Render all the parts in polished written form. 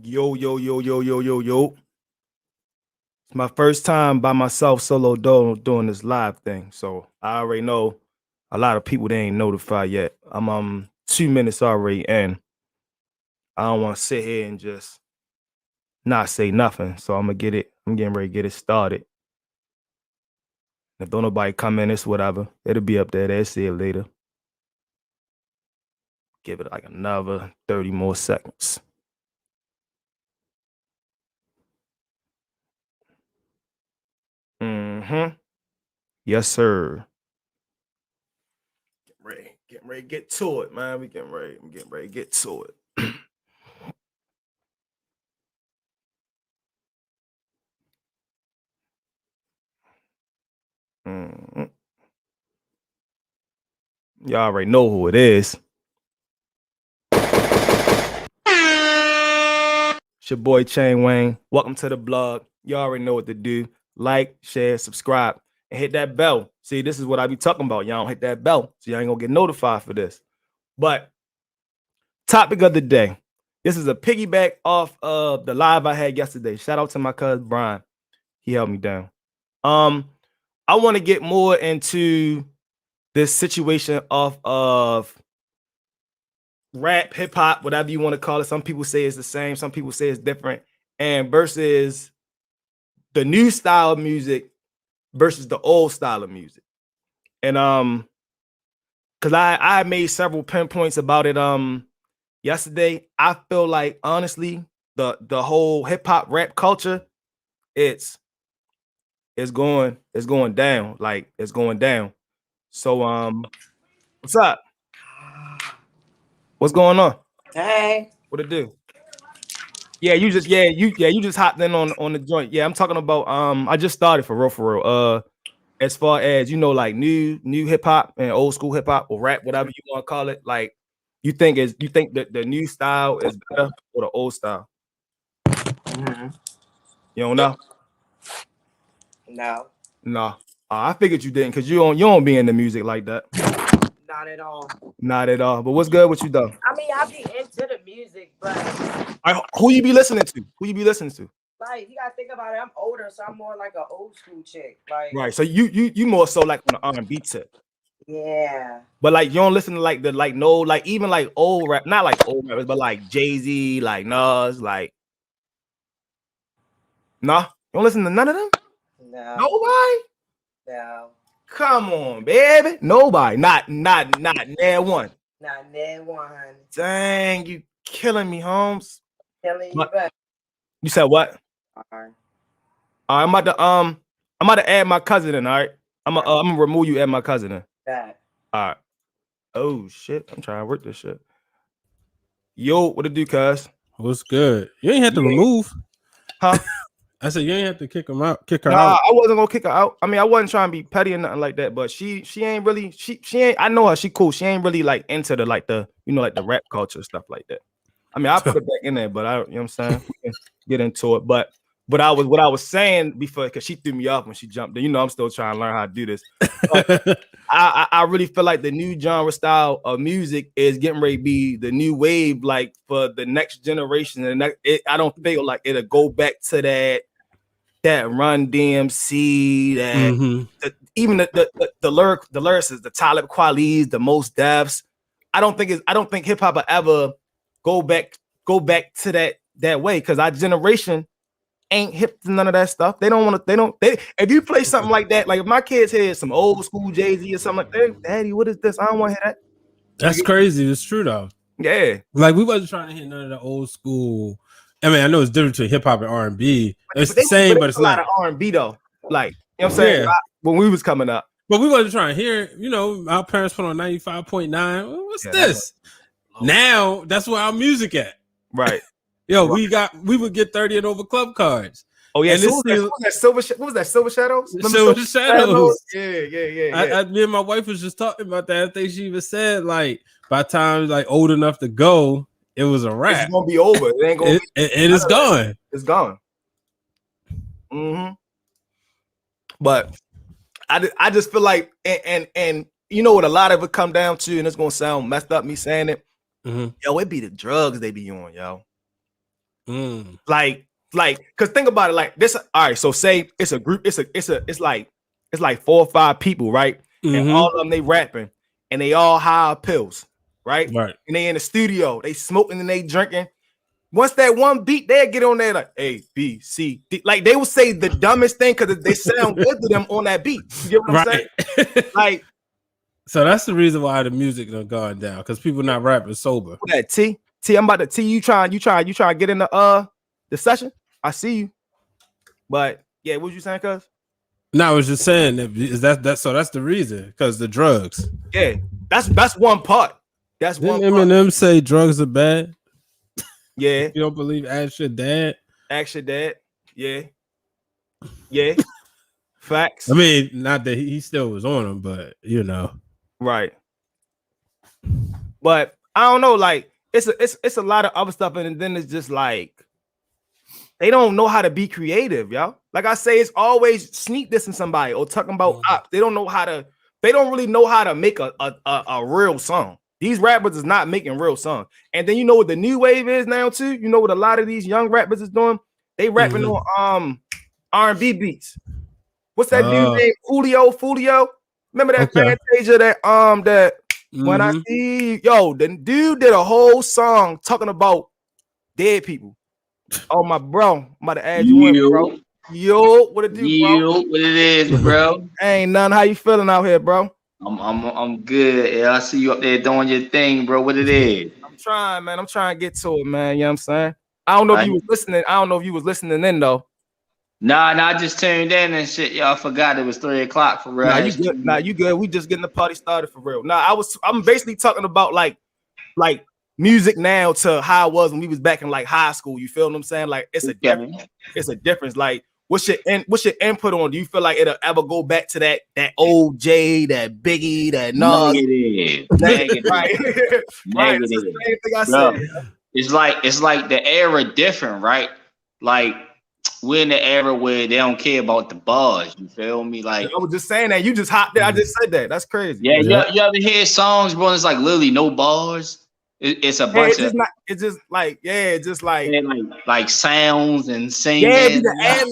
Yo, yo, yo, yo, yo, yo, yo. It's my first time by myself solo doing this live thing. So I already know a lot of people they ain't notified yet. I'm 2 minutes already in. I don't want to sit here and just not say nothing. So I'm getting ready to get it started. If don't nobody come in, it's whatever. It'll be up there. They'll see it later. Give it like another 30 more seconds. Mm-hmm. Yes, sir. Getting ready to get to it, man. I'm getting ready to get to it. Mhm. Y'all already know who it is. It's your boy Chain Wayne. Welcome to the blog. You already know what to do. Like, share, subscribe, and hit that bell. See, this is what I be talking about. Y'all don't hit that bell, so y'all ain't gonna get notified for this. But topic of the day. This is a piggyback off of the live I had yesterday. Shout out to my cousin Brian. He held me down. I want to get more into this situation of rap, hip hop, whatever you want to call it. Some people say it's the same, some people say it's different, and versus the new style of music versus the old style of music. And because I made several pinpoints about it yesterday. I feel like honestly, the whole hip hop rap culture, it's going down. Like it's going down. So what's up? What's going on? Hey. What it do? You just hopped in on the joint. Yeah, I'm talking about I just started for real for real. As far as like new hip hop and old school hip hop or rap, whatever you want to call it, like you think that the new style is better or the old style? Mm-hmm. You don't know? No, No. I figured you didn't because you don't be into music like that. not at all. Not at all. But what's good with you though? I mean, I be into the music, but Who you be listening to? Who you be listening to? like you gotta think about it. I'm older, so I'm more like an old school chick. Like, Right. So you more so like on the R&B tip. yeah, But like you don't listen to like the like no like even like old rap, not like old rappers, but like Jay-Z, like Nas, like nah, you don't listen to none of them? no, Nobody? no, Come on, baby. Nobody. Not that one. not that one. Dang, you killing me, Holmes. Telling you, But but you said what? all right, I'm about to add my cousin in, all right? I'm gonna remove you, add my cousin in. that. All right. Oh shit. I'm trying to work this shit. Yo, what it do, cuz? What's good? You ain't have to Yeah. remove. Huh? I said you ain't have to kick her Nah, out. I wasn't gonna kick her out. I mean, I wasn't trying to be petty or nothing like that, but she ain't really she ain't. I know her. She cool. She ain't really like into the like the like the rap culture stuff like that. I mean, I put it back in there, but you know what I'm saying. We can get into it, but what I was saying before because she threw me off when she jumped in. I'm still trying to learn how to do this. But I really feel like the new genre style of music is getting ready to be the new wave, like for the next generation. And I don't feel like it'll go back to that Run DMC, that Mm-hmm. even the lyricists, the Talib Kweli's, the Most Defs. I don't think hip hop will ever go back to that way because our generation ain't hip to none of that stuff. They don't want to. If you play something like that, like if my kids hear some old school Jay-Z or something like that, Daddy, what is this? I don't want to hear that. That's crazy. It's true though. Yeah, like we wasn't trying to hit none of the old school. I mean, I know it's different between hip hop and R&B. It's the same, but it's a lot not. of R&B though. Like you know what I'm saying? Yeah. When we was coming up, But we wasn't trying to hear. Our parents put on 95.9. What's this? Now that's where our music at. Right. Yo, we would get 30 and over club cards. Oh yeah, and so what was that Silver Shadows? Silver Shadows. Yeah. Me and my wife was just talking about that. I think she even said like by the time like old enough to go, it was a wrap. It's gonna be over. It ain't gonna it is gone. It's gone. Mm-hmm. But I just feel like and you know what a lot of it come down to, and it's gonna sound messed up me saying it. Mm-hmm. Yo, it be the drugs they be on, yo. Like, cause think about it like this. All right, so say it's a group, it's like 4 or 5 people, right? And all of them they rapping and they all high pills, right? Right. And they in the studio, they smoking and they drinking. Once that one beat, they'll get on there like A, B, C, D. Like they will say the dumbest thing because they sound good to them on that beat. You get what I'm saying? Like, so that's the reason why the music done gone down because people not rapping sober. That T, I'm about to T. You trying to get in the session? I see you. But yeah, what you saying, cuz? No, I was just saying that so that's the reason because the drugs. Yeah, that's one part. That's Didn't one part. Eminem say drugs are bad? Yeah. You don't believe ask your dad? Ask your dad. Yeah. Yeah. Facts. I mean, not that he still was on them, but you know. Right. But I don't know, like it's a lot of other stuff, and then it's just like they don't know how to be creative, y'all. Like I say, it's always sneak dissing somebody or talking about ops. They don't really know how to make a real song. These rappers is not making real songs. And then you know what the new wave is now too? You know what a lot of these young rappers is doing? They rapping on R&B beats. What's that dude named Fulio? Remember that Fantasia that when I see the dude did a whole song talking about dead people. Oh my bro, I'm about to add you in, bro. Yo, what it do, bro? What it is, bro? Ain't none. How you feeling out here, bro? I'm good. Yeah, I see you up there doing your thing, bro. What it is? I'm trying, man. I'm trying to get to it, man. You know what I'm saying? I don't know if you was listening. I don't know if you was listening in though. Nah, I just tuned in and shit. Y'all forgot it was 3 o'clock for real. Nah, you good. We just getting the party started for real. Nah, I'm basically talking about like music now to how it was when we was back in like high school. You feel what I'm saying? Like it's a difference. It's a difference. Like what's your input on? Do you feel like it'll ever go back to that old J, that Biggie, that Nas? Negative. Right. Right. That's the same thing I said. It's like the era different, right? Like we're in the era where they don't care about the bars. You feel me? Like I was just saying that. You just hopped there. I just said that. That's crazy. Yeah. You ever hear songs, bro? It's like literally no bars. It's a bunch of. It's just like sounds and singing. Yeah, the ad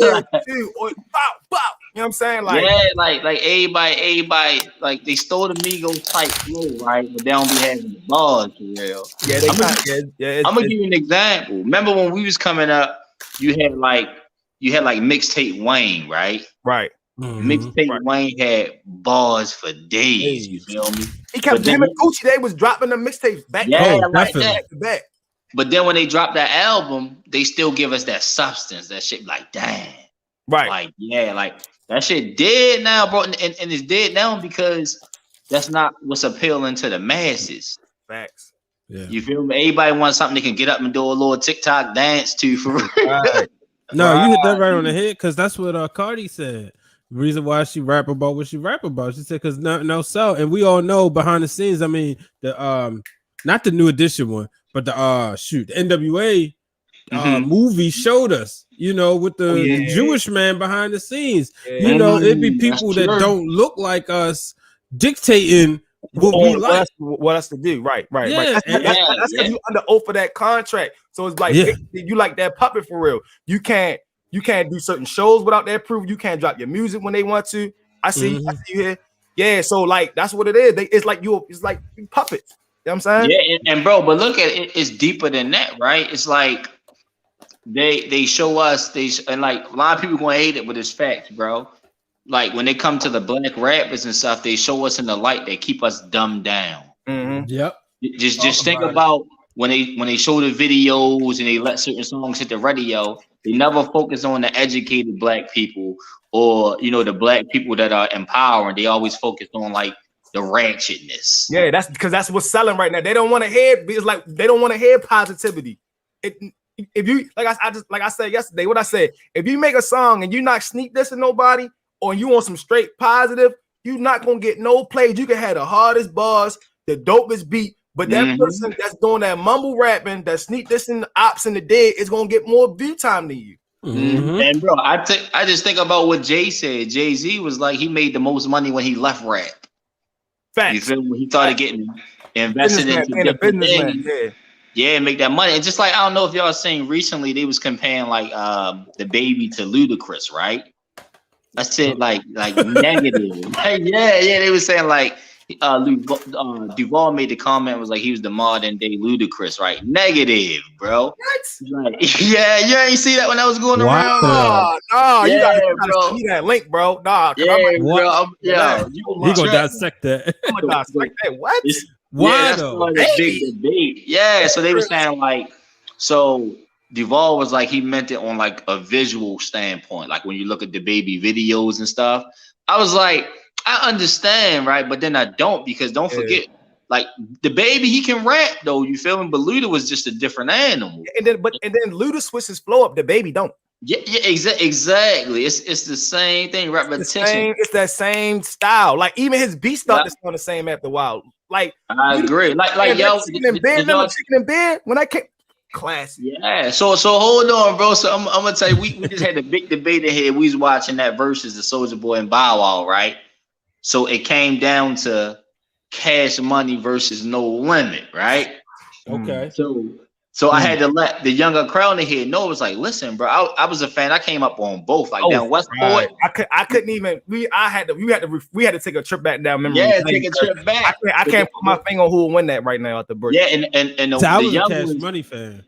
too. Or bop, bop. You know what I'm saying? Like like everybody like they stole the Migos type flow, right? But they don't be having the bars for real. Yeah, I'm gonna give you an example. Remember when we was coming up, you had like mixtape Wayne, right? Right. Mixtape Wayne had bars for days. You feel me? He kept him and Gucci. They was dropping the mixtapes back. Like that. But then when they dropped that album, they still give us that substance. That shit, like damn, right? Like that shit dead now, bro, and it's dead now because that's not what's appealing to the masses. Facts. Yeah. You feel me? Everybody wants something they can get up and do a little TikTok dance to for real. Right. No, you hit that right on the head because that's what Cardi said. The reason why she rap about what she rap about, she said, because no sell, and we all know behind the scenes. I mean, the not the New Edition one, but the the NWA movie showed us, you know, with the Jewish man behind the scenes. You know, it'd be people that don't look like us dictating what we like, what else to do. Right. Yeah, That's because you under oath for that contract. So it's like you like that puppet for real. You can't do certain shows without that proof. You can't drop your music when they want to. I see you here. Yeah, so like that's what it is. It's like puppets. You know what I'm saying? Yeah, and bro, but look at it, it's deeper than that, right? It's like they show us and like a lot of people gonna hate it, but it's facts, bro. Like when they come to the black rappers and stuff, they show us in the light. They keep us dumbed down. Yep. Just think about when they show the videos and they let certain songs hit the radio. They never focus on the educated black people or the black people that are empowering. They always focus on like the ratchetness. Yeah, that's because that's what's selling right now. They don't want to hear. It's like they don't want to hear positivity. If you like I said yesterday, what I said, if you make a song and you not sneak dissing nobody, or you want some straight positive, you not gonna get no plays. You can have the hardest bars, the dopest beat, but that person that's doing that mumble rapping, that sneak dissing the ops and the dead is gonna get more view time than you. And bro, I just think about what Jay said. Jay-Z was like he made the most money when he left rap. Facts. You feel me? He started getting invested into different things. Yeah, make that money. And just like I don't know if y'all seen recently, they was comparing like the baby to Ludacris, right? I said like negative. yeah, they was saying like Duval made the comment was like he was the modern day Ludacris, right? Negative, bro. What? Like, yeah, you ain't see that when I was going around. Nah, you Yeah, gotta bro. send me that link, bro. Nah, Yeah, What? bro. He gonna dissect that. I'm gonna dissect that. What? Why Yeah, that's though? why the big debate. Yeah, so they were saying like, so Duvall was like he meant it on like a visual standpoint, like when you look at the baby videos and stuff. I was like, I understand, right? But then I don't because don't forget, like the baby he can rap though. You feel me? But Luda was just a different animal. And then Luda switches his flow up. The baby don't. Yeah, exactly. It's the same thing. Repetition. It's that same style. Like even his beat start to sound the same after a while. Like I agree. Like yo, Chicken and Bear when I came. Classic. Yeah. So hold on, bro. So I'm gonna tell you, we just had a big debate ahead. We was watching that versus the Soulja Boy and Bow Wow, right? So it came down to Cash Money versus No Limit, right? Okay. So I had to let the younger crowd in here know. It was like, listen, bro. I was a fan. I came up on both. Like down Westport. I couldn't even. We had to take a trip back down memory. Yeah, take a trip back. I can't put my finger on who will win that right now at the break. Yeah, and So I the was a young Cash ones, Money fan.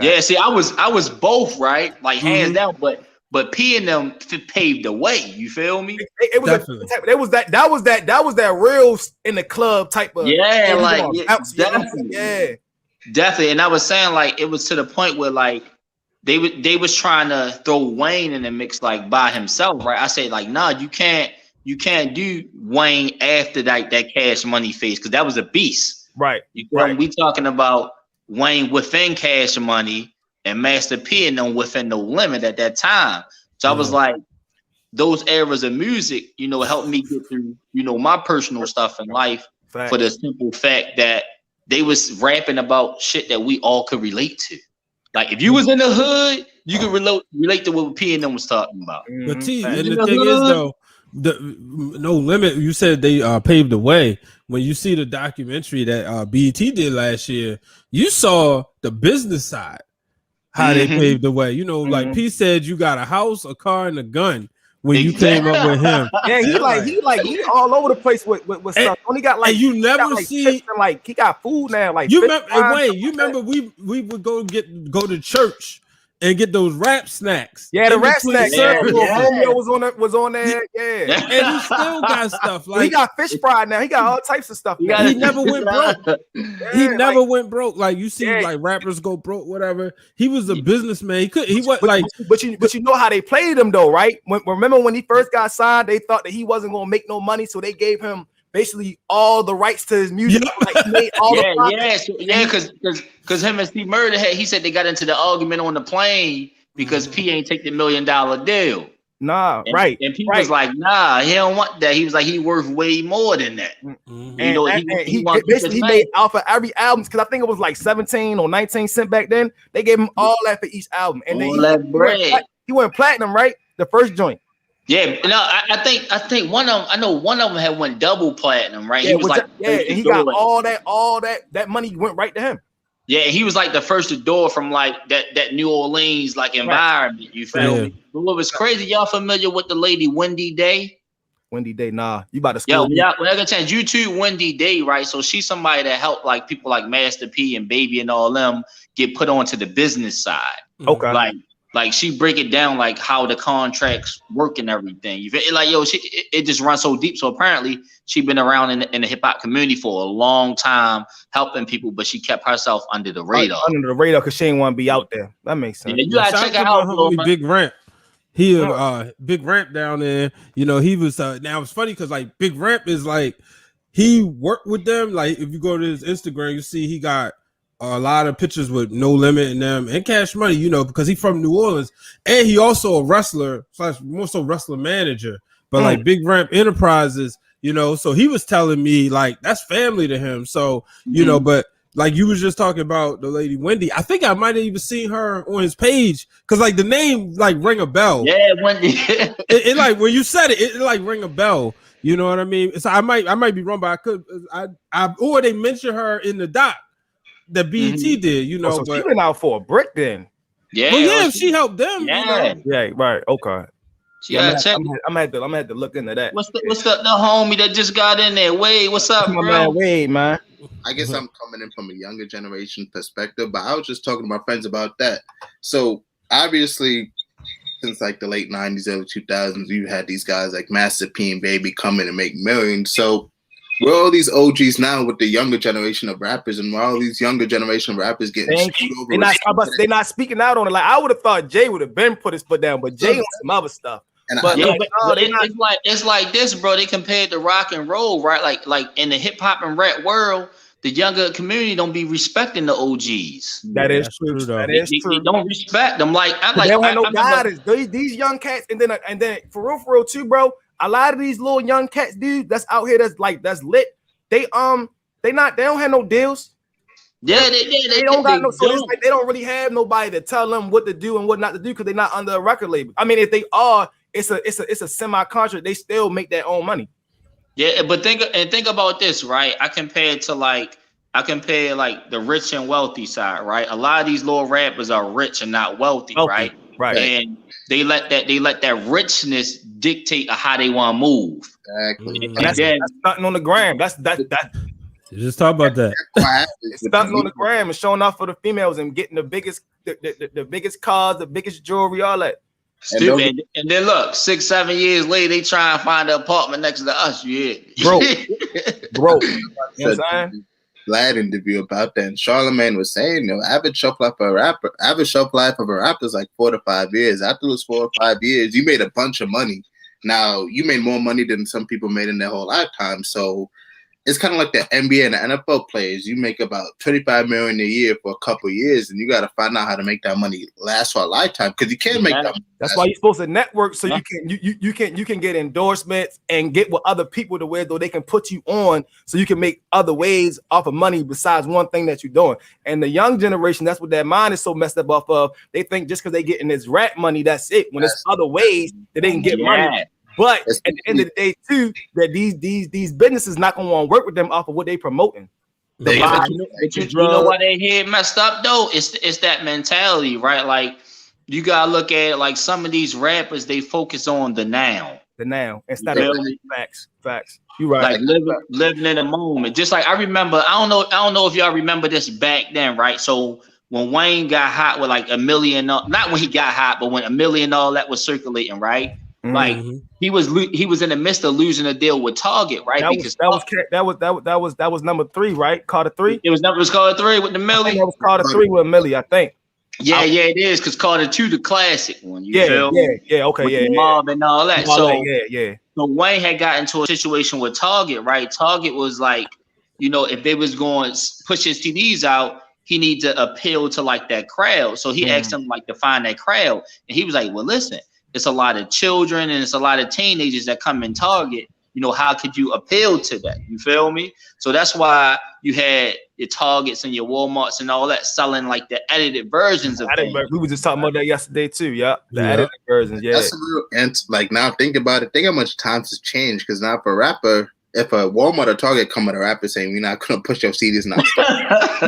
yeah. See, I was both right, like hands down. But P and them paved the way. You feel me? It was Definitely. that was that real in the club type of Definitely. And I was saying like it was to the point where like they was trying to throw Wayne in the mix like by himself, right? I say like, nah, you can't do Wayne after that Cash Money phase because that was a beast, right? We talking about Wayne within Cash Money and Master P and them within No Limit at that time. So I was like, those eras of music, helped me get through, my personal stuff in life for the simple fact that they was rapping about shit that we all could relate to. Like if you was in the hood, you could relate to what P and them was talking about. But T, and the thing is though, the No Limit, you said they paved the way. When you see the documentary that BET did last year, you saw the business side, how they paved the way. Like P said, you got a house, a car, and a gun. When you came up with him, yeah, he all over the place with stuff. Only got like and you never see like he got food now. Like you remember we would go to church and get those rap snacks. Yeah, the rap snacks. Romeo was on there. Yeah, and he still got stuff like he got fish fry now. He got all types of stuff. He never went broke. He never went broke. Like you see, like rappers go broke, whatever. He was a businessman. He was like, but you know how they played him though, right? Remember when he first got signed, they thought that he wasn't gonna make no money, so they gave him basically all the rights to his music. Like, he made all because him and Steve Murder he said they got into the argument on the plane because P ain't take the $1 million deal. Nah, and P was like, nah, he don't want that. He was like, he worth way more than that. He basically made off of every album because I think it was like 17 or 19 cent back then. They gave him all that for each album, and then he went platinum, right? The first joint. Yeah, no, I think one of them. I know one of them had went double platinum, right? He was like, and he got all that money went right to him. Yeah, he was like the first to door from like that New Orleans like environment. You feel me? But what was crazy? Y'all familiar with the lady Wendy Day? Wendy Day, nah, you about to school. When I got a chance, YouTube Wendy Day, right? So she's somebody that helped like people like Master P and Baby and all them get put onto the business side. Okay, like she break it down like how the contracts work and everything. You feel like it just runs so deep. So apparently she been around in the hip hop community for a long time, helping people, but she kept herself under the radar. Under the radar because she didn't want to be out there. That makes sense. Yeah, you gotta check her out. Big Ramp. He Big Ramp down there. He was now it's funny because like Big Ramp is like he worked with them. Like if you go to his Instagram, you see he got a lot of pictures with No Limit in them and Cash Money, because he's from New Orleans and he also a wrestler / more so wrestler manager, but like Big Ramp Enterprises, so he was telling me like that's family to him. So, but like you was just talking about the lady Wendy, I think I might have even seen her on his page because like the name like ring a bell. Yeah, Wendy. it like when you said it like ring a bell. You know what I mean? So I might be wrong, but or they mention her in the doc. that BET did, you know. So but she been out for a brick then. Yeah, well, yeah, she helped them. Yeah, you know? Yeah, right. Okay. yeah. I'm gonna have to look into that. What's the homie that just got in there? Wade, what's up, My bro? man Wade, man. I guess I'm coming in from a younger generation perspective, but I was just talking to my friends about that. So obviously, since like the late 90s, early 2000s, you had these guys like Master P and Baby come in and make millions. So we're all these OGs now with the younger generation of rappers, and we're all these younger generation of rappers getting screwed over. They're not speaking out on it. Like I would have thought Jay would have been put his foot down, but Jay on some other stuff. And But Yeah, like, but they not. it's like this, bro. They compared to rock and roll, right? Like in the hip hop and rap world, the younger community don't be respecting the OGs. That is that's true. true, though. That They, is they true. don't respect them. Like I They like. don't have no I remember- guidance. These young cats, and then for real too, bro. A lot of these little young cats, dude, that's out here that's lit. They don't have no deals. Yeah, They don't got no. So it's like they don't really have nobody to tell them what to do and what not to do because they're not under a record label. I mean, if they are, it's a semi-contract. They still make their own money. Yeah, but think about this, right? I compare the rich and wealthy side, right? A lot of these little rappers are rich and not wealthy, right? Right. And they let that richness dictate how they want to move. Exactly. And That's then nothing on the gram. That's Just talk about that. it's nothing on the gram and showing off for the females and getting the biggest cars, the biggest jewelry, all that. stupid. And then look, 6-7 years later, they try and find an apartment next to us. Yeah, Bro. You know what I'm saying? Glad interview about that. And Charlamagne was saying, average shelf life of a rapper is like 4 to 5 years. After those 4 or 5 years, you made a bunch of money. Now you made more money than some people made in their whole lifetime. So it's kind of like the NBA and the NFL players. You make about $25 million a year for a couple of years, and you got to find out how to make that money last for a lifetime because you can't make that money. That's why you're supposed to network so you can get endorsements and get with other people to where though they can put you on so you can make other ways off of money besides one thing that you're doing. And the young generation, that's what their mind is so messed up off of. They think just because they getting this rap money, that's it. When there's other ways that they can get money. But at the end of the day, too, that these businesses not gonna want to work with them off of what they promoting. You know why they head messed up though? It's that mentality, right? Like you gotta look at it like some of these rappers, they focus on the now. Instead of facts. You right. Like living in the moment. Just like I remember, I don't know if y'all remember this back then, right? So when Wayne got hot with like $1 million, not when he got hot, but when $1 million all that was circulating, right? Like he was in the midst of losing a deal with Target, right? That was number 3, right? Carter 3. It was Carter 3 with the Millie. That was Carter 3 with Millie, I think. Yeah, it is because Carter 2, the classic one. Okay, Mob and all that. So Wayne had got into a situation with Target, right? Target was like, if they was going to push his CDs out, he need to appeal to like that crowd. So he asked them like to find that crowd, and he was like, "Well, listen. It's a lot of children and it's a lot of teenagers that come in Target. How could you appeal to that? You feel me? So that's why you had your Targets and your Walmarts and all that selling like the edited versions of things. We were just talking about that yesterday too. Yeah, the edited versions. Yeah, that's real. And like now, think about it. Think how much times has changed. Because now for a rapper, if a Walmart or Target come at a rapper saying we're not gonna push your CDs now,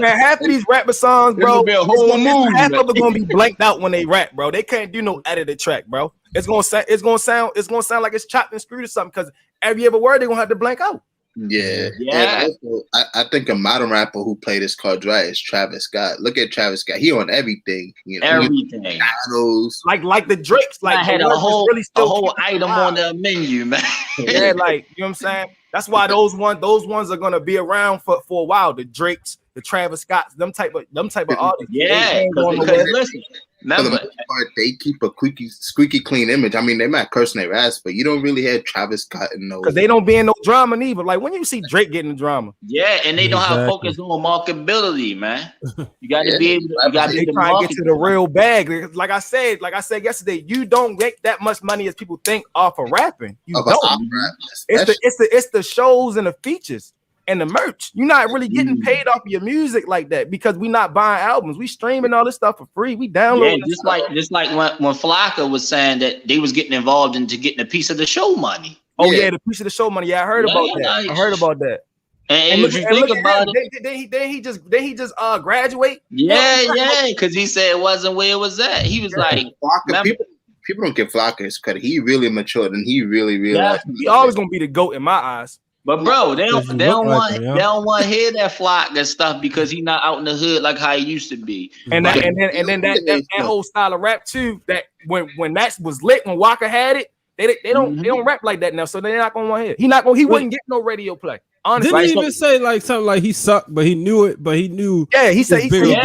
man, half of these rapper songs, bro, half of them gonna be blanked out when they rap, bro. They can't do no edited track, bro. It's gonna sound like it's chopped and screwed or something because every other word they're gonna have to blank out. Yeah. And also, I think a modern rapper who played his cards right is Travis Scott. Look at Travis Scott. He on everything. Everything. Like the Drakes. Like I had a whole item on the menu, man. Yeah, like you know what I'm saying. That's why those ones are gonna be around for a while. The Drakes, the Travis Scotts, them type of artists. Yeah, because listen. For the most part, they keep a squeaky clean image. I mean, they might curse in their ass, but you don't really have Travis Scott in those. Because they don't be in no drama neither. Like when you see Drake getting the drama. Yeah, and they don't have focus on marketability, man. You got to be able to. You got to try to get to the real bag. Like I said yesterday, you don't make that much money as people think off of rapping. You don't. It's the shows and the features. And the merch, you're not really getting paid off of your music like that because we not buying albums. We streaming all this stuff for free. We download. Yeah, just like when Flocka was saying that they was getting involved into getting a piece of the show money. Oh yeah, the piece of the show money. Yeah, I heard about that. I heard about that. And if you think about it, then he just graduate. Yeah, because he said it wasn't where it was at. He was like, people don't give Flocka his credit. He really matured and he really realized he always gonna be the GOAT in my eyes. But bro, they don't want to hear that Flocka stuff because he's not out in the hood like how he used to be. And then that whole style of rap too. That when that was lit, when Walker had it, they don't rap like that now. So they're not gonna want to hear. He wouldn't get no radio play. Honestly, didn't he even say like something like he sucked, but he knew it, but he knew. Yeah, he said But look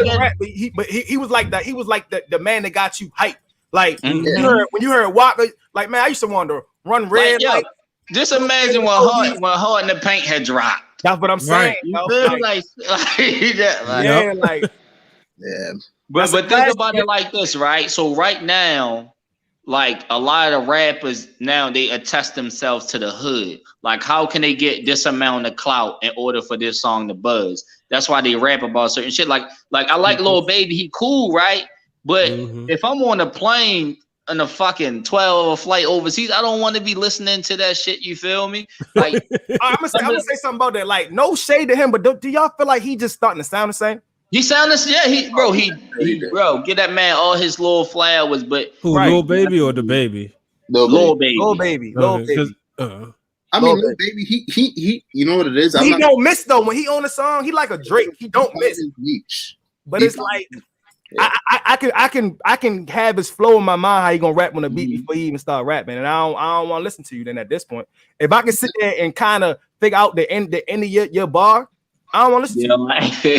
at he was like that. He was like the man that got you hyped. Like when you heard Walker, like man, I used to wonder run red. Just imagine when Hard in the Paint had dropped. That's what I'm saying. Right. But think about it like this, right? So right now, like a lot of rappers now, they attach themselves to the hood. Like, how can they get this amount of clout in order for this song to buzz? That's why they rap about certain shit. Like I like Lil Baby, he cool, right? But if I'm on a plane on a fucking 12-hour flight overseas, I don't want to be listening to that shit. You feel me? Like, I'm gonna say something about that. Like, no shade to him, but do y'all feel like he just starting to sound the same? He sounded, bro, get that man all his little flowers, but Lil Baby or the baby? Lil Baby. I mean, Lil Baby, he, you know what it is? He don't miss though. When he on a song, he like a Drake. He don't miss. But it's like I can have his flow in my mind how he gonna rap on the beat before he even start rapping, and I don't want to listen to you. Then at this point, if I can sit there and kind of figure out the end of your bar, I don't want to listen to you.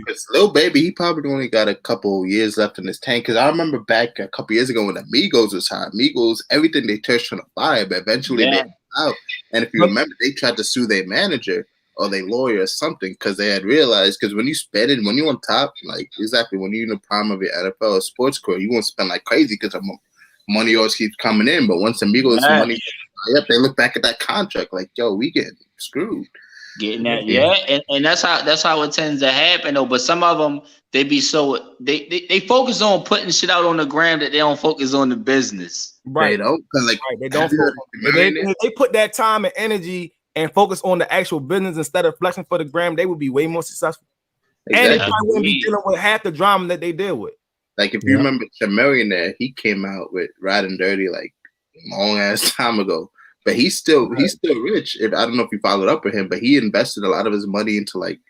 Because Lil Baby, he probably only got a couple years left in his tank. Because I remember back a couple years ago when the Migos was hot. Migos, everything they touched on the fire, but eventually they out. And if you remember, they tried to sue their manager or their lawyer or something because they had realized, because when you spend it, when you're on top, like exactly when you're in the prime of your NFL or sports career, you won't spend like crazy because money always keeps coming in. But once the Migos money, they look back at that contract like, yo, we get screwed. Getting that, and that's how it tends to happen though. But some of them, they be so they focus on putting shit out on the gram that they don't focus on the business. Right, they don't. They don't. They put that time and energy and focus on the actual business instead of flexing for the gram, they would be way more successful. Exactly. And they probably wouldn't be dealing with half the drama that they deal with. Like if you remember Chamillionaire, he came out with Riding Dirty like long ass time ago. But he's still rich. I don't know if you followed up with him, but he invested a lot of his money into like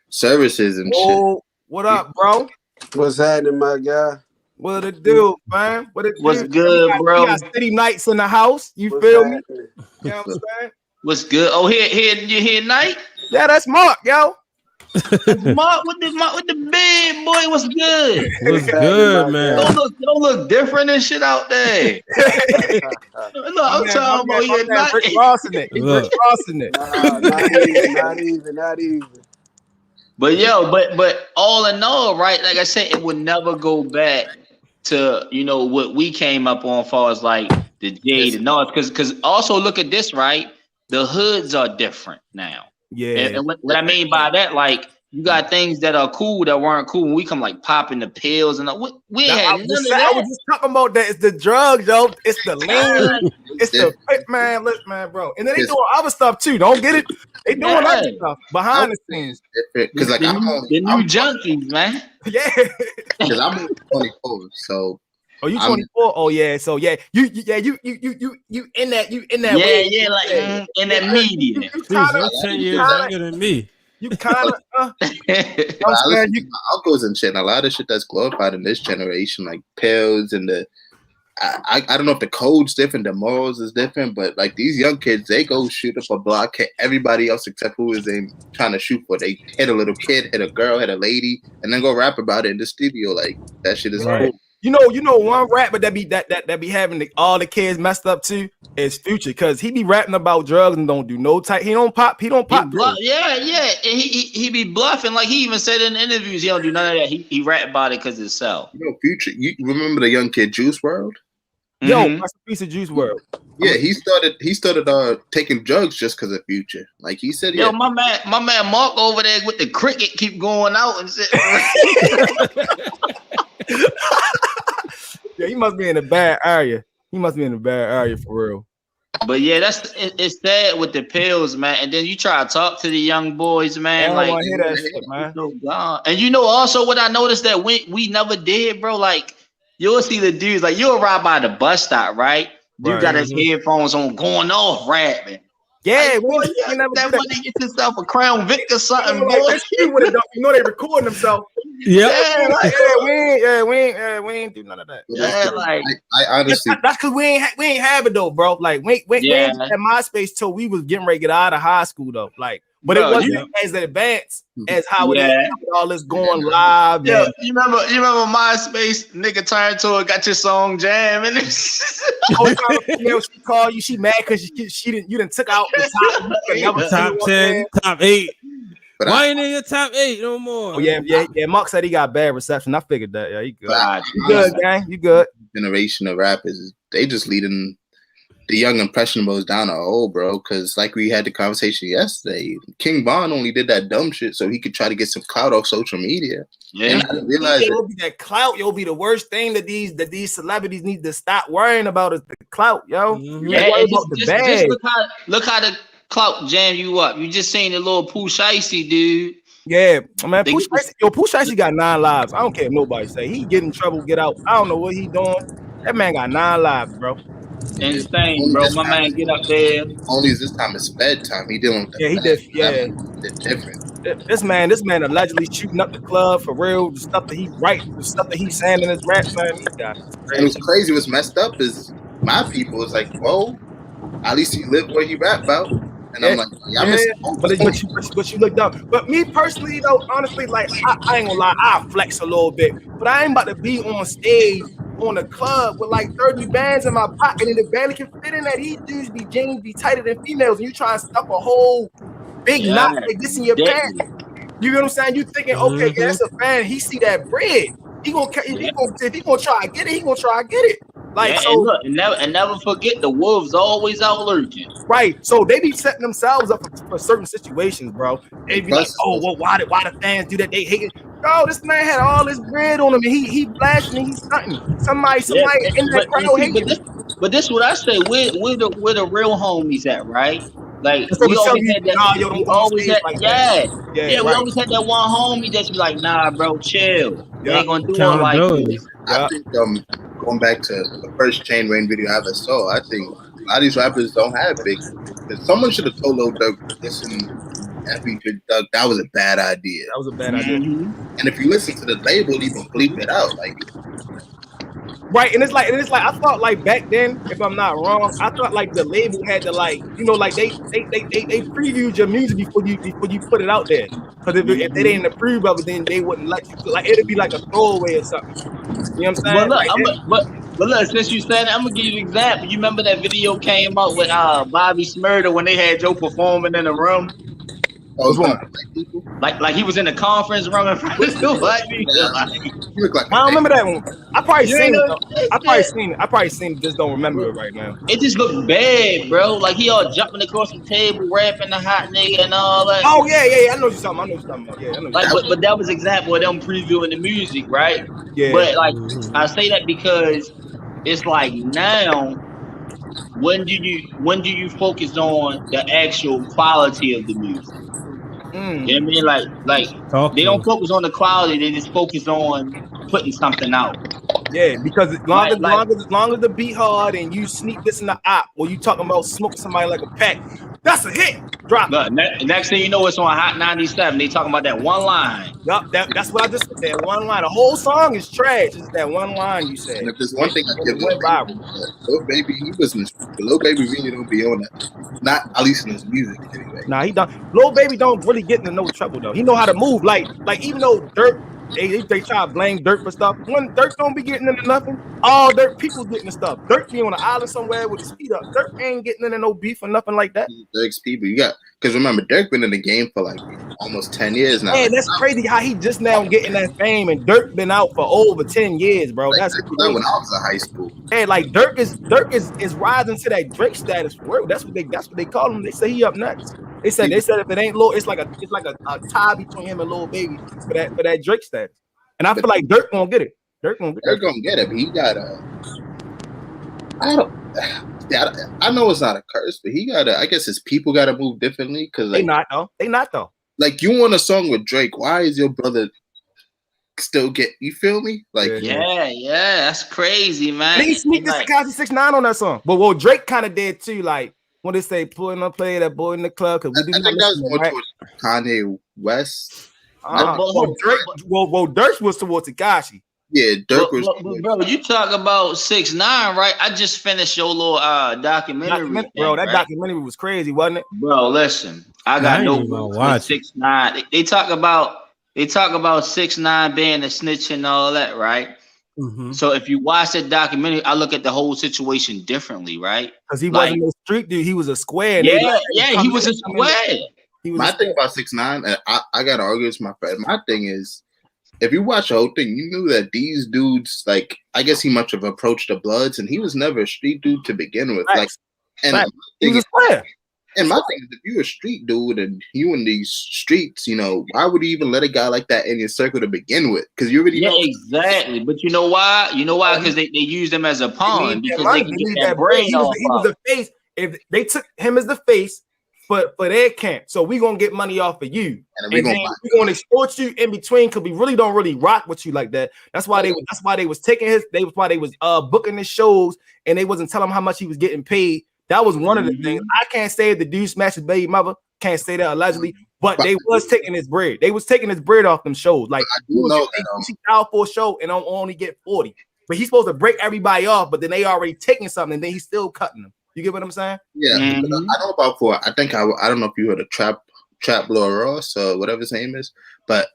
services and shit. What up, bro? What's happening, my guy? What it do, man? What's good, bro? We got city nights in the house. You feel me? You know what I'm saying? What's good? Oh, you here night? Yeah, that's Mark, yo. Mark with the big boy. What's good? What's good, man? Don't look different and shit out there. Look, I'm talking about you. Rick Rossing it. Rick Rossing it. Not even. But all in all, right? Like I said, it would never go back to what we came up on, as far as like the J, the North, because also look at this, right? The hoods are different now. Yeah. And what I mean by that, like, you got things that are cool that weren't cool when we come like popping the pills and we had none of that. I was just talking about that. It's the drugs, yo. It's the lean. It's the man. Listen, man, bro. And then they doing other stuff too. Don't get it. They doing other stuff behind the scenes. Because like I'm junkies, man. Yeah. Because I'm only 24, so. Oh, you 24? Oh yeah. So you in that way. Yeah, like in that media. You're 10 years younger than me. You kind of my uncles and shit, and a lot of shit that's glorified in this generation, like pills and I don't know if the code's different, the morals is different, but like these young kids, they go shoot up a block, hit everybody else except who is they trying to shoot for. They hit a little kid, hit a girl, hit a lady, and then go rap about it in the studio. Like that shit is cool. You know one rapper that be having all the kids messed up too is Future, because he be rapping about drugs and don't do no type. He don't pop. Yeah. And he be bluffing. Like he even said in interviews, he don't do none of that. He rap about it because it's self. Future. You remember the young kid Juice WRLD? Yo, that's a piece of Juice WRLD. Yeah, he started taking drugs just because of Future. Like he said, yo, my man Mark over there with the cricket keep going out and shit. Yeah, he must be in a bad area. For real. But yeah, it's sad with the pills, man. And then you try to talk to the young boys, man. I don't Like, want to hear that shit, man. so gone. And you know, also what I noticed that we never did, bro. Like, you'll see the dudes, like you'll ride by the bus stop, right? Dude Right. got his headphones on, going off rapping. Yeah, Like, boy, you never that do that. money, get yourself a Crown Vic or something, Like, boy. that's you with it, though. You know they recording themselves. Yeah. Yeah, like, We ain't do none of that. yeah, like, I honestly, That's because we ain't have it though, bro. Like we Yeah. ain't at MySpace till we was getting ready to get out of high school though. Like, but Bro, it wasn't as advanced as how it is Yeah. with all this going live. yeah, And, you remember MySpace? Nigga turned to it, got your song jamming. all the time a female she called you, she mad because she didn't you didn't took out the Top 10, top 8. but Why I, ain't in your top 8 no more? Oh yeah. Mark said he got bad reception. I figured that. Yeah, he good. but You good, gang? You good? generation of rappers, they just leading the young impressionables down a hole, bro. Because like we had the conversation yesterday, King Von only did that dumb shit so he could try to get some clout off social media. Yeah. And I didn't realize It will be that clout. You'll be the worst thing that these celebrities need to stop worrying about is the clout, yo. Mhm. Yeah, Worry and about the just bag. look how the clout jam you up. You just seen the little Pooh Shiesty, dude. Yeah, man. They- Pooh Shiesty got 9 lives. I don't care if nobody say he get in trouble, get out. I don't know what he doing. That man got 9 lives, bro. Insane, bro. My man get up there. only this time it's Fed time. He dealing with the Yeah, he Fed. did. Yeah, They're different. this man allegedly shooting up the club for real. The stuff that he write, the stuff that he's saying in his raps, man. He got And what's crazy, what's messed up is my people is like, well, at least he lived what he rap about. And I'm like, yeah, I miss but you look dumb. But me personally, though, honestly, like I ain't gonna lie, I flex a little bit, but I ain't about to be on stage on a club with like 30 bands in my pocket and the barely can fit in that. These dudes be jeans be tighter than females, and you try and stuff a whole big knot like this in your pants. You know what I'm saying? You thinking, okay, yeah, that's a fan. He see that bread. If he gonna try to get it, he gonna try to get it. Like, Yeah, so, and look, and never forget the wolves always out lurking. right. So they be setting themselves up for certain situations, bro. They be like, oh, well, why the fans do that? They hate it. Bro, this man had all this bread on him, and he flashing and he's stunting. Somebody in that crowd hating. But this what I say. Where the real homies at, right? Like So we always had that. nah, yo, don't We go on always stage had, like yeah, that. yeah. We right. always had that one homie that's be like, nah, bro, chill. We ain't gonna do it like Accountability. this. I think going back to the first Chain Rain video I ever saw, I think a lot of these rappers don't have big. Someone should have told Lil Durk, listen, every Big Doug, that was a bad idea. That was a bad idea. And if you listen to the label, even bleep it out, like. Right, and it's like I thought like back then, if I'm not wrong, I thought like the label had to like, you know, like they previewed your music before you put it out there. Because if they didn't approve of it, then they wouldn't let you. Like it'd be like a throwaway or something. You know what I'm saying? But look, since you said that, I'm gonna give you an example. You remember that video came out with Bobby Smurda when they had Joe performing in the room? Like he was in the conference room in front of the white people. Like, I don't remember that one. I probably seen it. I Yeah. probably seen it. Just don't remember it right now. It just looked bad, bro. Like he all jumping across the table, rapping the hot nigga and all that. Oh yeah. I know you're talking about. Yeah, I know. Like, but that was an example of them previewing the music, right? Yeah. But like, I say that because it's like now, when do you focus on the actual quality of the music? You know what I mean? Like they don't focus on the quality; they just focus on putting something out. Yeah, because as long as the beat hard and you sneak this in the op, or you talking about smoking somebody like a pack, that's a hit. Drop. Look, next thing you know, it's on Hot 97. They talking about that one line. Yup, that's what I just said. That one line. The whole song is trash. It's that one line you said. And if there's one thing I give went viral. Lil Baby, he wasn't. Lil Baby really don't be on that. Not at least in his music anyway. Nah, he don't. Lil Baby don't really get into no trouble though. He know how to move. Like even though Dirt, they try to blame Dirt for stuff. When Dirt don't be getting into nothing, all Dirt people getting the stuff. Dirt be on an island somewhere with his feet up. Dirt ain't getting into no beef or nothing like that. Dirk's people, because remember, Dirk been in the game for like almost 10 years now. Man, that's crazy how he just now getting that fame, and Dirk been out for over 10 years, bro. Like, That's when crazy. I was in high school. Hey, like Dirk is rising to that Drake status for real. That's what they call him. They say he up next. They said if it ain't Lil, it's like a tie between him and Lil Baby for that Drake status. And I feel like Dirk gonna get it. Dirk gonna get it, but he got Yeah, I know it's not a curse, but he gotta. I guess his people gotta move differently because They like, not though. like you want a song with Drake. Why is your brother still get? You feel me? Like, Yeah, that's crazy, man. And he sneaked this Like, Tekashi 6ix9ine on that song. But well, Drake kind of did too. Like when they say pulling up play that boy in the club because we do I not think that was listen more to rap. towards Kanye West. Well, Drake, well, Dirk was towards Tekashi. Yeah, Dirk was. but bro, you talk about 6ix9ine, right? I just finished your little documentary thing, Bro, that right? documentary was crazy, wasn't it? Bro, listen, I I got ain't no even words for watch 6ix9ine. They talk about 6ix9ine being a snitch and all that, right? Mhm. So if you watch that documentary, I look at the whole situation differently, right? Because he Like, wasn't a street dude, he was a square. And he was a square. He was My a thing square. about 6ix9ine, and I gotta argue with my friend. My thing is, if you watch the whole thing, you knew that these dudes, like, I guess he much of approached the Bloods, and he was never a street dude to begin with. Facts. Like, and Facts. my He thing was a square. and my thing is, if you're a street dude and you in these streets, you know, why would you even let a guy like that in your circle to begin with? Because you already Yeah, know. exactly. But you know why? You know why? Because they use them as a pawn because they can get that bread. brain off. He was the face. If they took him as the face for their camp, so we gonna get money off of you, And we gonna exploit you in between because we really don't really rock with you like that. That's why they was taking his. Why they was booking his shows and they wasn't telling him how much he was getting paid. That was one of the things. I can't say the dude smashed his baby mother. Can't say that allegedly, but they was taking his bread. They was taking his bread off them shows. Like I do know that out for a show and only get 40. But he's supposed to break everybody off, but then they already taking something, and then he's still cutting them. You get what I'm saying? Yeah, I know about for. I think I don't know if you heard of Trap Lord Ross or whatever his name is, but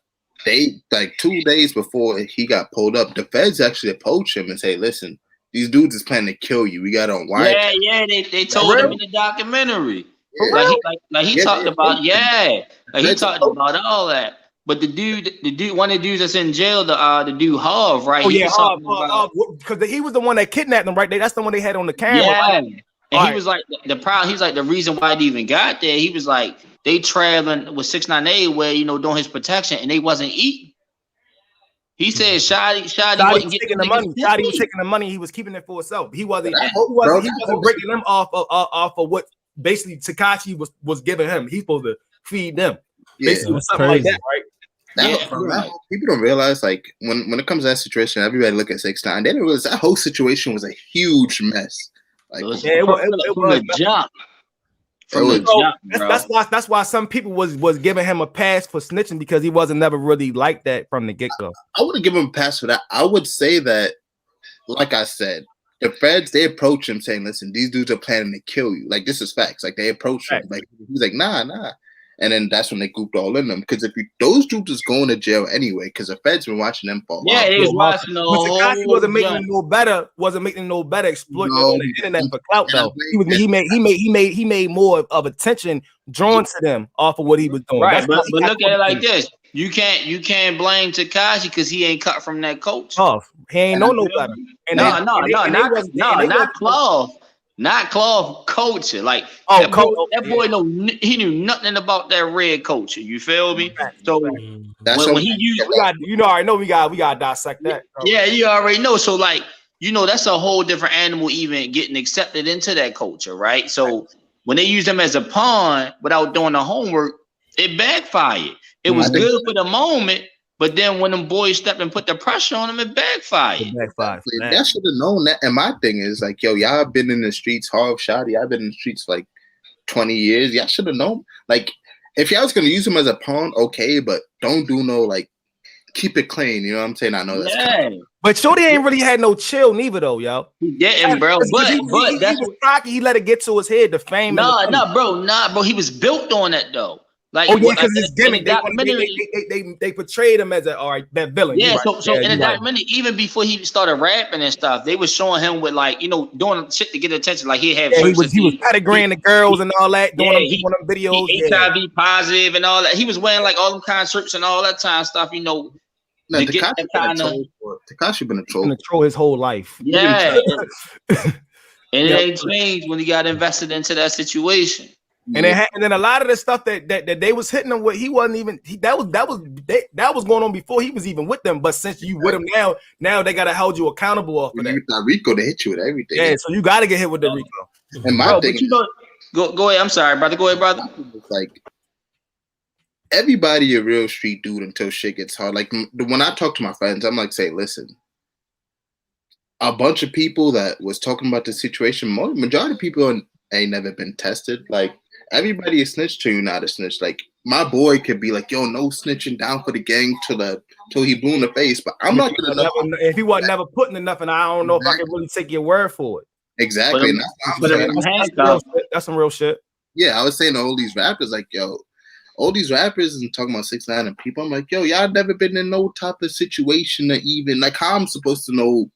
they like 2 days before he got pulled up, the feds actually approached him and say, "Listen, these dudes is planning to kill you. We got on wire." Yeah, they told him in the documentary. Yeah. Like he talked about, like he talked about all that. But the dude, one of the dudes that's in jail, the dude Hov, right? Oh yeah, because he was the one that kidnapped them, right? That's the one they had on the camera. Yeah, right? And he was like the problem. He's like the reason why they even got there. He was like they traveling with 6ix9ine where doing his protection, and they wasn't eating. He said Shotty wasn't taking the money. Shotty was taking the money. He was keeping it for himself. He wasn't breaking them off of what basically Tekashi was giving him. He's supposed to feed them. Yeah, something like that, right? People don't realize, like, when it comes to that situation, everybody look at 6ix9ine. They don't realize that whole situation was a huge mess. Like, it was a jump. That's why some people was giving him a pass for snitching because he wasn't never really like that from the get-go. I wouldn't give him a pass for that. I would say that, like I said, the feds, they approach him saying, "Listen, these dudes are planning to kill you." Like, this is facts. Like, they approach him. Like, he's like, nah. And then that's when they grouped all in them. Because those dudes is going to jail anyway, because the feds been watching them for a while. Yeah, they was watching the whole. Tekashi wasn't making it no better. Wasn't making it no better. Exploiting on the internet for clout though. He made more of attention drawn to them off of what he was doing. Right, but look at it like this: you can't blame Tekashi because he ain't cut from that coach. He ain't know no better. Not cloth culture. Like that boy he knew nothing about that red culture. You feel me? So when he used, I know we got dissect that. Yeah, you already know. So like that's a whole different animal even getting accepted into that culture, right? So when they use them as a pawn without doing the homework, it backfired. It was good for the moment. But then when them boys stepped and put the pressure on them, it backfired. Y'all should have known that. And my thing is, like, yo, y'all been in the streets, Harv, Shotty. I've been in the streets for like 20 years. Y'all should have known. Like, if y'all was going to use him as a pawn, okay, but don't do no, like, keep it clean. You know what I'm saying? I know that's But Shorty ain't really had no chill neither, though, yo. Yeah, bro. But that's was cocky. He let it get to his head, the fame. Nah, bro. He was built on that, though. Like, because his gimmick, they portrayed him as that villain. Yeah, so in the documentary, even before he started rapping and stuff, they was showing him with like doing shit to get attention. Like he had he was pedigreeing the girls and all that, doing them videos. He HIV positive and all that. He was wearing like all them kind of shirts and all that kind of stuff. Tekashi been a troll his whole life. Yeah, and it ain't changed when he got invested into that situation. And then a lot of the stuff that they was hitting him with, he wasn't even that was going on before he was even with them. But since you with him now they gotta hold you accountable off of that. Rico to hit you with everything. Yeah, so you gotta get hit with the Rico. And my Bro, thing but you know, go ahead. I'm sorry, brother. Go ahead, brother. is like everybody a real street dude until shit gets hard. Like when I talk to my friends, I'm like, say, listen, a bunch of people that was talking about the situation, majority of people ain't never been tested. Like everybody is snitched till you not a snitch. Like my boy could be like, yo, no snitching down for the gang till he blue in the face. But I'm not gonna know if he wasn't never putting enough, and I don't know if I can really take your word for it. exactly. And That's some real shit. Yeah, I was saying to all these rappers, like, yo, all these rappers and talking about 6ix9ine and people. I'm like, yo, y'all never been in no type of situation that even like how I'm supposed to know.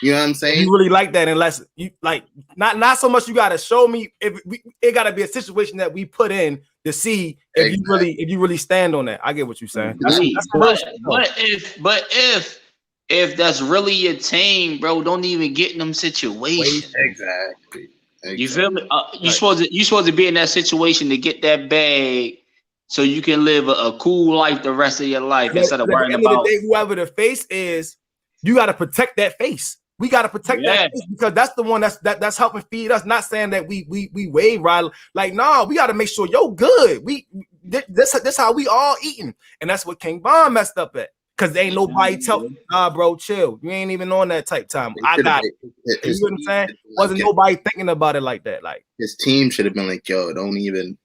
You know what I'm saying? You really like that unless you like not so much. You got to show me it got to be a situation that we put in to see if you really stand on that. I get what you're saying. But if that's really your team, bro, don't even get in them situations. Exactly. You feel me? You supposed to be in that situation to get that bag, so you can live a cool life the rest of your life instead of worrying about. At the end of the day, whoever the face is, you got to protect that face. We got to protect that face because that's the one that's helping feed us. Not saying that we wave ride like no, we got to make sure yo good. This how we all eating, and that's what King Von messed up at. Cause there ain't nobody bro, chill. You ain't even on that type time. I got it. You know what I'm saying? Wasn't nobody thinking about it like that. Like his team should have been like, yo, don't even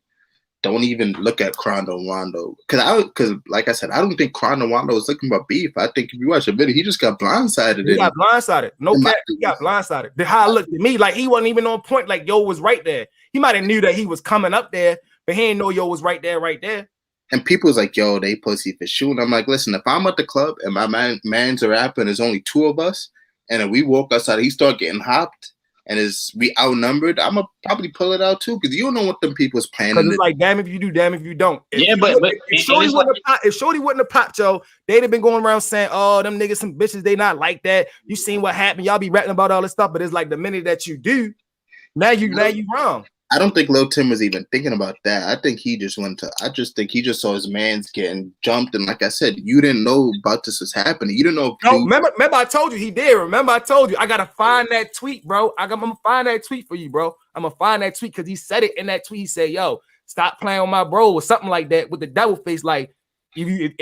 look at Crondo and Rondo. Cause like I said, I don't think Crondo and Rondo was looking about beef. I think if you watch the video, he just got blindsided. He got blindsided. No cap, he got blindsided. How it looked at me, like he wasn't even on point. Like yo was right there. He might have knew that he was coming up there, but he didn't know yo was right there. And people was like, yo, they pussy for shooting. I'm like, listen, if I'm at the club and my man's a rapper and there's only 2 of us, and if we walk outside, he start getting hopped, and we outnumbered, I'm going to probably pull it out too, because you don't know what them people's planning. Because it's like, damn if you do, damn if you don't. If Shorty wouldn't have popped, Joe, they'd have been going around saying, oh, them niggas some bitches, they not like that. You seen what happened. Y'all be rapping about all this stuff, but it's like the minute that you do, now you wrong. I don't think Lil Tim was even thinking about that. I think he just I just think he just saw his man's getting jumped. And like I said, you didn't know about this was happening. You didn't know. No, remember I told you he did. Remember I told you I got to find that tweet, bro. I'm going to find that tweet for you, bro. I'm going to find that tweet because he said it in that tweet. He said, yo, stop playing with my bro or something like that with the devil face. Like, if you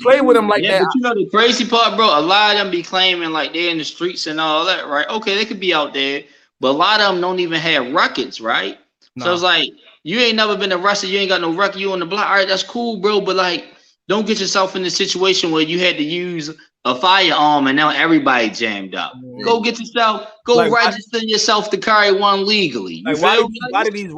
play with him like that. But you know the crazy part, bro, a lot of them be claiming like they're in the streets and all that, right? Okay, they could be out there, but a lot of them don't even have records, right? No. So it's like, you ain't never been arrested, you ain't got no record, you on the block. All right, that's cool, bro. But like, don't get yourself in a situation where you had to use a firearm and now everybody jammed up. Go get yourself, register yourself to carry one legally. Like, why do these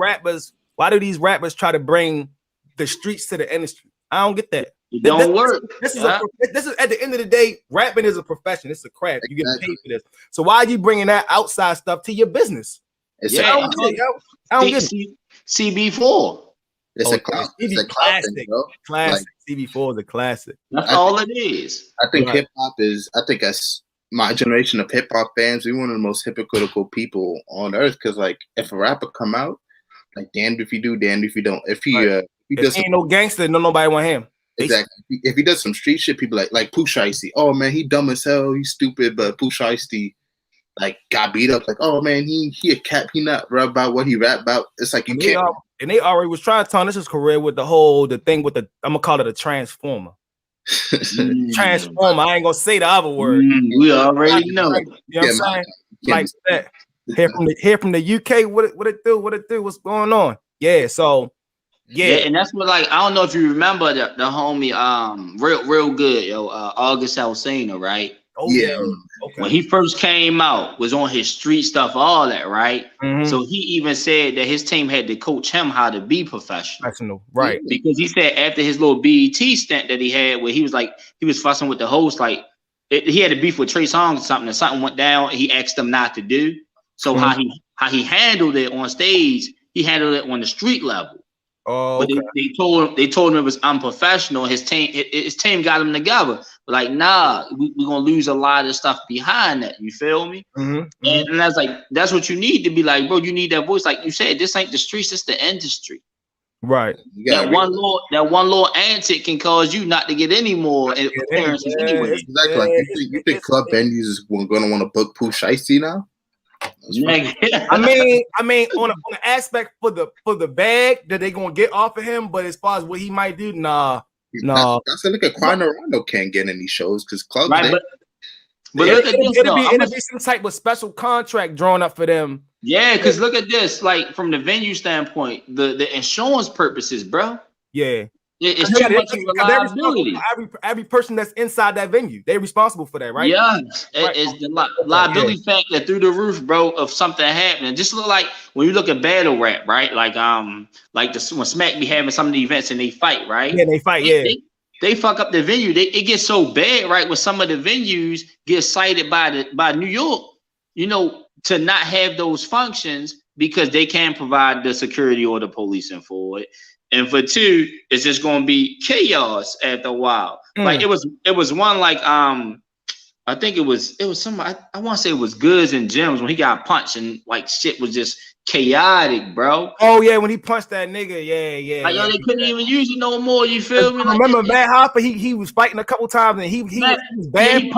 rappers try to bring the streets to the industry? I don't get that. It don't work. This is at the end of the day, rapping is a profession. It's a craft. You get paid for this. So why are you bringing that outside stuff to your business? I don't get it. CB4. It's a classic, bro. Classic. CB4 is a classic. That's all it is. I think hip hop is. I think as my generation of hip hop fans, we're one of the most hypocritical people on earth. Because like, if a rapper come out, like damned if you do, damned if you don't. If he ain't no gangster, nobody want him. Exactly. If he does some street shit, people like Pooh Shiesty. Oh man, he dumb as hell. He's stupid. But Pooh Shiesty like got beat up. Like, oh man, he a cat. He not rap about what he rap about. It's like you can't. And they already was trying to tarnish his career with the thing with I'm gonna call it a transformer. Transformer. I ain't gonna say the other word. We already know. You know what I'm saying? Like that. Here from the UK. What it do? What's going on? Yeah. So. Yeah, and that's what like I don't know if you remember the homie real good August Alsina, right? Oh yeah. Okay. When he first came out, was on his street stuff, all that, right? Mm-hmm. So he even said that his team had to coach him how to be professional, right? Because he said after his little BET stint that he had, where he was fussing with the host, like he had a beef with Trey Songz or something, and something went down. He asked them not to do. So how he handled it on stage, he handled it on the street level. Oh, okay. But they told him it was unprofessional. His team got him together. But like, nah, we're gonna lose a lot of stuff behind that. You feel me? Mm-hmm. And that's like that's what you need to be like, bro. You need that voice, like you said. This ain't the streets, it's the industry. Right. That one little antic can cause you not to get any more appearances anyway. Exactly. Like you think club venues is gonna want to book Pooh Shiesty now? I mean, on an aspect for the bag that they gonna get off of him, but as far as what he might do, nah. That's a look at Quando Rondo can't get any shows because clubs. Right, but Yeah, look at this. It'll be some type of special contract drawn up for them. Yeah, because look at this. Like from the venue standpoint, the insurance purposes, bro. Yeah. It's too much reliability. Every person that's inside that venue, they're responsible for that, right? Yes, right. It's the liability factor through the roof, bro, of something happening. Just look like when you look at battle rap, right? Like when Smack be having some of the events and they fight, right? Yeah, they fight. Yeah, they fuck up the venue. It gets so bad, right? When some of the venues get cited by New York, you know, to not have those functions because they can't provide the security or the policing for it. And for two, it's just gonna be chaos after a while. Like it was one like I think it was somebody, I want to say it was Goods and Gems when he got punched and like shit was just chaotic, bro. Oh yeah, when he punched that nigga, yeah. Like yo, they couldn't even use it no more. You feel me? I remember Matt Hoffa, he was fighting a couple times and he was banned. He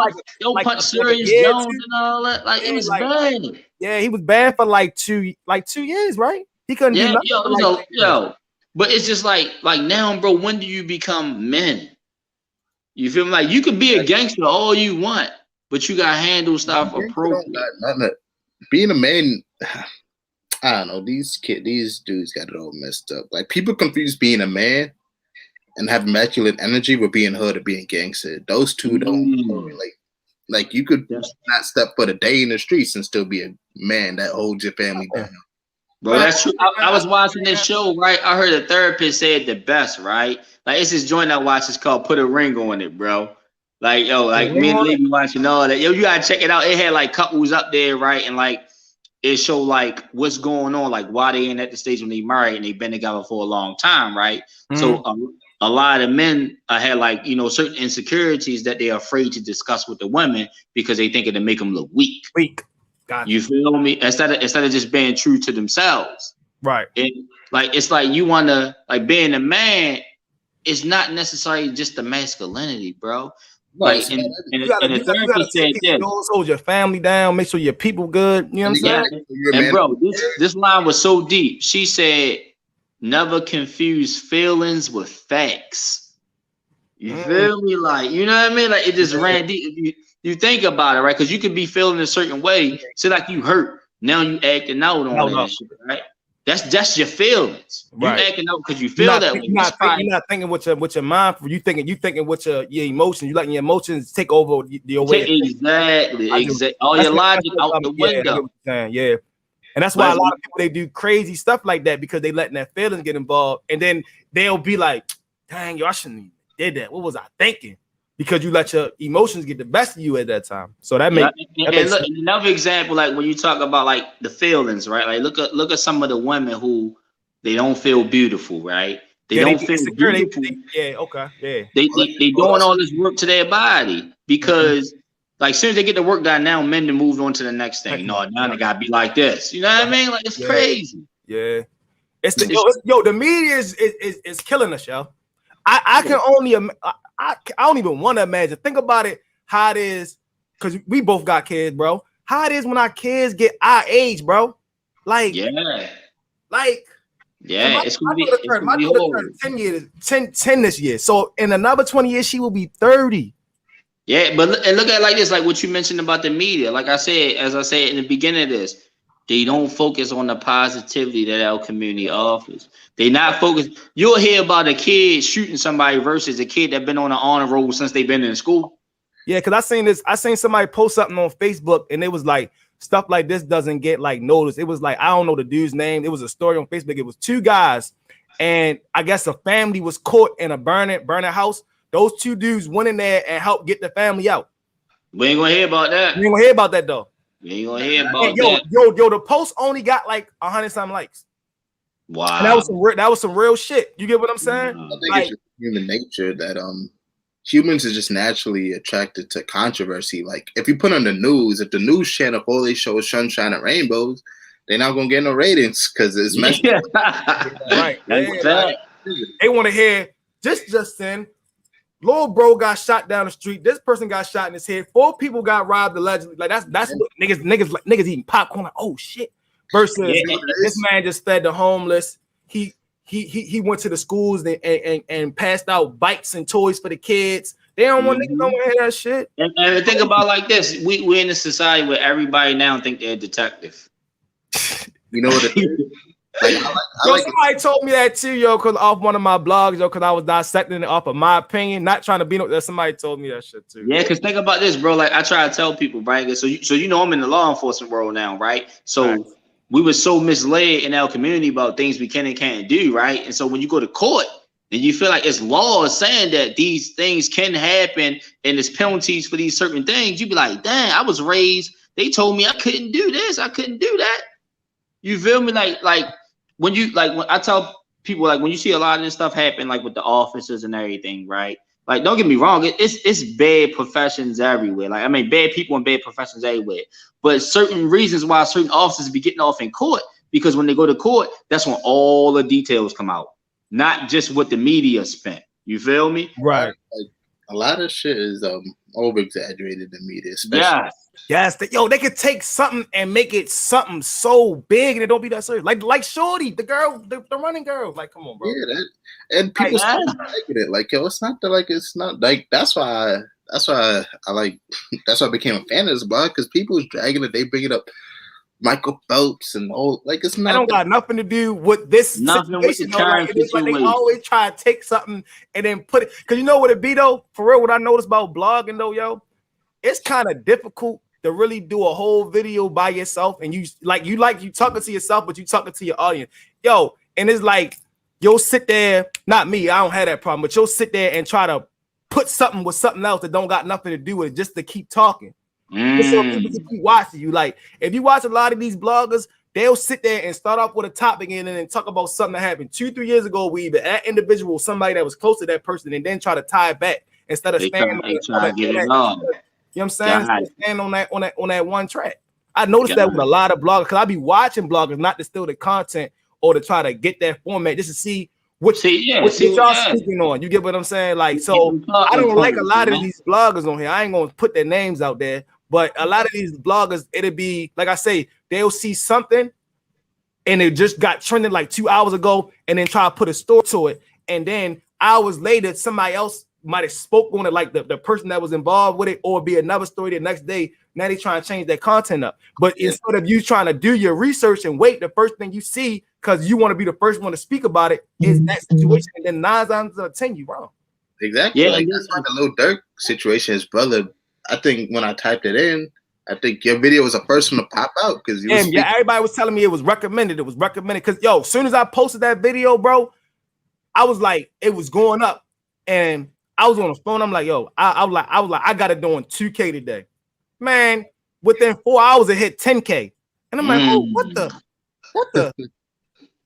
punched Sirius Jones and all that. Like it was bad. Yeah, he was banned for like 2 years, right? He couldn't do nothing. But it's just like now, bro, when do you become men? You feel me? Like you could be a gangster all you want, but you gotta handle stuff appropriately. Being a man, I don't know. These dudes got it all messed up. Like people confuse being a man and have immaculate energy with being hood or being gangster. Those two don't relate. Like you could not step foot a day in the streets and still be a man that holds your family down. Bro, that's true. I was watching this show, right? I heard a therapist say it the best, right? Like it's this joint I watch. It's called "Put a Ring on It," bro. Like yo, like me and Lee be watching all that. Yo, you gotta check it out. It had like couples up there, right? And like it showed like what's going on, like why they ain't at the stage when they married and they've been together for a long time, right? So a lot of men had like certain insecurities that they're afraid to discuss with the women because they think it'll make them look weak. You feel me? Instead of just being true to themselves, right? It's like you wanna like being a man. It's not necessarily just the masculinity, bro. Like, and the therapist said this. Hold your family down. Make sure your people good. You know what I'm saying? And bro, this line was so deep. She said, "Never confuse feelings with facts." You feel me? Like you know what I mean? Like it just ran deep. You think about it, right? Because you could be feeling a certain way, say like you hurt. Now you acting out on that shit, right? That's your feelings. Right. You acting out because you feel that way. You're not thinking with your mind. You thinking with your emotions. You letting your emotions take over your way. Exactly. All your logic out the window. Yeah. And that's why a lot of people they do crazy stuff like that because they letting their feelings get involved, and then they'll be like, "Dang, yo, I shouldn't have did that. What was I thinking?" Because you let your emotions get the best of you at that time. So that makes another example, like when you talk about like the feelings, right? Like look at some of the women who they don't feel beautiful, right? They don't feel beautiful. They doing all this work to their body because like soon as they get the work done, now men to move on to the next thing. Now they gotta be like this. You know what I mean? Like it's crazy. Yeah. The media is killing us, yo. I can only I don't even want to imagine. Think about it, how it is, because we both got kids, bro. How it is when our kids get our age, bro. Like, it's gonna be turn 10 this year. So in another 20 years, she will be 30. Yeah, but look at it like this, like what you mentioned about the media. Like as I said in the beginning of this, they don't focus on the positivity that our community offers. They not focused. You'll hear about a kid shooting somebody versus a kid that been on an honor roll since they've been in school. Yeah, because I seen somebody post something on Facebook and it was like stuff like this doesn't get like noticed. It was like, I don't know the dude's name. It was a story on Facebook. It was 2 guys, and I guess a family was caught in a burning house. Those 2 dudes went in there and helped get the family out. We ain't gonna hear about that. We ain't gonna hear about that though. You ain't gonna hear about that. Yo, the post only got like 100-something likes. Wow. And that was some real shit. You get what I'm saying? I think it's just human nature that humans are just naturally attracted to controversy. Like if you put on the news, if the news channel all they show is sunshine and rainbows, they're not gonna get no ratings because it's messed up. Right. They want to hear Justin Little bro got shot down the street. This person got shot in his head. 4 people got robbed allegedly. Like that's what niggas eating popcorn. Like, oh shit. Versus this man just fed the homeless. He went to the schools and passed out bikes and toys for the kids. They don't want niggas don't want to hear that shit. And think about it like this: we're in a society where everybody now think they're a detective. You know what it is? Like, somebody told me that too, yo, because off one of my blogs, yo, because I was dissecting it off of my opinion, not trying to be no. That somebody told me that shit too. Yeah, because think about this, bro. Like I try to tell people, right? So you know I'm in the law enforcement world now, right? So we were so misled in our community about things we can and can't do, right? And so when you go to court and you feel like it's laws saying that these things can happen and there's penalties for these certain things, you be like, dang, I was raised. They told me I couldn't do this, I couldn't do that. You feel me? Like when I tell people, like when you see a lot of this stuff happen, like with the officers and everything, right? Like, don't get me wrong, it's bad professions everywhere. Like, I mean, bad people and bad professions everywhere. But certain reasons why certain officers be getting off in court, because when they go to court, that's when all the details come out, not just what the media spent. You feel me? Right. Like, a lot of shit is over exaggerated in media, especially. Yes, they could take something and make it something so big and it don't be that serious. Like Shorty, the girl, the running girl. Like, come on, bro. Yeah, and people start taking it like, yo, it's not like that's why I like that's why I became a fan of this blog, because people is dragging it, they bring it up Michael Phelps and all, like it's not. It don't got nothing to do with this situation. Like, it's like they always try to take something and then put it, because you know what it be though. For real, what I noticed about blogging though, yo, it's kind of difficult to really do a whole video by yourself, and you talking to yourself, but you talking to your audience, yo. And it's like you'll sit there, not me, I don't have that problem, but you'll sit there and try to put something with something else that don't got nothing to do with it, just to keep talking. So people keep watching you. Like if you watch a lot of these bloggers, they'll sit there and start off with a topic and then talk about something that happened 2-3 years ago. We either that individual, somebody that was close to that person, and then try to tie it back instead of staying on that. You know what I'm saying? Stand on that one track. I noticed that with a lot of bloggers, because I be watching bloggers not to steal the content or to try to get that format, just to see what y'all speaking on. You get what I'm saying? Like, so I don't like a lot of these bloggers on here. I ain't gonna put their names out there, but a lot of these bloggers, it'll be like I say, they'll see something and it just got trending like 2 hours ago, and then try to put a story to it, and then hours later somebody else might have spoke on it, like the person that was involved with it, or be another story the next day. Now they trying to change their content up. But instead of you trying to do your research and wait, the first thing you see, because you want to be the first one to speak about it, is that situation, and then 9 times out of 10 you wrong. Exactly. Like that's like a Lil Durk situation. His brother, I think when I typed it in, I think your video was the first one to pop out, because everybody was telling me it was recommended. It was recommended because as soon as I posted that video, bro, I was like, it was going up, and I was on the phone. I'm like, yo, I was like, I got it doing 2K today, man. Within 4 hours, it hit 10K, and I'm like, oh, what the?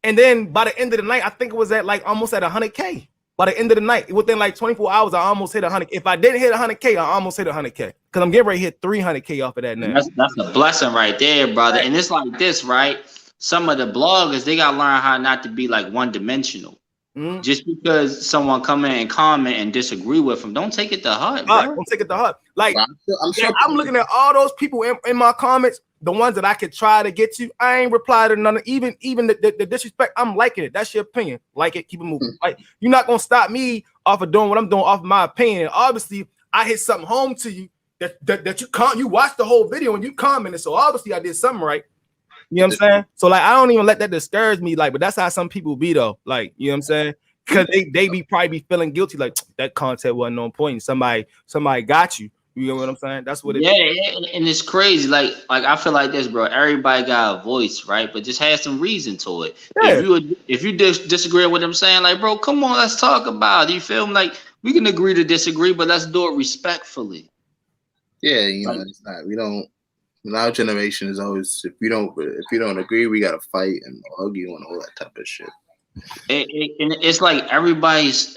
And then by the end of the night, I think it was at like almost at 100K. By the end of the night, within like 24 hours, I almost hit 100. If I didn't hit 100K, I almost hit 100K, because I'm getting ready to hit 300K off of that now. That's a blessing right there, brother. And it's like this, right? Some of the bloggers, they gotta learn how not to be like one-dimensional. Just because someone come in and comment and disagree with them, don't take it to heart, bro. Don't take it to heart. Like, I'm looking at all those people in my comments, the ones that I could try to get to. I ain't reply to none of, even the disrespect. I'm liking it. That's your opinion. Like it, keep it moving. Like, you're not gonna stop me off of doing what I'm doing off of my opinion. And obviously, I hit something home to you that you watched the whole video and you commented. So obviously, I did something right. You know what I'm saying? So like, I don't even let that discourage me. Like, but that's how some people be though. Like, you know what I'm saying? Because they probably be feeling guilty. Like, that content wasn't on point. Somebody got you. You know what I'm saying? That's what it is. Yeah, and it's crazy. Like I feel like this, bro. Everybody got a voice, right? But just have some reason to it. Yeah. If you disagree with what I'm saying, like, bro, come on, let's talk about it. You feel me? Like, we can agree to disagree, but let's do it respectfully. Yeah, you know, it's not. We don't. Our generation is always, if you don't agree, we gotta fight and argue and all that type of shit. And it's like everybody's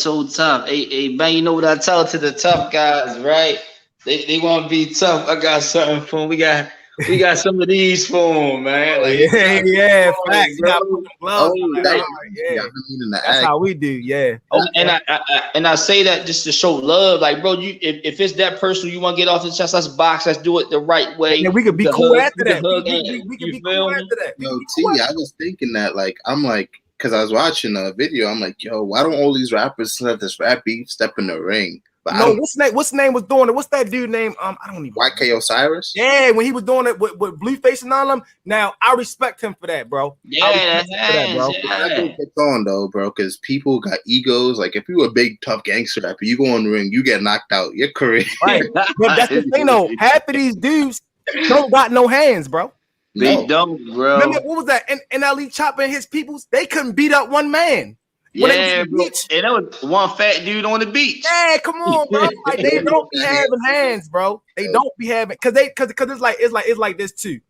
so tough. Hey, man, you know what I tell to the tough guys, right? They want to be tough. I got something for them. We got We got some of these for him, man. Like, yeah, facts. You bro. gotta put them gloves Oh, on. that, Yeah, I've been meaning to that's ask. how we do. Yeah. And I say that just to show love, like, bro. If it's that personal you want to get off the chest, let's box. Let's do it the right way. And we could be We cool hug- after we that. can hug We and- could you be feel cool me? after that. We Yo, could be cool T, I was thinking that, like, I'm like, because I was watching a video, I'm like, yo, why don't all these rappers let this rap beef step in the ring? But I No, don't, what's name was doing it? What's that dude name? I don't even. YK Osiris? Yeah, when he was doing it with Blueface and all them. Now I respect him for that, bro. Yeah, respect him for that, bro. I think it's on though, bro, because people got egos. Like, if you a big tough gangster rapper, you go in the ring, you get knocked out, your career. Right. But that's the thing, though. Half of these dudes don't got no hands, bro. They No. don't, bro. Remember what was that? NLE Chopper and his peoples, they couldn't beat up one man. When they was Yeah, on the bro. beach. And that was one fat dude on the beach. Yeah, come on, bro. Like they don't be having hands, bro. They don't be having because it's like this too.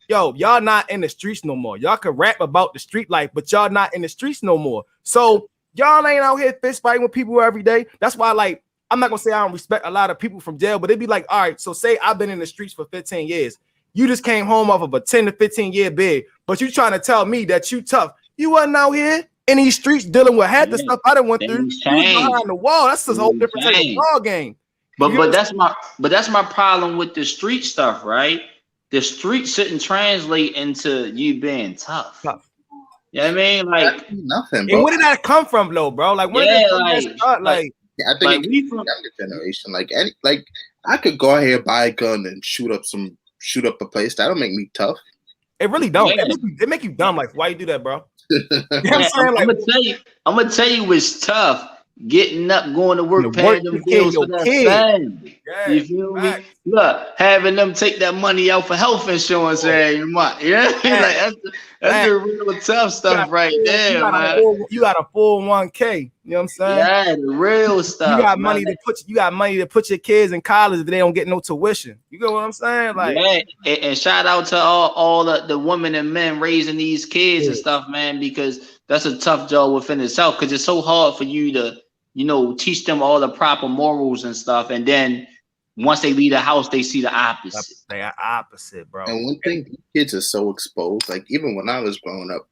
Yo, y'all not in the streets no more. Y'all can rap about the street life, but y'all not in the streets no more. So y'all ain't out here fist fighting with people every day. That's why, like, I'm not gonna say I don't respect a lot of people from jail, but it'd be like, all right, so say I've been in the streets for 15 years. You just came home off of a 10 to 15 year bid, but you trying to tell me that you tough. You wasn't out here in these streets dealing with half the stuff I done went through. You was behind the wall. That's a whole different type of ball game. But that's my problem with the street stuff, right? The street shouldn't translate into you being tough. You know what I mean? Like nothing, bro. And where did that come from, though, bro? Like, when did that start? Like, I think it's from younger generation. Like I could go out here, buy a gun, and shoot up a place. That'll make me tough. It really don't. Yeah. It make you dumb. Like, why you do that, bro? You know what I'm saying? Like, I'm gonna tell you it's tough. Getting up, going to work, paying them bills for that family. Yeah, you feel me? Look, having them take that money out for health insurance every month. Yeah, like that's the real tough stuff right there, man. You got a 401k. You know what I'm saying? Yeah, the real stuff. You got money to put your kids in college if they don't get no tuition. You get what I'm saying? Like, yeah, and shout out to all the women and men raising these kids and stuff, man, because that's a tough job within itself. Because it's so hard for you to, teach them all the proper morals and stuff, and then once they leave the house, they see the opposite. They are opposite, bro. And one thing, kids are so exposed. Like, even when I was growing up,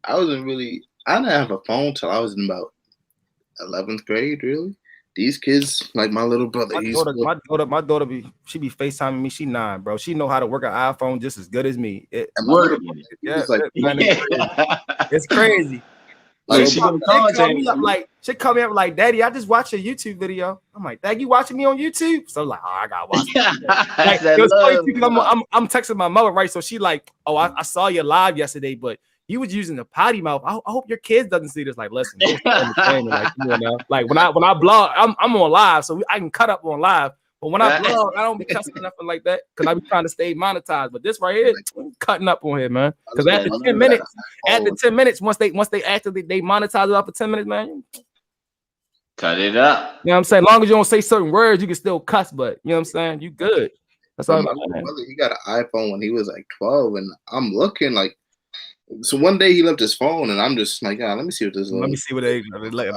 I didn't have a phone till I was in about 11th grade, really. These kids, like my little brother, my daughter be FaceTiming me. She 9, bro. She know how to work an iPhone just as good as me. It's crazy. Like, she call me up like, Daddy, I just watched a YouTube video. I'm like, Dad, you watching me on YouTube? So I'm like, oh, I gotta watch it. I'm texting my mother, right? So she like, oh, I saw you live yesterday, but you was using the potty mouth. I hope your kids doesn't see this. Like, listen, like when I blog, I'm on live, so I can cut up on live. But when I blog, I don't be cussing nothing like that because I be trying to stay monetized. But this right here, cutting up on here, man. Because after 10 minutes, once they monetize it up for 10 minutes, man, cut it up. You know what I'm saying? As long as you don't say certain words, you can still cuss. But you know what I'm saying? You good. That's all. My brother, he got an iPhone when he was like 12, and I'm looking like. So one day he left his phone, and I'm just like, let me see what this is. Let me see what they like.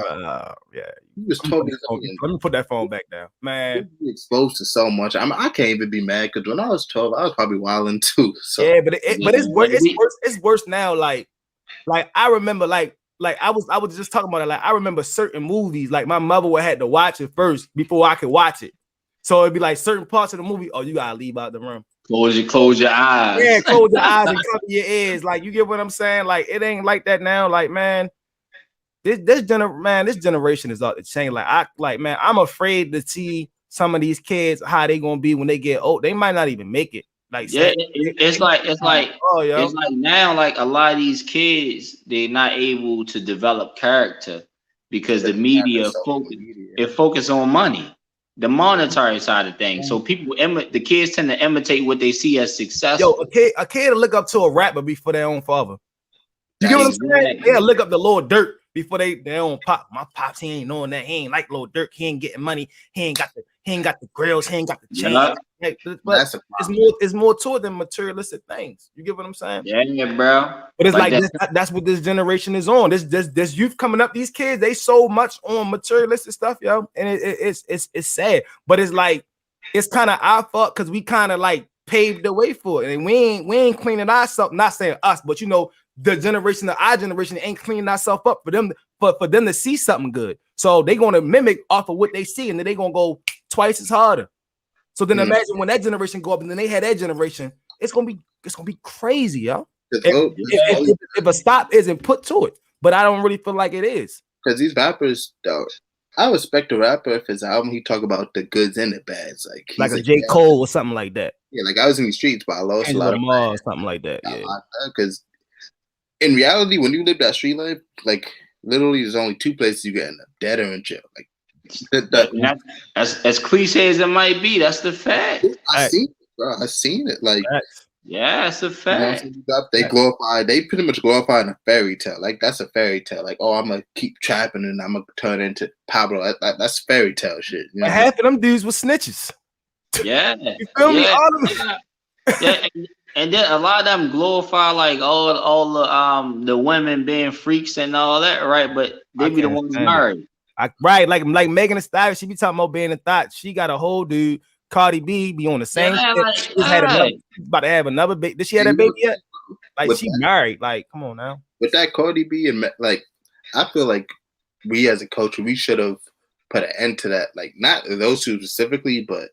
Yeah, he was 12 years old. Let me put that phone back down, man. Exposed to so much. I can't even be mad because when I was 12, I was probably wilding too. So. Yeah, but it's worse. It's worse now. Like I remember, like I was just talking about it. Like I remember certain movies. Like my mother would have to watch it first before I could watch it. So it'd be like certain parts of the movie. Oh, you gotta leave out the room. Close your eyes. Yeah, close your eyes and cover your ears. Like, you get what I'm saying? Like, it ain't like that now. Like, man, this generation is out to change. Like, man, I'm afraid to see some of these kids how they gonna be when they get old. They might not even make it. Like, it's like now, like a lot of these kids, they're not able to develop character because the media focus on money. The monetary side of things. So the kids tend to imitate what they see as successful. Yo, a kid will look up to a rapper before their own father. You get what I'm saying? They'll look up to Lil Durk before they own pop. My pops, he ain't knowing that. He ain't like Lil Durk. He ain't getting money. He ain't got the grills. He ain't got the chain. Like, but it's more to it than materialistic things. You get what I'm saying? Yeah, bro. But it's like that's what this generation is on. This youth coming up, these kids, they so much on materialistic stuff, yo. And it's sad. But it's like, it's kind of our fault because we kind of like paved the way for it, and we ain't cleaning ourselves. Not saying us, but you know, the generation of our generation ain't cleaning ourselves up for them for them to see something good. So they gonna mimic off of what they see, and then they gonna go twice as harder. So then imagine when that generation go up, and then they had that generation, it's gonna be crazy, yo. If a stop isn't put to it, but I don't really feel like it is. Because these rappers, though, I respect a rapper if his album he talk about the goods and the bads, like a J. Cole or something like that. Yeah, like I was in the streets, but I lost a lot of or something like that. Yeah, because in reality, when you live that street life, like literally, there's only two places you get end up: dead or in jail. Like as cliche as it might be, that's the fact. I seen it, bro. I seen it. Like. Yeah, it's a fact. They pretty much glorify in a fairy tale. Like that's a fairy tale. Like, oh, I'm gonna keep trapping and I'm gonna turn into Pablo. That's fairy tale shit. You know? Half of them dudes were snitches. Yeah, you feel me? All of them. Yeah. And then a lot of them glorify like all the women being freaks and all that, right? But they be the ones married. Right, like Megan Thee Stallion, she be talking about being a thought. She got a whole dude. Cardi B be on the same. She's about to have another baby. Did she have that baby yet? Like she married. Like, come on now. With that Cardi B and like, I feel like we as a culture we should have put an end to that. Like, not those two specifically, but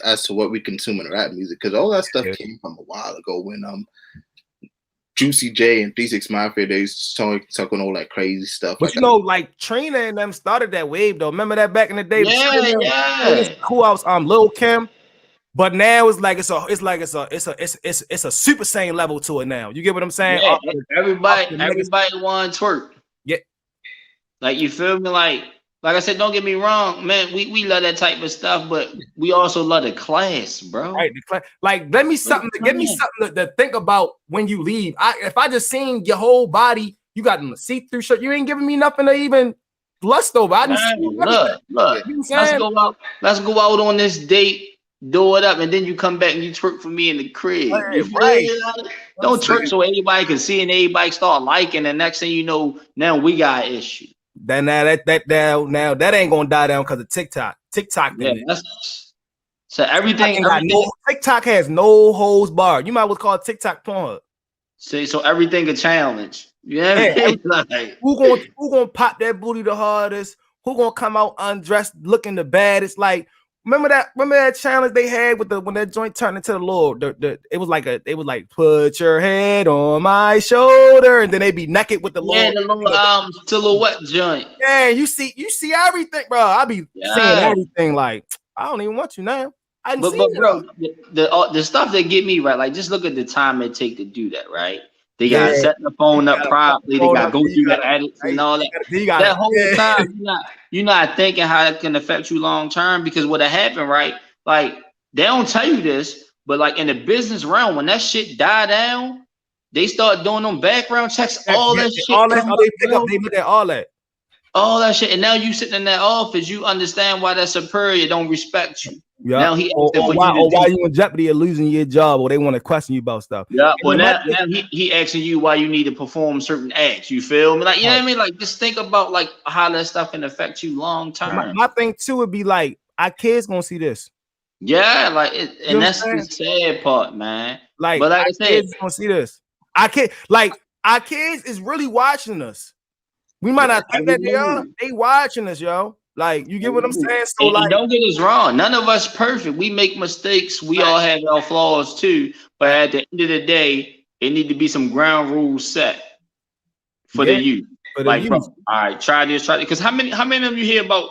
as to what we consume in rap music, because all that stuff came from a while ago when Juicy J and 3-6 Mafia, they talking all that crazy stuff. But like, you know, like Trina and them started that wave though. Remember that back in the day? Yeah. Who else? Lil Kim. But now it's like it's a Super Saiyan level to it now. You get what I'm saying? Yeah, everybody want to twerk. Yeah. Like you feel me? Like I said, don't get me wrong, man. We love that type of stuff, but we also love the class, bro. Right, like give me something to think about when you leave. If I just seen your whole body, you got a see-through shirt, you ain't giving me nothing to even lust over. I didn't look. Let's go out on this date, do it up, and then you come back and you twerk for me in the crib. Right. Don't twerk so everybody can see and everybody start liking, and next thing you know, now we got an issue. Now that ain't gonna die down because of TikTok. So everything. TikTok has no holds barred. You might well call it TikTok Pornhub. So everything a challenge. Yeah. Like, who gonna pop that booty the hardest? Who gonna come out undressed looking the baddest? Like remember that challenge they had with when that joint turned into the Lord. It was like put your head on my shoulder, and then they be naked with the Lord. Yeah, the little silhouette joint. Yeah, you see everything, bro. I be seeing everything. Like I don't even want you now. But bro, the stuff that get me right, like just look at the time it take to do that, right? They gotta set the phone up properly. They gotta go through the edits and all that. That whole time, you're not thinking how it can affect you long term, because what happened, right? Like they don't tell you this, but like in the business realm, when that shit die down, they start doing them background checks, all that shit. They look at all that. All that shit, and now you sitting in that office, you understand why that superior don't respect you. Yeah. Now he why you in jeopardy of losing your job, or they want to question you about stuff. Yeah. Well, now he asking you why you need to perform certain acts. You feel me? Like, you know what I mean? Like, just think about like how that stuff can affect you long term. My thing too would be like, our kids gonna see this. Yeah, like, and that's the sad part, man. Like, but like our kids gonna see this. Our kids is really watching us. We might not think that they are. They watching us, yo. Like, you get what I'm saying? So, like, don't get us wrong. None of us perfect. We make mistakes. We all have our flaws too. But at the end of the day, it need to be some ground rules set for the youth. Like, bro, all right, try this. Because how many of them you hear about,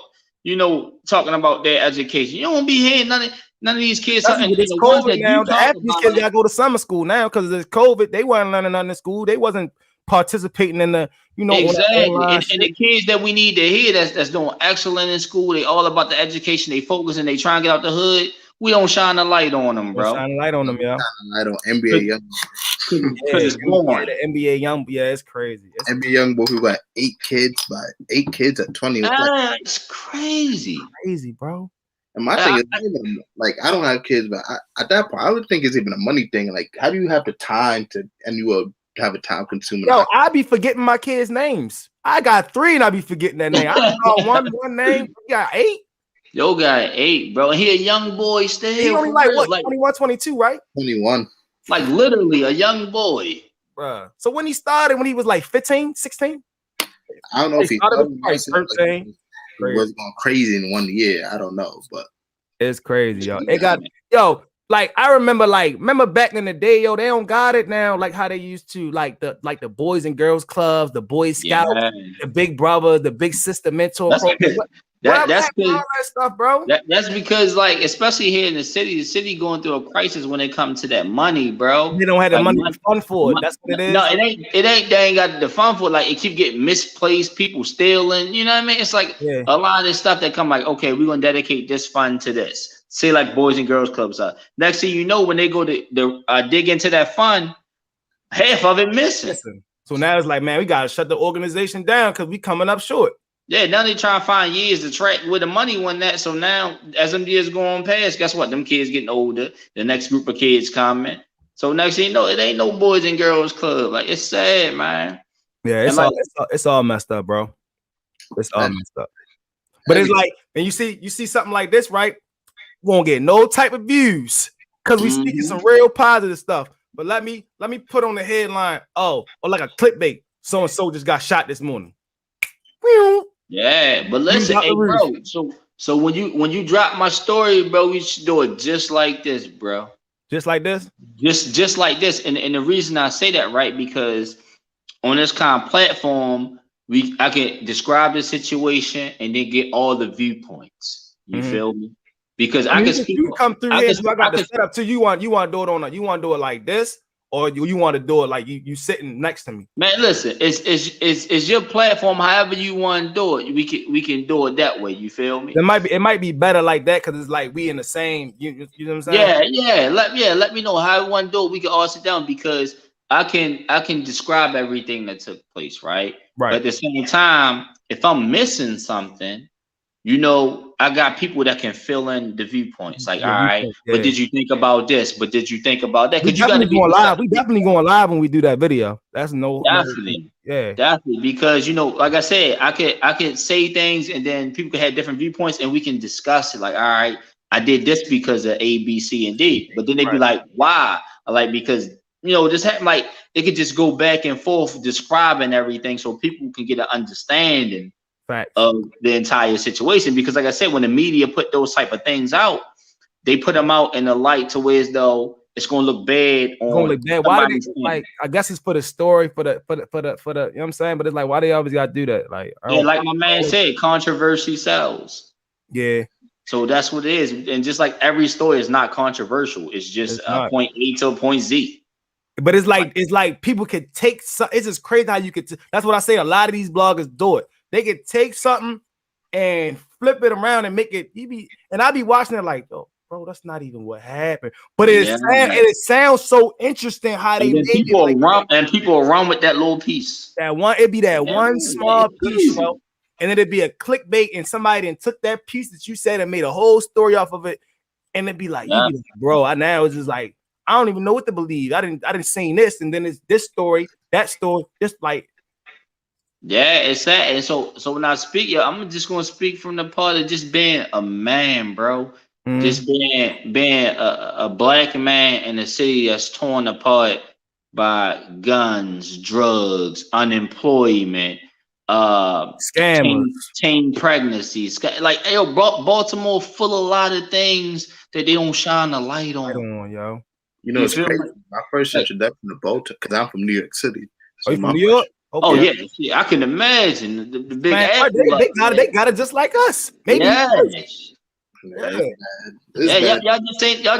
talking about their education? You don't be hearing none of these kids. It's COVID now. These kids gotta go to summer school now because it's COVID. They weren't learning nothing in school. They wasn't participating in the exactly, and the kids that we need to hear that's doing excellent in school, they all about the education, they focus and they trying to get out the hood. We don't shine a light on them, bro. Shine a light on them, yeah. Light on NBA young. Because it's born. The NBA young, it's crazy. NBA young boy who got 8 kids at 20. That's crazy. Crazy, bro. And my thing is, like, I don't have kids, but at that point, I would think it's even a money thing. Like, how do you have the time and you will have a time consuming? Yo, I be forgetting my kids' names. I got 3 and I be forgetting that name. I know one name. You got 8. Yo got 8, bro. And he a young boy still. He only for like real. what, 21, 22, right? 21. Like literally a young boy. Bruh. So when he started, when he was like 15, 16? I don't know if he started started like 13. He was going crazy in 1 year. I don't know, but It's crazy, yo. It got like I remember back in the day, yo, they don't got it now, like how they used to, like the Boys and Girls Clubs, the Boy Scouts, the Big Brother, the Big Sister Mentor That's program. because, that's all that stuff, bro. That's because, like, especially here in the city going through a crisis when it comes to that money, bro. They don't have the Like, money to fund for it. That's what it is. No, it ain't. They ain't got the fun for it. Like, it keep getting misplaced, people stealing. You know what I mean? It's like a lot of this stuff that come like, okay, we're gonna dedicate this fund to this. Say like Boys and Girls Clubs are. Next thing you know, when they go to dig into that fund, half of it missing. So now it's like, man, we gotta shut the organization down because we coming up short. Yeah, now they trying to find years to track where the money went that. So now, as them years go on past, guess what? Them kids getting older. The next group of kids coming. So next thing you know, it ain't no Boys and Girls Club. Like, it's sad, man. Yeah, it's all messed up, bro. It's all messed up. But it's like, and you see something like this, right? We won't get no type of views because we speaking some real positive stuff. But let me put on the headline, or like a clickbait. So and so just got shot this morning. Yeah, but listen, hey, bro. So when you drop my story, bro, we should do it just like this, bro. Just like this? Just like this. And the reason I say that, right, because on this kind of platform, I can describe the situation and then get all the viewpoints. You feel me? Because I can speak. You come through here. I got the setup too. You want to do it like this, or you want to do it like you sitting next to me? Man, listen, it's your platform. However you want to do it, we can do it that way. You feel me? It might be better like that because it's like we in the same. You know what I'm saying? Yeah. Let me know how you want to do it. We can all sit down because I can describe everything that took place, right? Right. But at the same time, if I'm missing something, you know, I got people that can fill in the viewpoints. Like, all right, but did you think about this? But did you think about that? Because you got to be live. We definitely going live when we do that video. That's definitely. Because, you know, like I said, I could say things and then people can have different viewpoints and we can discuss it. Like, all right, I did this because of A, B, C, and D. But then they'd be like, why? Like, because, you know, this happened. Like, it could just go back and forth describing everything so people can get an understanding of the entire situation. Because like I said, when the media put those type of things out, they put them out in the light to where as though it's gonna look bad on why did it, like, I guess it's for the story, for the you know what I'm saying? But it's like, why they always gotta do that? Like, like my man said, controversy sells. Yeah. So that's what it is. And just like every story is not controversial, it's just point A to point Z. But it's like people could take it's just crazy how you could that's what I say. A lot of these bloggers do it. They could take something and flip it around and make it. And I be watching it like, oh, bro, that's not even what happened. But it sounds so interesting how they made people it. Like and people run with that little piece. It'd be that one small piece, bro. And it'd be a clickbait, and somebody then took that piece that you said and made a whole story off of it. And it'd be like, bro, now it's just like, I don't even know what to believe. I didn't seen this, and then it's this story, that story, just like. Yeah, it's that. And so when I speak, I'm just gonna speak from the part of just being a man, bro. Just being a black man in a city that's torn apart by guns, drugs, unemployment, scammers, teen pregnancies. Like, yo, Baltimore full of a lot of things that they don't shine a light on. Yo. You know, it's crazy. My first introduction to Baltimore, because I'm from New York City. So you from New York? Okay. Oh yeah, I can imagine the big. Man, they got it just like us. Maybe. Y'all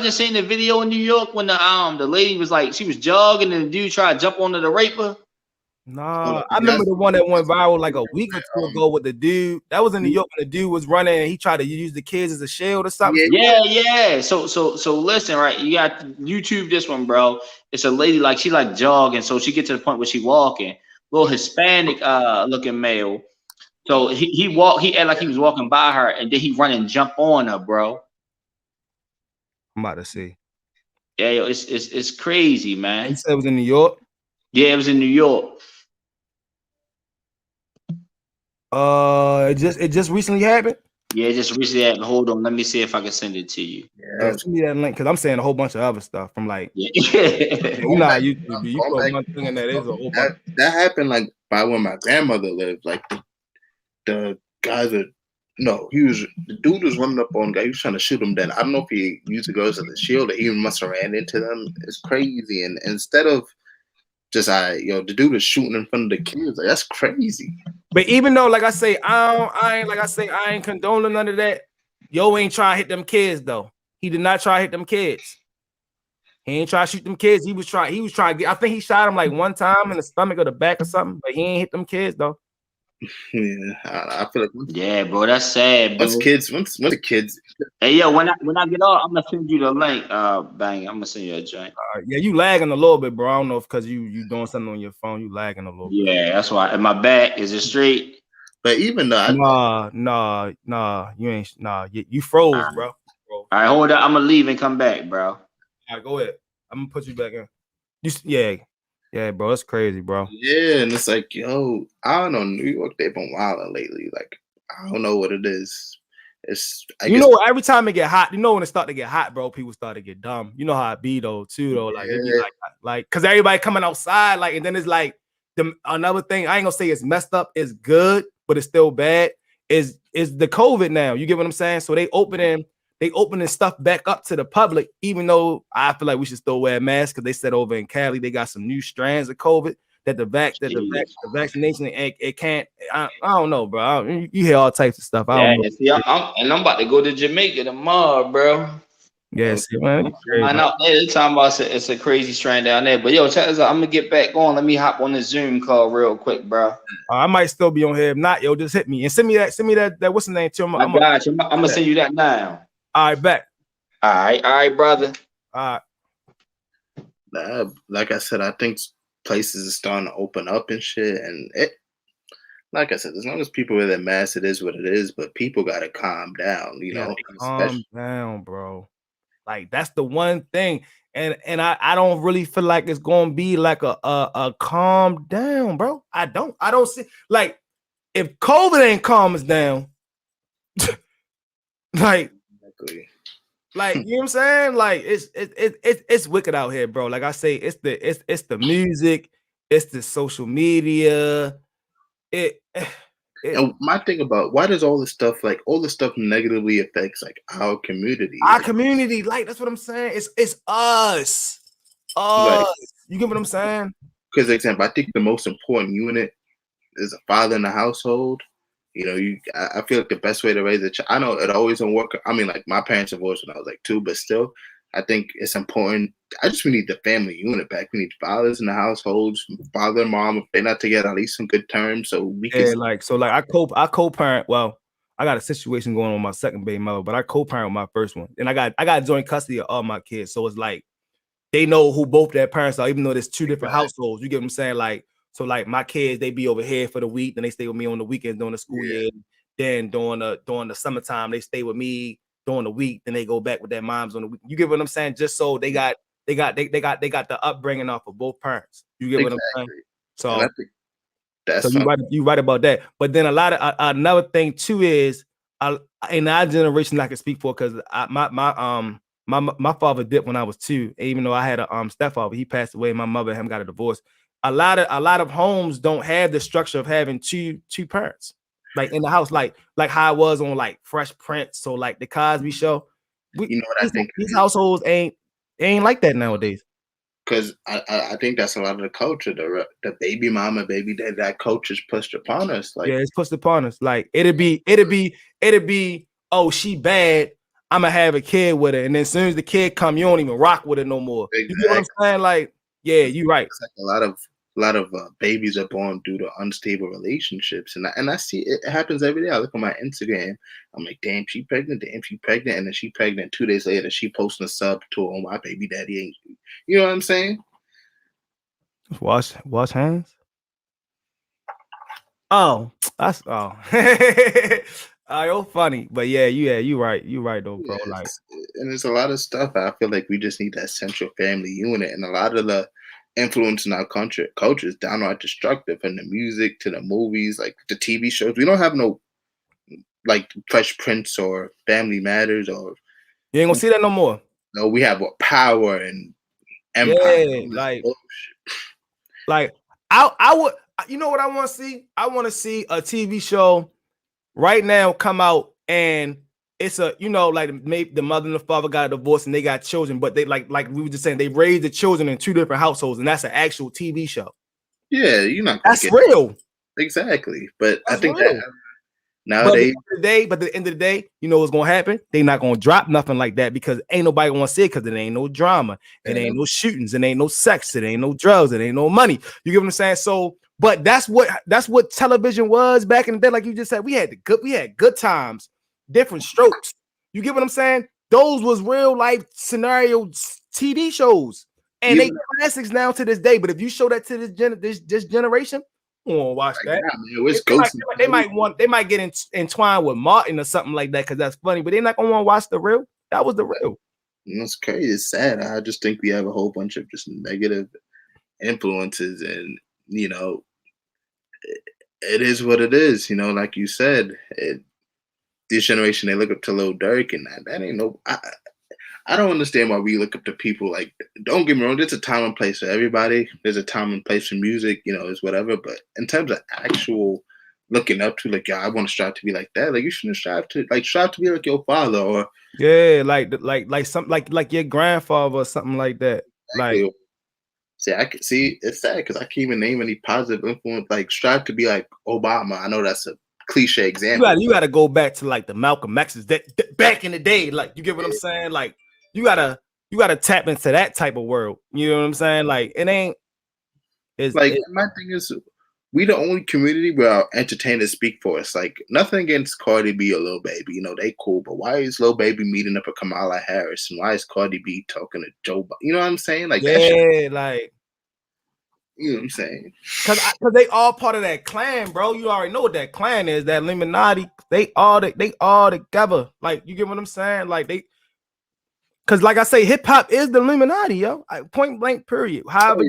just seen the video in New York when the lady was like, she was jogging and the dude tried to jump onto the raper. Nah, I remember the one that went viral like a week or two ago with the dude that was in New York when the dude was running and he tried to use the kids as a shield or something. Yeah. So listen, right? You got YouTube this one, bro. It's a lady like she like jogging, so she gets to the point where she walking. Little Hispanic looking male. So he act like he was walking by her and then he run and jump on her, bro. I'm about to see. Yeah, yo, it's crazy, man. You said it was in New York? Yeah, it was in New York. It just recently happened. Yeah, just reach that. Hold on, let me see if I can send it to you. Yeah, send me that link because I'm saying a whole bunch of other stuff from like Yeah. you know how YouTube be. You Going put back, one thing and that is a whole bunch. that happened like by where my grandmother lived. Like the guys are the dude was running up on guy. He was trying to shoot him. Then I don't know if he used the girls as a shield or he must have ran into them. It's crazy. And instead of just the dude is shooting in front of the kids. Like that's crazy. But even though, like I say, I ain't condoning none of that. Yo ain't trying to hit them kids though. He did not try to hit them kids. He ain't try to shoot them kids. He was trying to get. I think he shot him like one time in the stomach or the back or something. But he ain't hit them kids though. Yeah, I feel like Yeah, bro, that's sad, bro. once the kids. Hey, yo, when I get off, I'm gonna send you the link. Bang, I'm gonna send you a joint. Yeah, you lagging a little bit, bro. I don't know if because you doing something on your phone, you lagging a little bit. Yeah, that's why. And my back is it straight? But even though Nah, you ain't you froze, bro. All right, hold up. I'm gonna leave and come back, bro. All right, go ahead. I'm gonna put you back in. Yeah, bro. It's crazy, bro. Yeah, and it's like, yo, I don't know. New York, they've been wilding lately. Like, I don't know what it is. Every time it get hot, when it start to get hot, bro, people start to get dumb. You know how it be though, too, though. Like, it be like, cause everybody coming outside, like, and then it's like another thing. I ain't gonna say it's messed up. It's good, but it's still bad. Is the COVID now? You get what I'm saying? So they opening stuff back up to the public, even though I feel like we should still wear masks because they said over in Cali they got some new strands of COVID that the vaccination it can't. I don't know, bro. You hear all types of stuff. I don't know. See, I'm about to go to Jamaica tomorrow, bro. Yeah, see, man. I know they're talking about it's a crazy strain down there. But yo, check this out. I'm gonna get back on. Let me hop on the Zoom call real quick, bro. I might still be on here. If not, yo, just hit me and send me that what's the name? I'm gonna send you that now. All right, back. All right, brother. All right. Like I said, I think places are starting to open up and shit. And like I said, as long as people wear their masks, it is what it is. But people gotta calm down, you know. Calm down, bro. Like that's the one thing. And I don't really feel like it's gonna be like a calm down, bro. I don't see like if COVID ain't calm us down, like you know what I'm saying? Like it's wicked out here, bro. Like I say, it's the music, it's the social media. And my thing about why does all this stuff negatively affects like our community? Like that's what I'm saying. It's us. Like, you get what I'm saying? Because example, I think the most important unit is a father in the household. You know, I feel like the best way to raise a child. I know it always don't work. I mean, like my parents divorced when I was like 2, but still, I think it's important. We need the family unit back. We need fathers in the households, father and mom. If they're not together, at least on good terms, so we can. I co-parent. Well, I got a situation going on with my second baby mother, but I co-parent with my first one, and I got joint custody of all my kids. So it's like they know who both their parents are, even though there's 2 different households. You get what I'm saying? Like. So like my kids, they be over here for the week, then they stay with me on the weekends during the school year. Then during the summertime, they stay with me during the week. Then they go back with their moms on the week. You get what I'm saying? Just so they got the upbringing off of both parents. You get what I'm saying? So you right about that. But then another thing too is in our generation I can speak for because my father dipped when I was 2. Even though I had a stepfather, he passed away. My mother and him got a divorce. A lot of homes don't have the structure of having two parents like in the house, like how it was on like Fresh Prince, so like the Cosby Show. You know what I think? These households ain't like that nowadays. Because I think that's a lot of the culture, the baby mama, baby dad, that culture is pushed upon us. Like it's pushed upon us. Like it'd be oh she bad, I'm gonna have a kid with her, and then as soon as the kid come, you don't even rock with it no more. Exactly. You get what I'm saying? Like you're right. It's like a lot of babies are born due to unstable relationships, and I see it happens every day. I look on my Instagram, I'm like, damn, she pregnant, and then she pregnant. 2 days later, she posting a sub to her, my baby daddy ain't. You know what I'm saying? Wash hands. Oh, that's you're funny, but you right though, bro. Like, and there's a lot of stuff. I feel like we just need that central family unit, and a lot of the influence in our culture is downright destructive, from the music to the movies, like the TV shows. We don't have no like Fresh Prince or Family Matters or You ain't gonna see that no more. no, we have what power and empire. Yeah, like I would, you know what I want to see? I want to see a TV show right now come out and it's a, you know, like maybe the mother and the father got a divorce and they got children, but they like we were just saying they raised the children in 2 different households, and that's an actual TV show. Yeah, you're not. That's real. Exactly, but That's I think real. that nowadays, but at the end of the day, you know what's gonna happen? They not gonna drop nothing like that because ain't nobody gonna see it because it ain't no drama, it ain't no shootings, it ain't no sex, it ain't no drugs, it ain't no money. You get what I'm saying? So, but that's what television was back in the day. Like you just said, we had good times, different strokes. You get what I'm saying? Those was real life scenario TV shows, and they classics now to this day. But if you show that to this generation, who won't watch that? They might get entwined with Martin or something like that because that's funny, but they're not gonna want to watch the real. That was the real. It's crazy. It's sad. I just think we have a whole bunch of just negative influences, and you know, it is what it is. You know, like you said, this generation they look up to Lil Durk, and that ain't no. I don't understand why we look up to people like. Don't get me wrong. There's a time and place for everybody. There's a time and place for music. You know, it's whatever. But in terms of actual looking up to, like, I want to strive to be like that. Like, you shouldn't strive to be like your father or something like your grandfather or something like that. Exactly. Like, I can see it's sad because I can't even name any positive influence. Like, strive to be like Obama. I know that's a cliche example. You got to go back to like the Malcolm X's that back in the day. Like, you get what I'm saying? Like, you gotta tap into that type of world. You know what I'm saying? Like, it ain't. My thing is, we the only community where our entertainers speak for us. Like, nothing against Cardi B or Lil Baby. You know, they cool, but why is Lil Baby meeting up with Kamala Harris? And why is Cardi B talking to Joe Biden? You know what I'm saying? Like, that shit, like, you know what I'm saying? Because they all part of that clan, bro. You already know what that clan is. That Illuminati. They all together. Like, you get what I'm saying? Like, because like I say, hip hop is the Illuminati, yo. Point blank, period. However,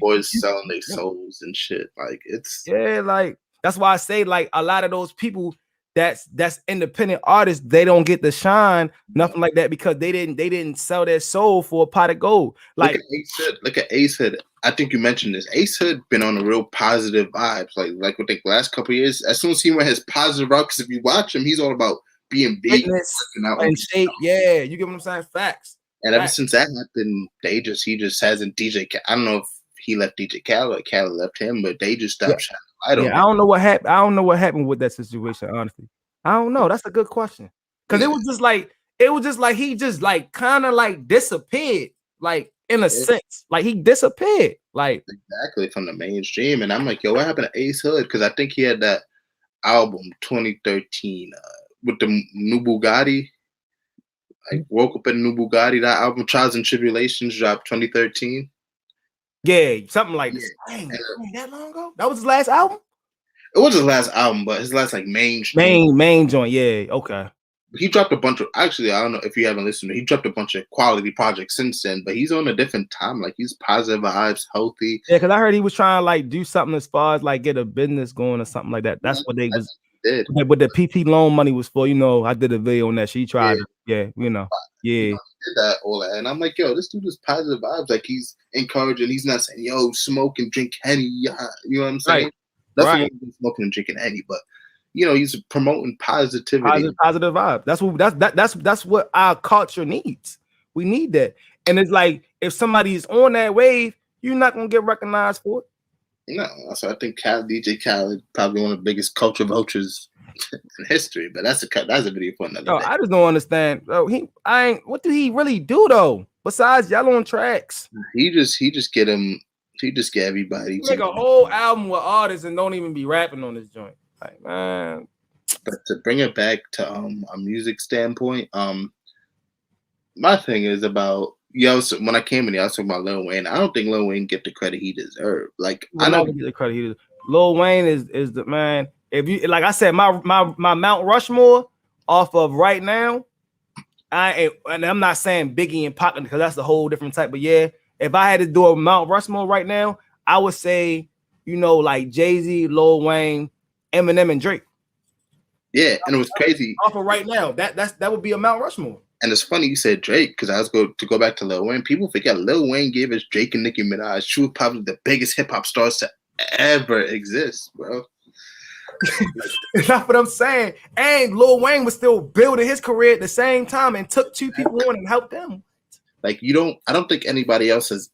boys selling their souls and shit. Like, it's like that's why I say, like, a lot of those people that's independent artists, they don't get the shine, nothing like that, because they didn't sell their soul for a pot of gold. Like, look at Ace Hood. I think you mentioned this. Ace Hood been on a real positive vibes. Like I think last couple of years, as soon as he went his positive route, because if you watch him, he's all about being big and shape. Yeah, you get what I'm saying? Facts. And ever since that happened, he just hasn't DJ. I don't know if he left DJ Khaled or Khaled left him, but they just stopped shining light on him. I don't know what happened. I don't know what happened with that situation, honestly. I don't know. That's a good question. Because it was just like he just like kind of like disappeared, like in a sense. Like he disappeared. Like exactly from the mainstream. And I'm like, yo, what happened to Ace Hood? Because I think he had that album 2013 with the new Bugatti. I woke up in a new Bugatti. That album, Trials and Tribulations, dropped 2013. Yeah, something like this. Dang, that long ago? That was his last album? It was his last album, but his last like mainstream. Main joint, yeah, okay. He dropped a bunch of, actually, I don't know if you haven't listened to it, he dropped a bunch of quality projects since then, but he's on a different time. Like, he's positive vibes, healthy. Yeah, because I heard he was trying to like do something as far as like get a business going or something like that. That's what they was did. What the PP loan money was for. You know, I did a video on that. She tried to, you know. Did that, all that. And I'm like, yo, this dude is positive vibes. Like, he's encouraging. He's not saying, yo, smoke and drink Henny. You know what I'm saying? Right. Nothing wrong with smoking and drinking Henny, but you know, he's promoting positivity. Positive vibe. That's what our culture needs. We need that. And it's like, if somebody's on that wave, you're not gonna get recognized for it. No, so I think DJ Khaled probably one of the biggest culture vultures in history. But that's a video for another day. I just don't understand. What did he really do though? Besides yellow on tracks, he just get everybody. He make a whole album with artists and don't even be rapping on this joint. Like, man. But to bring it back to a music standpoint, my thing is about so when I came in here, I was talking about Lil Wayne. I don't think Lil Wayne get the credit he deserves. Like, I don't get the credit he deserves. Lil Wayne is the man. If you like, I said my Mount Rushmore off of right now. And I'm not saying Biggie and Pac because that's a whole different type. But yeah, if I had to do a Mount Rushmore right now, I would say, you know, like Jay-Z, Lil Wayne, Eminem, and Drake. Yeah, and it was crazy. Off of right now, that would be a Mount Rushmore. And it's funny you said Drake because I was going to go back to Lil Wayne. People forget Lil Wayne gave us Drake and Nicki Minaj, two probably the biggest hip hop stars to ever exist, bro. That's what I'm saying. And Lil Wayne was still building his career at the same time and took two people on and helped them. Like I don't think anybody else has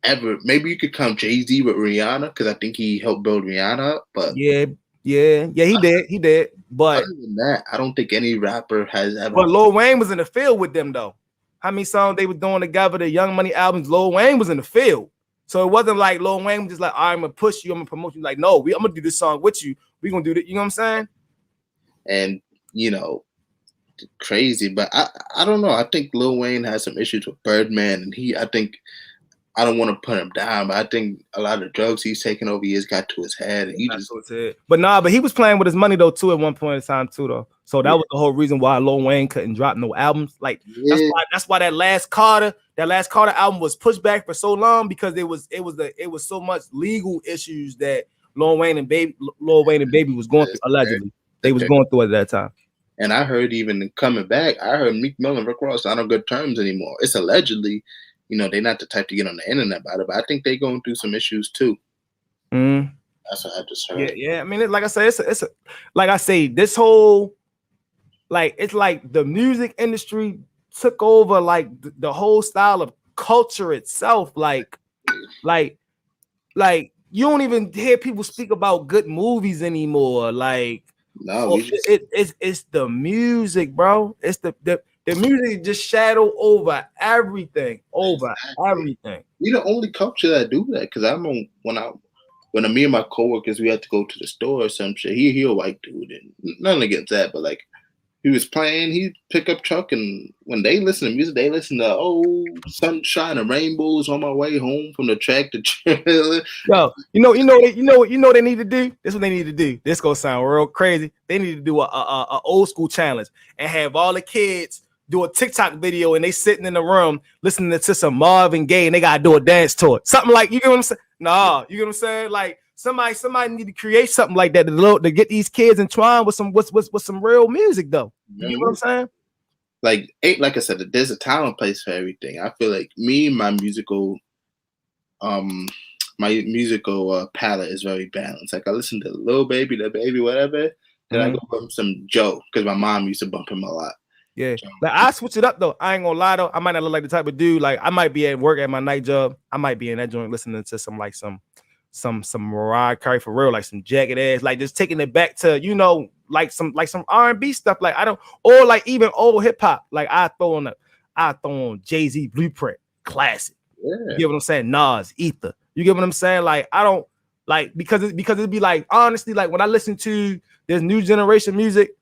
ever. Maybe you could count Jay-Z with Rihanna because I think he helped build Rihanna up. But yeah, he did. But other than that, I don't think any rapper has ever. But Lil Wayne was in the field with them though. How many songs they were doing together? The Young Money albums. Lil Wayne was in the field, so it wasn't like Lil Wayne was just like, I'm gonna push you, I'm gonna promote you. Like, no, I'm gonna do this song with you. We gonna do that. You know what I'm saying? And crazy, but I don't know. I think Lil Wayne has some issues with Birdman, and I don't want to put him down, but I think a lot of drugs he's taken over years got to his head, and he just. But he was playing with his money though too at one point in time too though. So that was the whole reason why Lil Wayne couldn't drop no albums. Like that's why that last Carter album was pushed back for so long because it was so much legal issues that Lil Wayne and Baby was going through allegedly. They was going through at that time. And I heard even coming back, I heard Meek Mill and Rick Ross not on good terms anymore. It's allegedly. They're not the type to get on the internet about it, but I think they're going through some issues too. That's what I just heard. Yeah. I mean, like I said, it's like I say, this whole it's like the music industry took over like the whole style of culture itself. Like you don't even hear people speak about good movies anymore. Like no, it's the music, bro. It's the music just shadow over everything, everything. You're the only culture that do that because when me and my coworkers we had to go to the store or some shit. He a white dude and nothing against that, but like he was playing, he'd pick up truck and when they listen to music, they listen to sunshine and rainbows on my way home from the track to trailer. Yo, you know what they need to do? This is what they need to do. This gonna sound real crazy. They need to do a old school challenge and have all the kids do a TikTok video and they sitting in the room listening to some Marvin Gaye and they gotta do a dance to it. Something like, you get what I'm saying? No, you get what I'm saying? Like somebody need to create something like that to get these kids entwined with some real music though. You get what I'm saying? Like I said, there's a time and place for everything. I feel like my musical palette is very balanced. Like I listen to Lil Baby, the Baby, whatever. Then I go from some Joe because my mom used to bump him a lot. Yeah, like I switch it up though. I ain't gonna lie though. I might not look like the type of dude. Like I might be at work at my night job. I might be in that joint listening to some Mariah Carey for real, like some jagged ass, like just taking it back to like some R&B stuff. Like I don't, or like even old hip hop. Like I throw on Jay-Z Blueprint classic. Yeah. You get what I'm saying? Nas, Ether. You get what I'm saying? Like I don't like because it'd be like honestly like when I listen to this new generation music.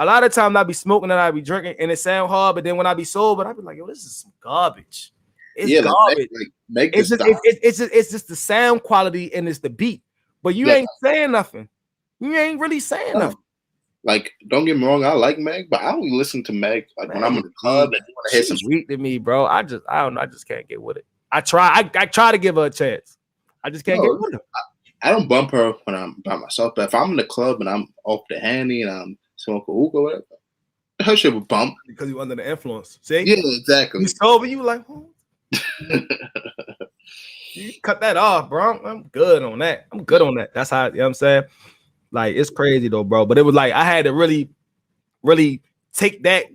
A lot of times I be smoking and I be drinking and it sound hard, but then when I be sober, I be like, yo, this is some garbage. It's garbage. It's just the sound quality and it's the beat. But you ain't saying nothing. You ain't really saying nothing. Like, don't get me wrong, I like Meg, but I only listen to Meg like when I'm in the club and want to hit some weak to me, bro. I don't know. I just can't get with it. I try to give her a chance. I just can't get with her. I don't bump her when I'm by myself, but if I'm in the club and I'm off the handy and I'm smoke a hookah, whatever. Her shit would bump because you under the influence. See? Yeah, exactly. You sober, you like, you cut that off, bro. I'm good on that. That's how, you know what I'm saying? Like, it's crazy though, bro. But it was like I had to really, really take that,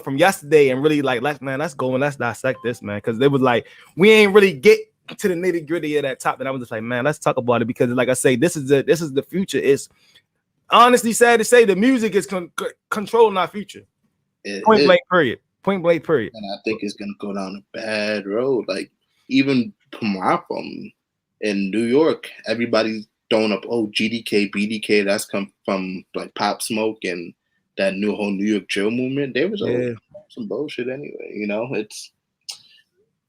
from yesterday and really like, let's go and let's dissect this, man. Because it was like we ain't really get to the nitty gritty of that top, and I was just like, man, let's talk about it because, like I say, this is the future. It's honestly sad to say the music is controlling our future. Point blank period. And I think it's gonna go down a bad road. Like even from where I'm from in New York, everybody's throwing up GDK, BDK. That's come from like Pop Smoke and that whole New York drill movement. There was some bullshit anyway. It's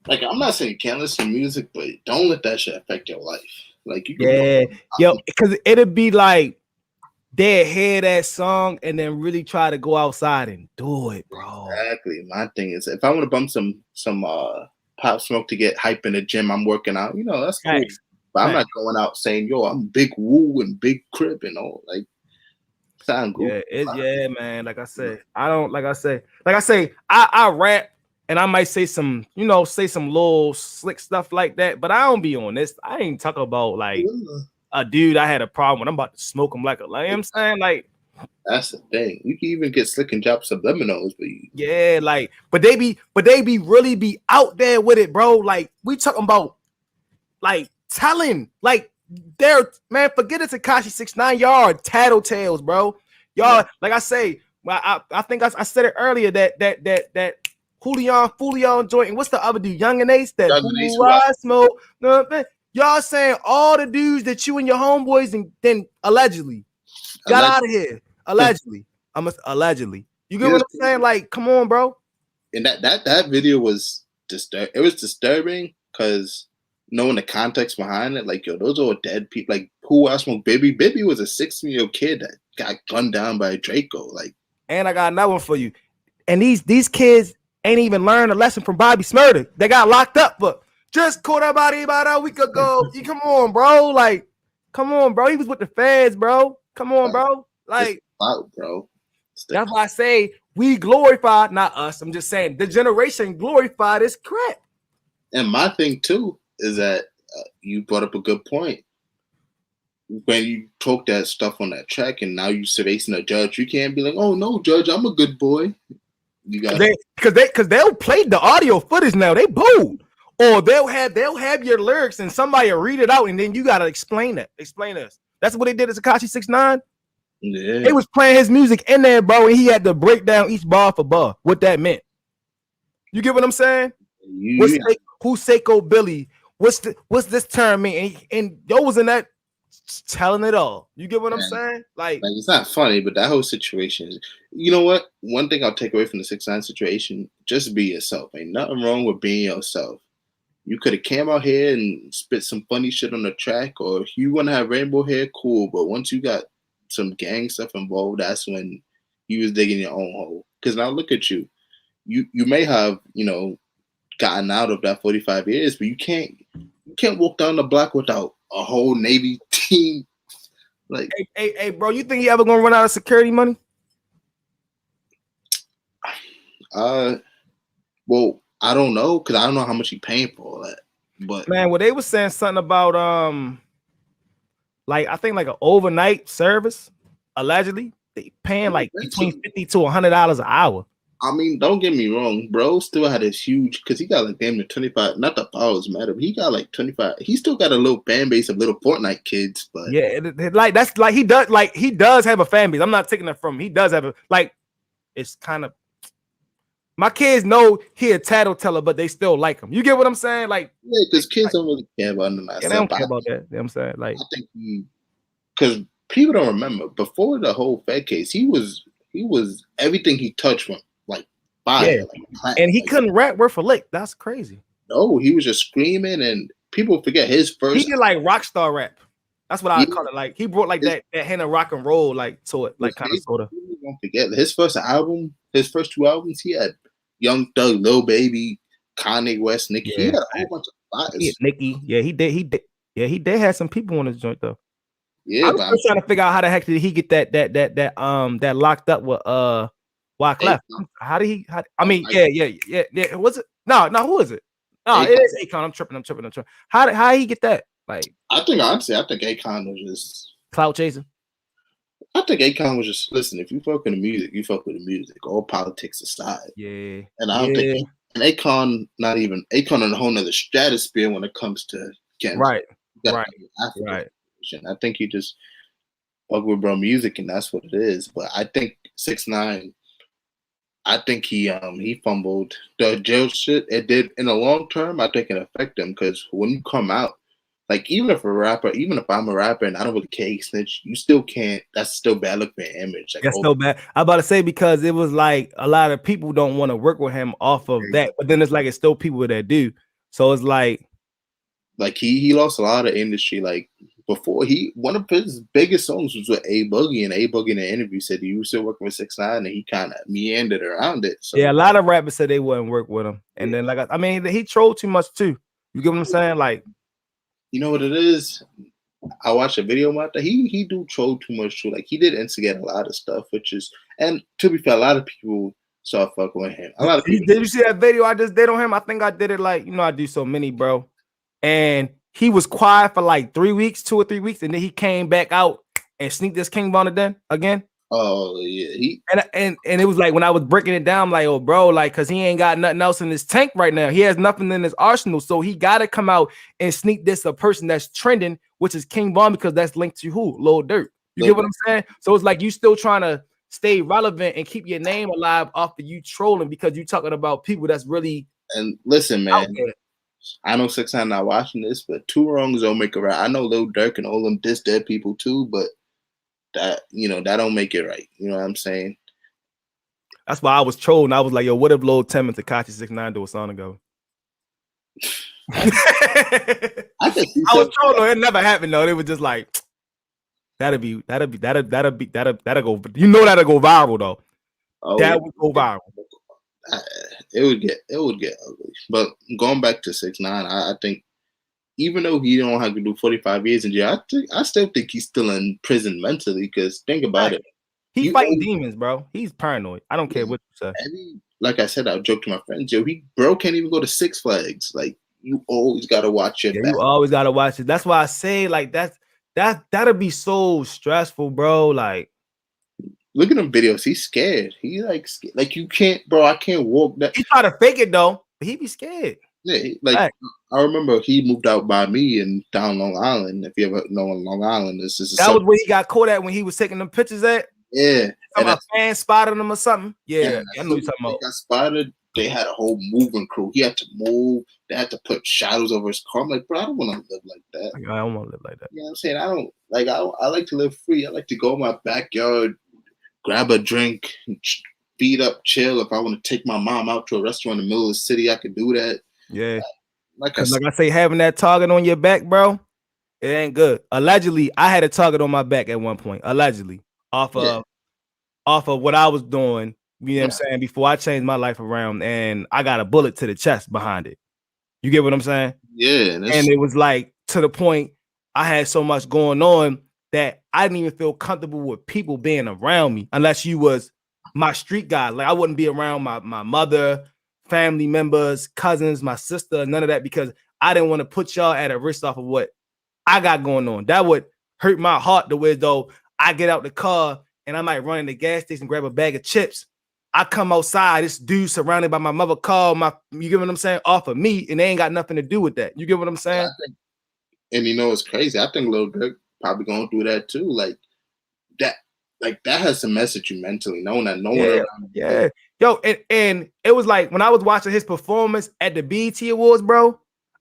like I'm not saying you can't listen to music, but don't let that shit affect your life. Like you can because it'd be like they'd hear that song and then really try to go outside and do it, bro. Exactly. My thing is, if I want to bump some Pop Smoke to get hype in the gym, I'm working out. That's cool. But I'm not going out saying, "Yo, I'm Big Woo and Big Crib and all." Like, Sound good. Yeah, man. Like I say, I rap and I might say some, say some little slick stuff like that, but I don't be on this. I ain't talking about like a dude I had a problem with. I'm about to smoke him like a lamb. I'm saying, like, that's the thing. You can even get slick and drop subliminals, but yeah, like, but they be really be out there with it, bro. Like, we talking about like telling, like, they're, man, forget it, Tekashi 6ix9ine, y'all are tattletales, bro. Y'all, like I say, I think I said it earlier that Julian joint, and what's the other dude, Young and Ace, that who I smoke. Y'all saying all the dudes that you and your homeboys and then allegedly got out of here. Allegedly. Allegedly. You get what I'm saying? Like, come on, bro. And that video was it was disturbing because knowing the context behind it, like, yo, those are all dead people. Like, who I smoke Baby. Baby was a 16-year-old kid that got gunned down by Draco. Like, and I got another one for you. And these kids ain't even learned a lesson from Bobby Smurder. They got locked up, but just caught a body about a week ago. Come on, bro. Like, come on, bro. He was with the feds, bro. Come on, bro. Like, out, bro. That's why I say we glorified, not us. I'm just saying the generation glorified is crap. And my thing too is that you brought up a good point. When you talk that stuff on that track, and now you're facing a judge, you can't be like, "Oh no, judge, I'm a good boy." You got because they'll play the audio footage now. They bold, or they'll have your lyrics and somebody will read it out, and then you gotta explain it. Explain us. That's what they did to Tekashi 6ix9ine. Yeah, they was playing his music in there, bro, and he had to break down each bar for bar what that meant. You get what I'm saying? Who's Seiko Billy? What's this term mean? And yo was in that telling it all. You get what I'm saying? Like, it's not funny, but that whole situation is, you know what? One thing I'll take away from the 6ix9ine situation: just be yourself. Ain't nothing wrong with being yourself. You could have came out here and spit some funny shit on the track, or if you want to have rainbow hair, cool. But once you got some gang stuff involved, that's when you was digging your own hole. Because now look at you. You may have, gotten out of that 45 years, but you can't walk down the block without a whole Navy team. Like, hey, bro, you think he ever gonna run out of security money? Well, I don't know, because I don't know how much he paying for all that. But man, they was saying something about like, I think like an overnight service, allegedly they paying like between $50 to $100 an hour. I mean, don't get me wrong, bro. Still had this huge, because he got like damn near 25. Not the followers matter, but he got like 25. He still got a little fan base of little Fortnite kids, but yeah, that's like he does have a fan base. I'm not taking that from him. He does have it's kind of, my kids know he a tattletale, but they still like him. You get what I'm saying? Like, yeah, because kids don't really care about none of that. They don't care about that. You know what I'm saying? Like, I think because people don't remember, before the whole Fed case, he was everything he touched went like fire. Yeah. Like, and he couldn't rap word for lick. That's crazy. No, he was just screaming, and people forget his first. He did like rock star rap. That's what I call it. Like, he brought like that hand of rock and roll like to it, like kind of sort of. Don't forget his first album, his first two albums. He had Young Thug, Lil Baby, Kanye West, Nicki. Yeah, he had a whole bunch of fighters. Nicki, yeah, he did. Yeah, he did have some people on his joint though. Yeah, I was trying to figure out how the heck did he get that locked up with Wyclef. How did he? I mean, yeah. Was it? No. Who is it? No, it is Akon. I'm tripping. How did he get that? Like, I think Akon was just clout chasing. I think Akon was just, listen, if you fuck with the music, you fuck with the music. All politics aside. Yeah. And I don't think, and Akon on a whole nother stratosphere when it comes to getting right. I think you just fuck with bro music, and that's what it is. But I think 6ix9ine, I think he fumbled the jail shit. It did in the long term. I think it affected him, because when you come out, like, even if I'm a rapper and I don't really care, snitch, you still can't. That's still bad look for your image. Like, that's still bad. I'm about to say, because it was like a lot of people don't want to work with him off of that, but then it's like it's still people that do. So it's like he lost a lot of industry. Like, before, one of his biggest songs was with A Boogie, and A Boogie in the interview said he was still working with 6ix9ine, and he kind of meandered around it. So yeah, a lot of rappers said they wouldn't work with him, and then I mean, he trolled too much too. You get what I'm saying? Like, you know what it is? I watched a video about that. He do troll too much too. Like he did instigate a lot of stuff, which is, and to be fair, a lot of people start fucking with him. A lot of people. Did you see that video I just did on him? I think I did it like, you know, I do so many, bro. And he was quiet for like 3 weeks, 2 or 3 weeks, and then he came back out and sneaked this King Von again. Oh yeah, and it was like when I was breaking it down, I'm like, oh, bro, like, cause he ain't got nothing else in his tank right now. He has nothing in his arsenal, so he got to come out and sneak this a person that's trending, which is King Von, because that's linked to who? Lil Durk. You get what I'm saying? So it's like you still trying to stay relevant and keep your name alive off of you trolling because you talking about people that's really. And listen, man, I know 6ix9ine not watching this, but 2 wrongs don't make a right. I know Lil Durk and all them diss dead people too, but that, you know, that don't make it right. You know what I'm saying? That's why I was trolling. I was like, yo, what if Lil Tim and Tekashi 6ix9ine do a song ago? I was trolling. It never happened though. It was just like that'll go. You know that'll go viral though. Oh, that would go viral. It would get ugly. But going back to 6ix9ine, I think even though he don't have to do 45 years in jail, I still think he's still in prison mentally. Because think about it, he's fighting demons, bro. He's paranoid. I don't care what you say. Like I said, I joked to my friends, yo, bro can't even go to Six Flags. Like you always gotta watch your back. You always gotta watch it. That's why I say like that'll be so stressful, bro. Like. Look at them videos. He's scared. He like you can't, bro. I can't walk that. He try to fake it though, but he be scared. Yeah, like I remember he moved out by me and down Long Island. If you ever know Long Island, this is that was where he got caught at when he was taking them pictures at. Yeah, and a fan spotted him or something. Yeah, I know what you're talking about. Got spotted. They had a whole moving crew. He had to move. They had to put shadows over his car. I'm like, bro, I don't want to live like that. I don't want to live like that. You know what I'm saying? I don't like. I like to live free. I like to go in my backyard, grab a drink, feed up, chill. If I want to take my mom out to a restaurant in the middle of the city, I could do that. Yeah. Like I say, having that target on your back, bro, it ain't good. Allegedly, I had a target on my back at one point. Allegedly, off of what I was doing. You know what I'm saying? Before I changed my life around, and I got a bullet to the chest behind it. You get what I'm saying? Yeah. And it was like to the point I had so much going on that I didn't even feel comfortable with people being around me unless you was my street guy. Like I wouldn't be around my mother, family members, cousins, my sister, none of that, because I didn't want to put y'all at a risk off of what I got going on. That would hurt my heart the way though I get out the car and I might run in the gas station, grab a bag of chips. I come outside, this dude surrounded by my mother car, you get what I'm saying, off of me, and they ain't got nothing to do with that. You get what I'm saying? And you know, it's crazy. I think Lil Durk probably going through that too. Like that has to mess with you mentally, knowing that no one around. Yeah. Yo, and it was like when I was watching his performance at the BET Awards, bro.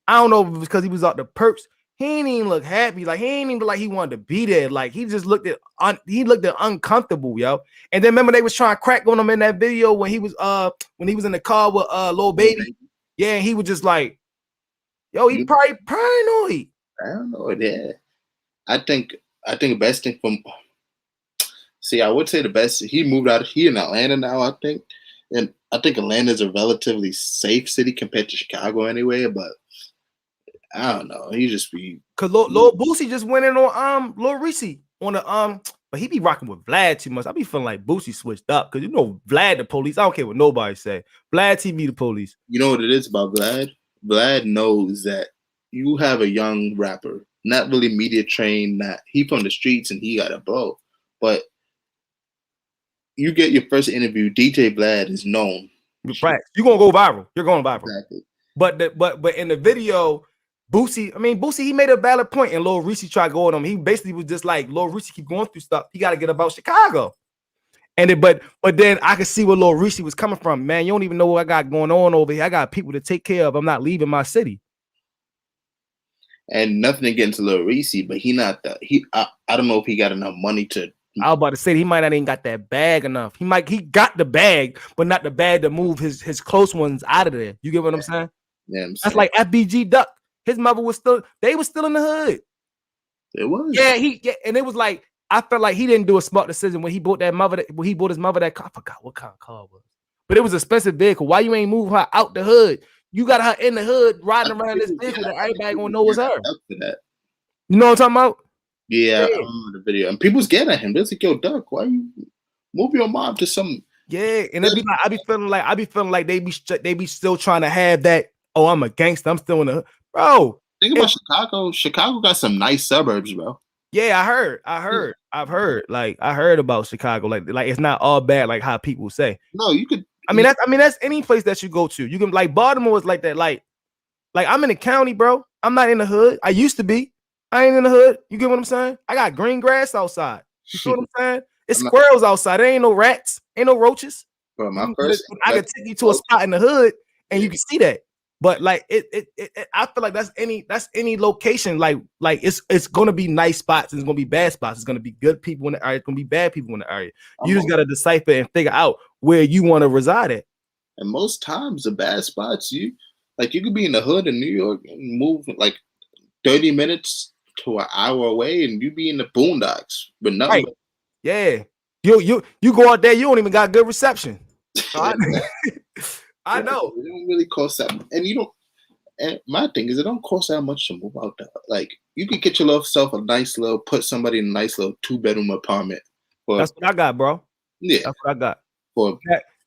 I don't know if it was because he was out the perks. He ain't even look happy. Like he ain't even like he wanted to be there. Like he just looked at uncomfortable, yo. And then remember they was trying to crack on him in that video when he was in the car with Lil Baby. Yeah, and he was just like, yo, he probably paranoid. I don't know. Yeah, I think the best thing from. See, I would say the best. He moved out. He in Atlanta now, I think, and I think Atlanta is a relatively safe city compared to Chicago anyway. But I don't know. He just be because Lil Boosie just went in on Lil Reese on the but he be rocking with Vlad too much. I be feeling like Boosie switched up because you know Vlad the police. I don't care what nobody say. Vlad TV the police. You know what it is about Vlad? Vlad knows that you have a young rapper, not really media trained, not he from the streets and he got a blow, but you get your first interview, DJ Vlad is known. Right. You're gonna go viral. You're going viral. Exactly. But in the video, Boosie, he made a valid point, and Lil Reese tried going on him. He basically was just like, Lil Reese keep going through stuff. He got to get about Chicago. And but then I could see where Lil Reese was coming from. Man, you don't even know what I got going on over here. I got people to take care of. I'm not leaving my city. And nothing against Lil Reese, but I don't know if he got enough money to. I was about to say he might not even got that bag enough. He got the bag, but not the bag to move his close ones out of there. You get what I'm saying? Yeah, that's like FBG Duck. His mother they were still in the hood. It was. Yeah, and it was like I felt like he didn't do a smart decision when he bought his mother that car. I forgot what kind of car it was. But it was an expensive vehicle. Why you ain't move her out the hood? You got her in the hood riding around this vehicle that everybody gonna know it's her. You know what I'm talking about? Yeah, I Yeah. remember the video. And people's getting at him. They're like, yo, Duck, why you move your mom to some Yeah, and it be like I be feeling like they be still trying to have that. Oh, I'm a gangster. I'm still in the hood. Bro. think about Chicago. Chicago got some nice suburbs, bro. Yeah, I've heard. Like I heard about Chicago. Like it's not all bad like how people say. No, you could. I mean that's any place that you go to. You can like Baltimore is like that. Like I'm in the county, bro. I'm not in the hood. I used to be. I ain't in the hood. You get what I'm saying? I got green grass outside. You feel what I'm saying? It's squirrels outside. There ain't no rats. Ain't no roaches. Bro, my first. I can take you to a spot in the hood and you can see that. But like I feel like that's any location. Like it's gonna be nice spots and it's gonna be bad spots. It's gonna be good people in the area. It's gonna be bad people in the area. You just gotta decipher and figure out where you want to reside at. And most times the bad spots, you could be in the hood in New York and move like 30 minutes to an hour away, and you be in the boondocks with nothing. Right. Yeah. You go out there, you don't even got good reception. I know. It don't really cost that, and you don't. And my thing is, it don't cost that much to move out there. Like you could get yourself a nice little, put somebody in a nice little 2-bedroom apartment. That's what I got, bro. Yeah, that's what I got. For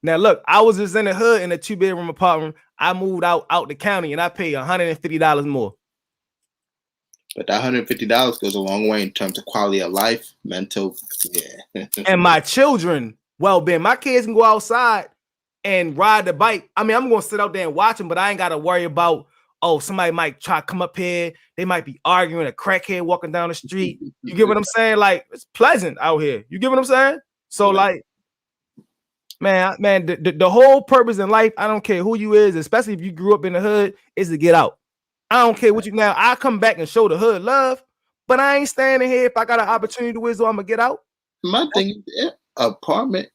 now, look, I was just in the hood in a 2-bedroom apartment. I moved out the county, and I paid $150 more. But that $150 goes a long way in terms of quality of life, mental, yeah. And my children, well-being. My kids can go outside and ride the bike. I mean, I'm gonna sit out there and watch them, but I ain't gotta worry about, oh, somebody might try to come up here. They might be arguing, a crackhead walking down the street. You get what I'm saying? Like, it's pleasant out here. You get what I'm saying? So, like, man, the whole purpose in life, I don't care who you is, especially if you grew up in the hood, is to get out. I don't care what you now. I come back and show the hood love, but I ain't standing here if I got an opportunity to whistle, I'm gonna get out. My thing, apartment,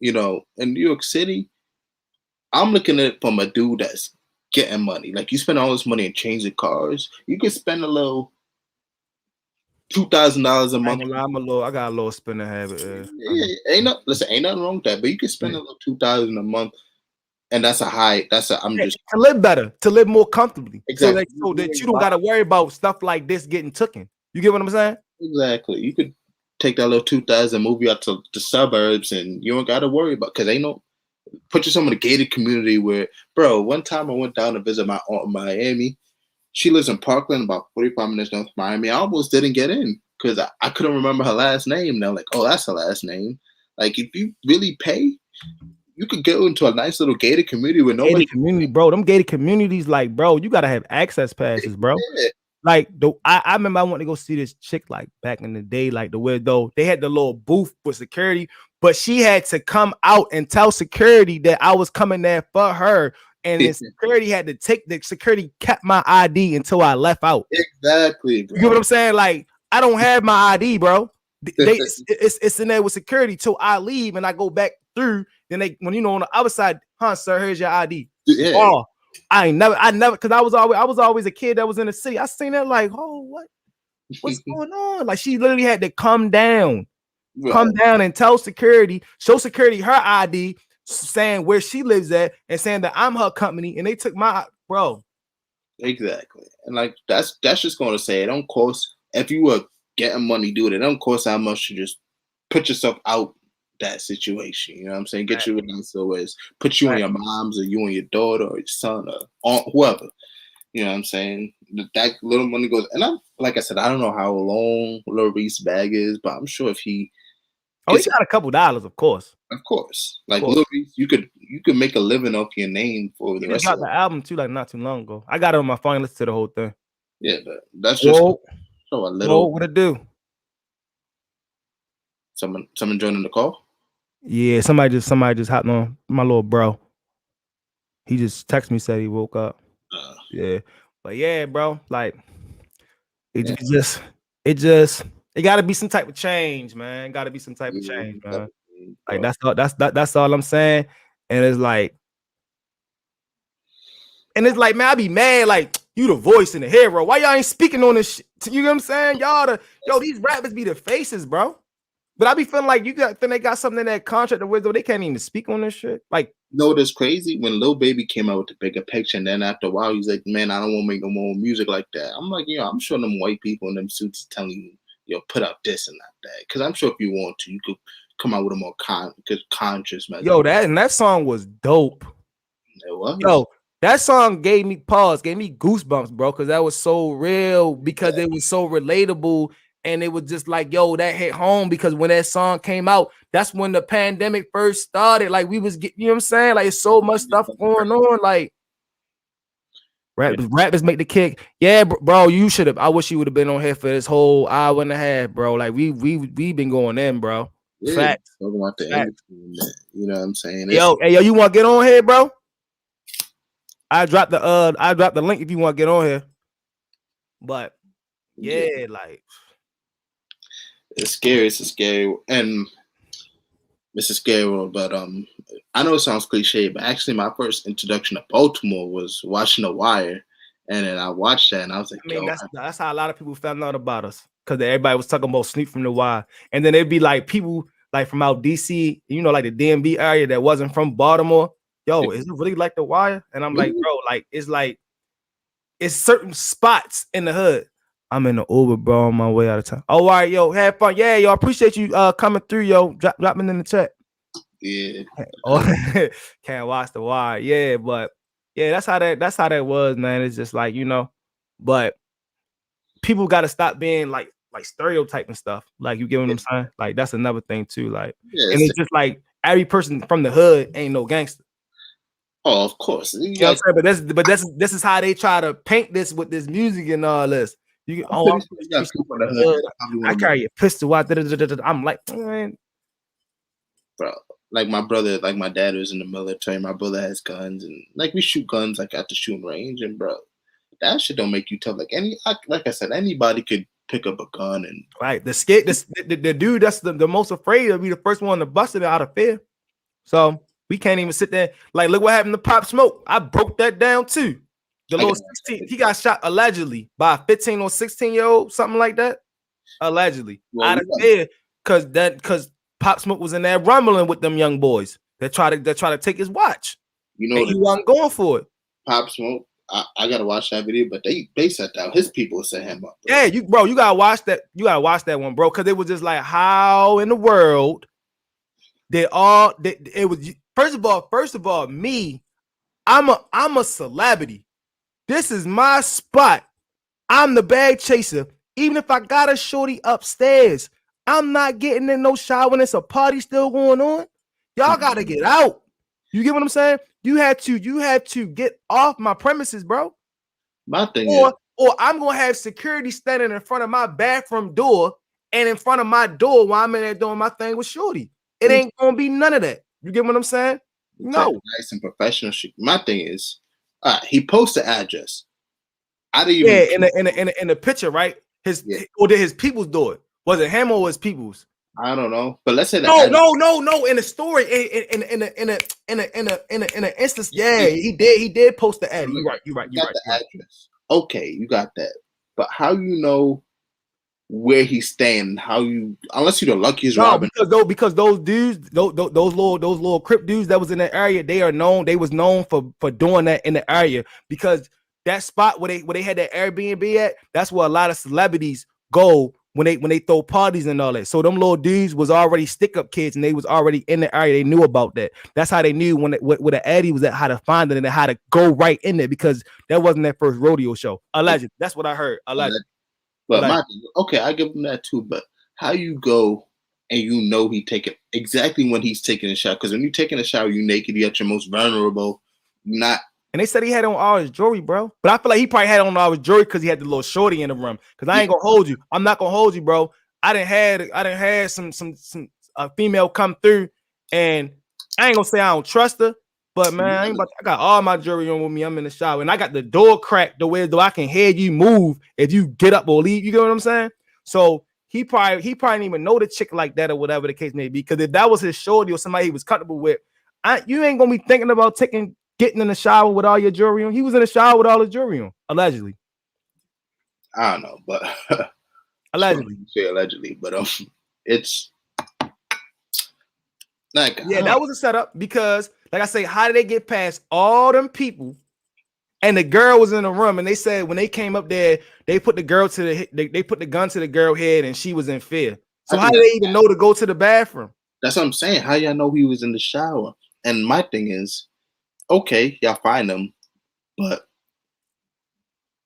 in New York City, I'm looking at it from a dude that's getting money. Like you spend all this money and changing cars, you can spend a little $2,000 a month. I got a little spending habit. Yeah, ain't nothing wrong with that. But you can spend a little $2,000 a month, and just to live better, to live more comfortably. Exactly. So that you don't got to worry about stuff like this getting taken. You get what I'm saying? Exactly. You could take that little 2,000, move you out to the suburbs, and you don't got to worry about because put yourself in a gated community where, bro. One time I went down to visit my aunt in Miami. She lives in Parkland, about 45 minutes north of Miami. I almost didn't get in because I couldn't remember her last name. Now, like, oh, that's her last name. Like, if you really pay, you could go into a nice little gated community with nobody. Gated community, bro. Them gated communities, like, bro, you gotta have access passes, bro. Yeah. Like, I remember I wanted to go see this chick, like, back in the day, like, where they had the little booth for security, but she had to come out and tell security that I was coming there for her. And the security had to the security kept my ID until I left out. Exactly. Bro. You get what I'm saying? Like, I don't have my ID, bro. It's in there with security till I leave and I go back through. Then when on the other side, sir, here's your ID. Yeah. Oh, I never, because I was always a kid that was in the city. I seen that like, oh, what's going on? Like, she literally had to come down and tell security, show security her ID, saying where she lives at and saying that I'm her company, and they took my bro. Exactly. And like that's just going to say it don't cost, if you were getting money, dude, it don't cost that much to just put yourself out that situation. You know what I'm saying? Get you in so as put you and your mom's or you and your daughter or your son or aunt, whoever. You know what I'm saying? That little money goes, and I'm like I said, I don't know how long Lil Reese bag is, but I'm sure if he he got a couple dollars, of course. Of course. Like Lil Reese, you could make a living off your name for the rest of the album too, like not too long ago. I got it on my phone, listen to the whole thing. Yeah, but that's just so a little. What it do? Someone joining the call? Yeah, somebody just hopped on. My little bro. He just texted me, said he woke up. Yeah. But yeah, bro, like it gotta be some type of change, man. Gotta be some type of change, man. Like that's all I'm saying. And it's like, man, I be mad, like, you the voice and the hero. Why y'all ain't speaking on this shit? You know what I'm saying? These rappers be the faces, bro. But I be feeling like they got something in that contract of wisdom. They can't even speak on this shit. Like, that's crazy. When Lil Baby came out with the Bigger Picture, and then after a while, he's like, man, I don't want to make no more music like that. I'm like, I'm sure them white people in them suits telling you put out this and not that. Because I'm sure if you want to, you could come out with a more conscious message. Yo, that song was dope. It was. Yo, that song gave me goosebumps, bro, because that was so real, because it was so relatable, and it was just like, yo, that hit home, because when that song came out, that's when the pandemic first started. Like, we was getting, you know what I'm saying? Like, it's so much stuff going on. Like, rappers make the kick. Yeah, bro, you should have. I wish you would have been on here for this whole hour and a half, bro. Like, we been going in, bro. Yeah, Facts. talking about the industry, you know what I'm saying? Yo, you want to get on here, bro? I dropped the link if you want to get on here. But yeah, like it's scary, and Mr. Scary World. But I know it sounds cliche, but actually, my first introduction to Baltimore was watching The Wire, and then I watched that, and I was like, I mean, that's how a lot of people found out about us, because everybody was talking about Snoop from The Wire, and then it'd be like people like from out DC, you know, like the DMV area that wasn't from Baltimore. Yo, is it really like The Wire? And I'm like, bro, it's certain spots in the hood. I'm in the Uber, bro, on my way out of town. Oh, all right, yo, have fun. Yeah, yo, appreciate you coming through, yo. Dropping in the chat. Yeah. Oh, can't watch The Wire. Yeah, but yeah, that's how that was, man. It's just like, you know, but people got to stop being like stereotyping stuff. Like, you get what I'm saying? Like, that's another thing too. Like, and it's just like every person from the hood ain't no gangster. Oh, of course. You know what I'm saying? But this is how they try to paint this with this music and all this. I carry a pistol. I'm like, man. Bro, like my brother, like my dad was in the military. My brother has guns, and like we shoot guns like at the shooting range. And bro, that shit don't make you tough. Like like I said, anybody could pick up a gun and right. The dude that's the most afraid will be the first one to bust it out of fear. So we can't even sit there. Like, look what happened to Pop Smoke. I broke that down too. The little 16, he got shot allegedly by a 15 or 16-year-old, something like that. Allegedly. Out of fear, because Pop Smoke was in there rumbling with them young boys that try to take his watch. You know, he wasn't going for it. Pop Smoke, I gotta watch that video, but they set down his people set him up. Bro. Yeah, you gotta watch that. You gotta watch that one, bro, because it was just like, how in the world it was. First of all, me, I'm a celebrity. This is my spot. I'm the bag chaser. Even if I got a shorty upstairs, I'm not getting in no shower when it's a party still going on. Y'all gotta get out. You get what I'm saying? You had to get off my premises, bro. My thing or I'm gonna have security standing in front of my bathroom door and in front of my door while I'm in there doing my thing with shorty. It ain't gonna be none of that. You get what I'm saying? No. Nice and professional shit. My thing is, he posted the address. I didn't even in the picture, right? Or did his peoples do it? Was it him or his peoples? I don't know, but let's say that. No. In the story, in an instance, he did post the ad. You're right. You got the address. Okay, you got that. But how you know where he's staying? Unless you're the luckiest robber? Because those dudes, those little Crip dudes that was in that area, they was known for doing that in the area, because that spot where they had that Airbnb at, that's where a lot of celebrities go when they throw parties and all that. So them little dudes was already stick-up kids, and they was already in the area. They knew about that. That's how they knew where the Addy was at, how to find it and how to go right in there, because that wasn't their first rodeo show. Alleged. That's what I heard. Alleged. But I give him that too. But how you go and you know he taking exactly when he's taking a shower? Because when you're taking a shower, you naked, you at your most vulnerable. Not. And they said he had on all his jewelry, bro. But I feel like he probably had on all his jewelry because he had the little shorty in the room. Because I ain't gonna hold you. I'm not gonna hold you, bro. I didn't had some female come through, and I ain't gonna say I don't trust her, but man, I got all my jewelry on with me. I'm in the shower, and I got the door cracked the way though I can hear you move if you get up or leave. You get what I'm saying? So he probably didn't even know the chick like that or whatever the case may be. Because if that was his shorty or somebody he was comfortable with, you ain't gonna be thinking about getting in the shower with all your jewelry on. He was in the shower with all his jewelry on, allegedly. I don't know, but allegedly. Say allegedly, but it's like that was a setup, because, like I say, how did they get past all them people And the girl was in the room, and they said when they came up there, they put the girl to they put the gun to the girl head, and she was in fear. So how did they even know to go to the bathroom? That's what I'm saying. How y'all know he was in the shower? And my thing is, okay, y'all find him, but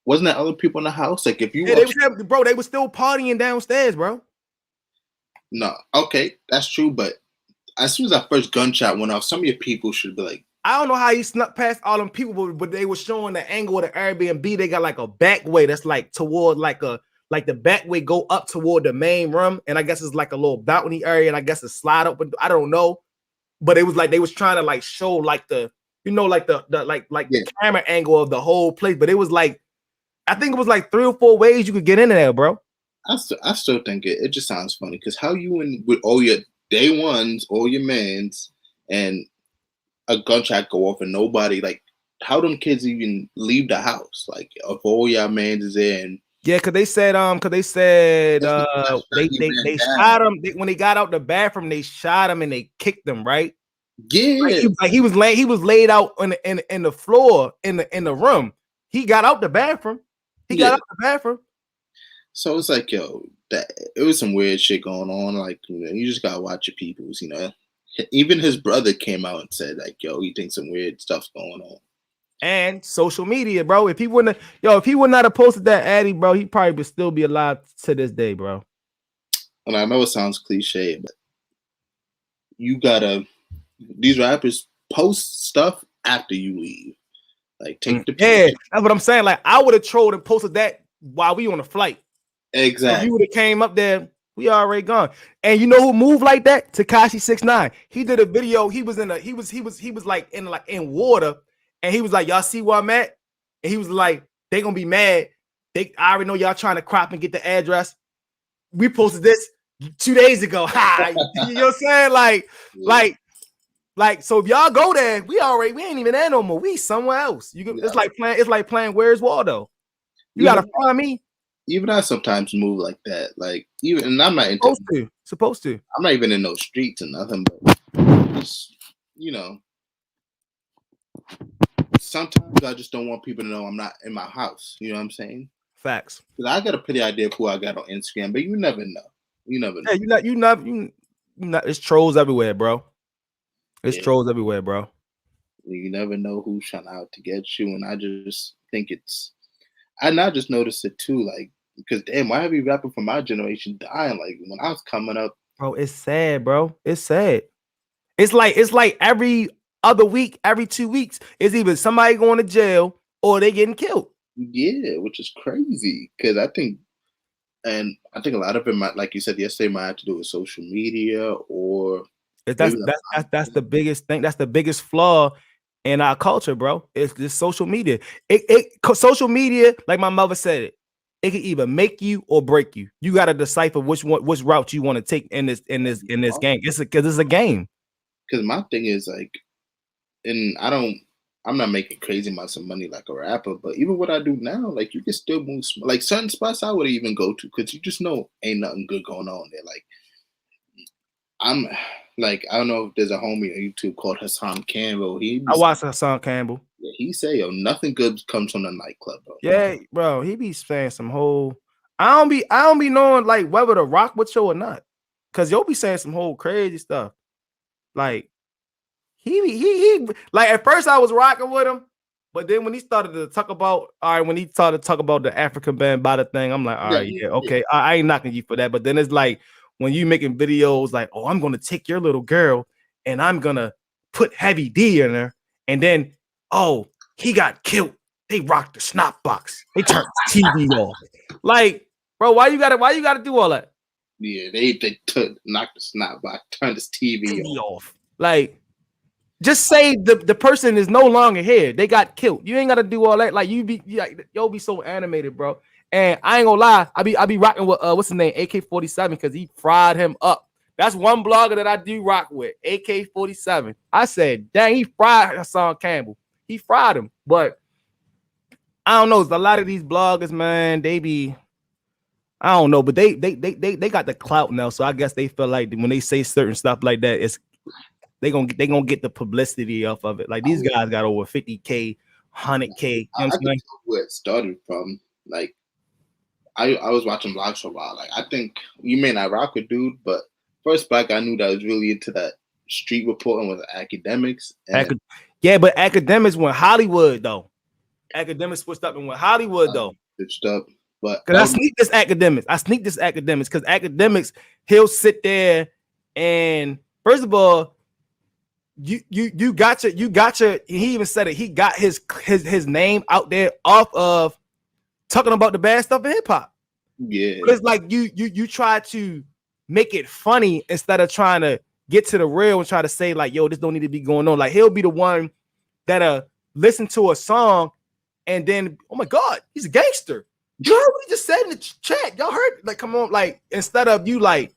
wasn't there other people in the house? Like if you they were still partying downstairs, bro. No, okay, that's true, but as soon as that first gunshot went off, some of your people should be like, I don't know how he snuck past all them people, but they were showing the angle of the Airbnb. They got like a back way that's like toward like the back way go up toward the main room, and I guess it's like a little balcony area, and I guess it's slide up. But I don't know. But it was like they was trying to like show like the the camera angle of the whole place. But it was like I think it was like 3 or 4 ways you could get in there, bro. I still think it just sounds funny because how you in with all your day ones, all your mans, and a gunshot go off and nobody like how them kids even leave the house like if all y'all mans is there and yeah, because they said they shot him when they got out the bathroom. They shot him and they kicked him, right? Yeah, like he was laid out in the floor in the room. He got out the bathroom. Got out the bathroom. So it's like, yo, that it was some weird shit going on. Like, you just gotta watch your peoples, Even his brother came out and said, like, yo, he thinks some weird stuff's going on. And social media, bro. If he would not have posted that Addy, bro, he probably would still be alive to this day, bro. And I know it sounds cliche, but these rappers post stuff after you leave. Like, take the picture. That's what I'm saying. Like, I would have trolled and posted that while we on a flight. Exactly. If you would have came up there, we already gone. And you know who moved like that? Tekashi 6ix9ine. He did a video. He was like in water, and he was like, "Y'all see where I'm at?" And he was like, "They gonna be mad. I already know y'all trying to crop and get the address. We posted this 2 days ago." You know what I'm saying? Like, so if y'all go there, we ain't even there no more. We somewhere else. It's like playing Where's Waldo. You gotta find me. Even I sometimes move like that. Like and I'm not supposed to. I'm not even in those streets or nothing, but just, sometimes I just don't want people to know I'm not in my house. You know what I'm saying? Facts. Because I got a pretty idea of who I got on Instagram, but you never know. Yeah, you not. It's trolls everywhere, bro. Trolls everywhere, bro. You never know who's trying out to get you, and I just think I just noticed it too, like, because damn, why have you rapping from my generation dying? Like when I was coming up, bro, it's sad, bro. It's sad. It's like every other week, every 2 weeks, it's either somebody going to jail or they getting killed. Yeah, which is crazy because I think a lot of it might, like you said yesterday, might have to do with social media or that's the biggest thing. That's the biggest flaw in our culture, bro. It's this social media. Social media, like my mother said it can either make you or break you. You got to decipher which route you want to take in this game. It's a game. Because my thing is like, and I'm not making crazy amounts of money like a rapper, but even what I do now, like you can still move like certain spots I would even go to because you just know ain't nothing good going on there. Like I'm like, I don't know if there's a homie on YouTube called Hassan Campbell. I watched Hassan Campbell. Yeah, he say, yo, nothing good comes from the nightclub, bro. Yeah, bro. He be saying some whole. I don't be knowing like whether to rock with you or not, cause you'll be saying some whole crazy stuff. Like he like at first I was rocking with him, but then when he started to talk about the African Bambaataa thing, I'm like, all right, yeah, okay, I ain't knocking you for that. But then it's like when you making videos like, oh, I'm gonna take your little girl and I'm gonna put Heavy D in her, and then oh, he got killed. They rocked the snot box. They turned the TV off. Like, bro, why you gotta do all that? Yeah, they knocked the snot box, turned this TV off. Like, just say the person is no longer here. They got killed. You ain't gotta do all that. Like, you'll be so animated, bro. And I ain't gonna lie, I be rocking with what's his name, AK-47, because he fried him up. That's one blogger that I do rock with, AK-47. I said, dang, he fried Hassan Campbell. He fried him, but I don't know. A lot of these bloggers, man, they be, I don't know, but they got the clout now. So I guess they feel like when they say certain stuff like that, they gonna get the publicity off of it. Like these guys got over 50K 100K. You know what I'm I can saying? tell where it started from. Like, I was watching blogs for a while. Like, I think you may not rock with dude, but first black I knew that was really into that street reporting was academics. And Yeah, but academics went Hollywood though. Academics switched up and went Hollywood though. switched up. But Cause I sneak this academics because academics, he'll sit there and first of all, you got your he even said it, he got his name out there off of talking about the bad stuff in hip hop. yeah, It's like you try to make it funny instead of trying to get to the real and try to say like, yo, this don't need to be going on. Like he'll be the one that listen to a song and then, oh my God, he's a gangster. You heard what he just said in the chat. Y'all heard? Like, come on, like instead of you like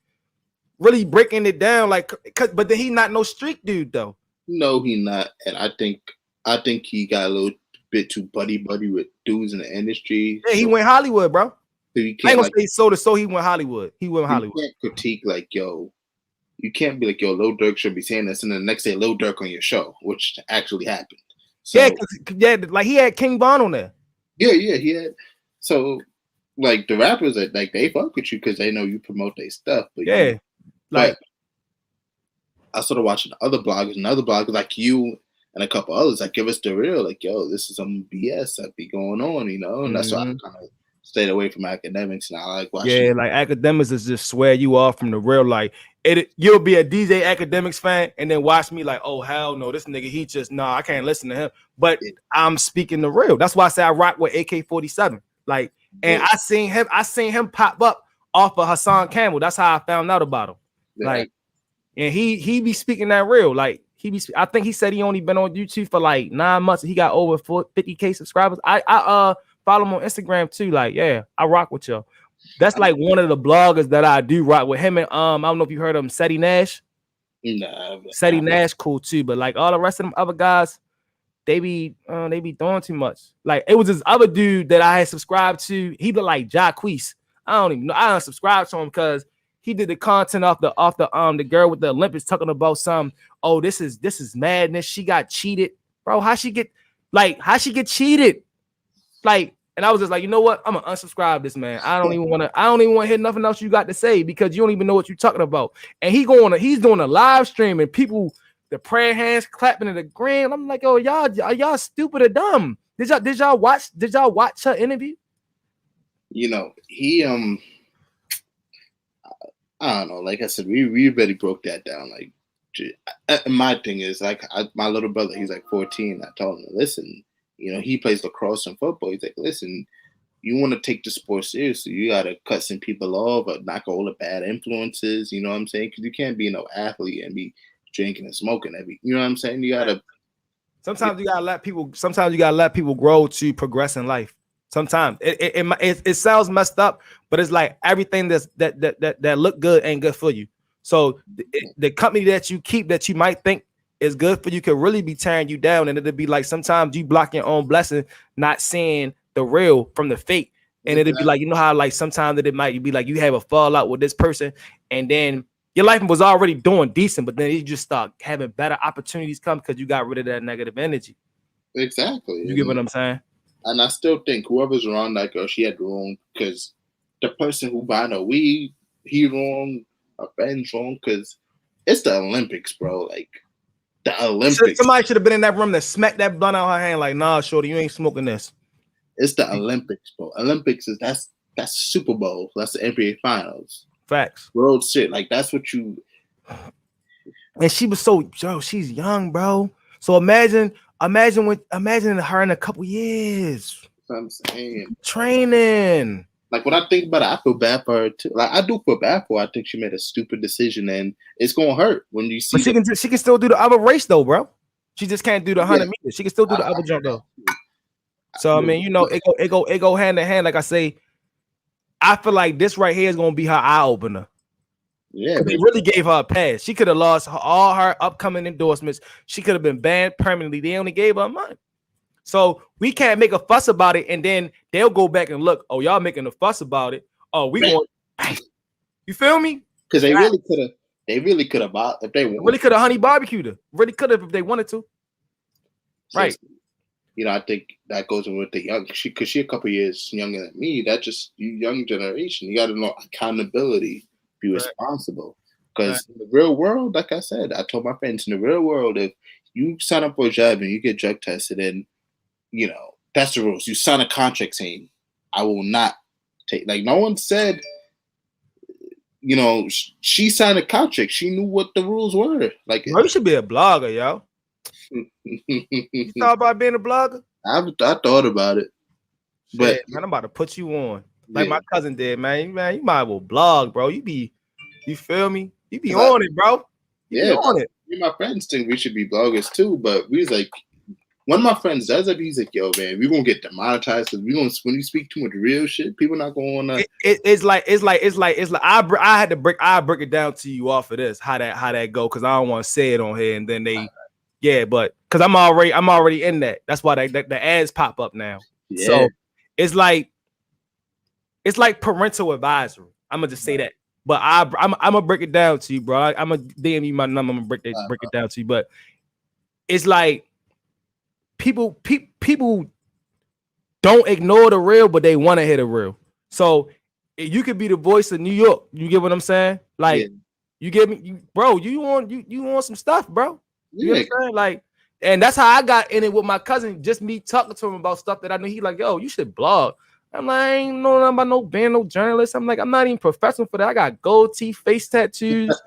really breaking it down, like, but then he not no street dude though. no, he not. And I think he got a little bit too buddy with dudes in the industry. Yeah, he went Hollywood, bro. So you I ain't can't gonna like, say so he went Hollywood. He went Hollywood. You can't critique like, yo, you can't be like, yo, Lil Durk should be saying this, and then the next day Lil Durk on your show, which actually happened. So, yeah, like he had King Von on there. Yeah, he had. So, like the rappers that like they fuck with you because they know you promote their stuff. But yeah, like I started watching other bloggers and other bloggers like you and a couple others like give us the real, like, yo, this is some BS that be going on, you know, and that's why I kind of stayed away from academics. And I like watching. Yeah, like academics is just swear you off from the real. Like you'll be a DJ Academics fan and then watch me like, oh hell no, this nigga he just I can't listen to him. But I'm speaking the real. That's why I say I rock with AK-47. Like, and I seen him pop up off of Hassan Campbell. That's how I found out about him. Yeah. Like, and he be speaking that real. Like I think he said he only been on YouTube for like 9 months. He got over 50K subscribers. I follow him on Instagram too. Like, yeah, I rock with y'all. That's like one of the bloggers that I do rock with him. And I don't know if you heard of him, Seti Nash. Nah, Seti Nash cool too, but like all the rest of them other guys, they be doing too much. Like it was this other dude that I had subscribed to. He looked like Jacquees. I don't even know. I unsubscribed to him because he did the content off the girl with the Olympics talking about some. Oh, this is madness. She got cheated, bro. How she get cheated? Like, and I was just like, you know what? I'm gonna unsubscribe this man. I don't even want to hear nothing else you got to say because you don't even know what you're talking about. And he's doing a live stream and people, the prayer hands clapping and agreeing. I'm like, oh, y'all stupid or dumb. Did y'all watch her interview? You know, he I don't know. Like I said, we really broke that down. Like, my thing is like my little brother. He's like 14. I told him, listen. You know, he plays lacrosse and football. He's like, listen, you want to take the sport seriously, you got to cut some people off or knock all the bad influences. You know what I'm saying? Because you can't be no athlete and be drinking and smoking you know what I'm saying? You got to. Sometimes you got to let people grow to progress in life. Sometimes it sounds messed up, but it's like everything that look good ain't good for you. So the company that you keep that you might think is good for you could really be tearing you down, and it'll be like sometimes you block your own blessing, not seeing the real from the fake, and it'll be like, you know how like sometimes it might be like you have a fallout with this person, and then your life was already doing decent, but then you just start having better opportunities come because you got rid of that negative energy. Exactly. You get what I'm saying? And I still think whoever's around that girl, she had wrong because the person who buying her weed, he wrong, her friend's wrong because it's the Olympics, bro. Like. The Olympics. Somebody should have been in that room that smacked that blunt out her hand like, nah, shorty, you ain't smoking this. It's the Olympics, bro. Olympics is that's Super Bowl. That's the NBA Finals. Facts. World shit. Like that's what you. And she was she's young, bro. So imagine her in a couple years. That's what I'm saying. Training. Like when I think about it, I feel bad for her too. Like I do feel bad for her. I think she made a stupid decision, and it's gonna hurt when you see. But she can still do the other race though, bro. She just can't do the 100 meters. She can still do the other jump though. So I mean, you know, it go hand in hand. Like I say, I feel like this right here is gonna be her eye opener. Yeah, they really gave her a pass. She could have lost all her upcoming endorsements. She could have been banned permanently. They only gave her money. So we can't make a fuss about it, and then they'll go back and look. Oh, y'all making a fuss about it. Oh, we want. You feel me? Because they really could have. They really could have if they wanted. Really could have honey barbecued her. Really could have if they wanted to. Right. you know, I think that goes in with the young, because she a couple years younger than me. That just you young generation. You got to know accountability, be Right. responsible. Right. Because in the real world, like I said, I told my friends, in the real world, if you sign up for a job and you get drug tested, and you know that's the rules. You sign a contract saying, "I will not take." Like no one said, you know, she signed a contract. She knew what the rules were. Like, Bro, you should be a blogger, yo. You thought about being a blogger? I thought about it, but Shit, man, I'm about to put you on. Like yeah, my cousin did, man. Man, you might as well blog, bro. You feel me? You be 'cause I- on it, bro. You be yeah, on it. me and my friends think we should be bloggers too, but we was like, one of my friends does it. He's like, "Yo, man, we gonna get demonetized because we gonna when you speak too much real shit, people not gonna." It's like I break it down to you off of this how that go because I don't want to say it on here and then but because I'm already in that. That's why the ads pop up now. Yeah. So it's like parental advisory. I'm gonna just say that. But I'm gonna break it down to you, bro. I'm gonna DM you my number. I'm gonna break it down to you. But it's like people don't ignore the real, but they want to hear the real. So you could be the voice of New York. You get what I'm saying? Like you get me, bro. You want some stuff, bro. You know what I'm saying? Like, and that's how I got in it with my cousin. Just me talking to him about stuff that I knew. He like, yo, you should blog. I'm like, I ain't know nothing about no journalist. I'm like, I'm not even professional for that. I got gold teeth, face tattoos.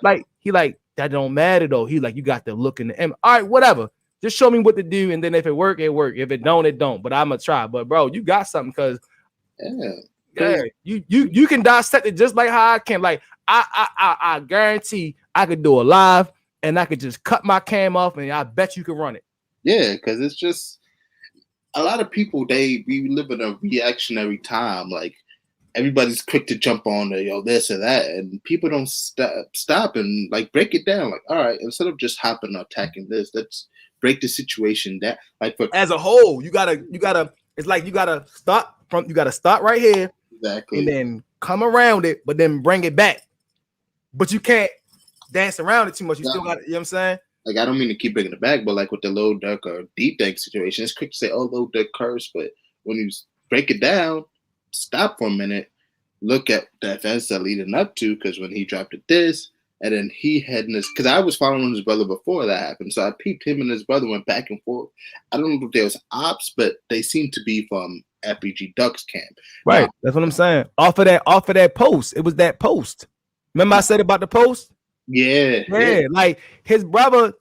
Like, he like, that don't matter though. He like, you got the look in the M. All right, whatever. Just show me what to do, and then if it work, it work. If it don't, it don't. But I'm gonna try. But bro, you got something because you can dissect it just like how I can. Like I guarantee I could do a live and I could just cut my cam off and I bet you can run it. Yeah, because it's just a lot of people. We live in a reactionary time. Like everybody's quick to jump on this or that, and people don't stop and like break it down. Like, all right, instead of just hopping or attacking this, let's break the situation down. Like as a whole, you gotta. It's like you gotta start right here, exactly, and then come around it, but then bring it back. But you can't dance around it too much. You still got, you know what I'm saying? Like, I don't mean to keep bringing it back, but like with the Lil Durk or Deep Tank situation, it's quick to say, "Oh, Lil Durk cursed," but when you break it down, stop for a minute, look at the events that leading up to, because when he dropped this, and then he had this, because I was following his brother before that happened, so I peeped him and his brother went back and forth. I don't know if there was ops, but they seemed to be from FBG Ducks camp. Right, now, that's what I'm saying. Off of that post, it was that post. Remember I said about the post? Yeah. Like his brother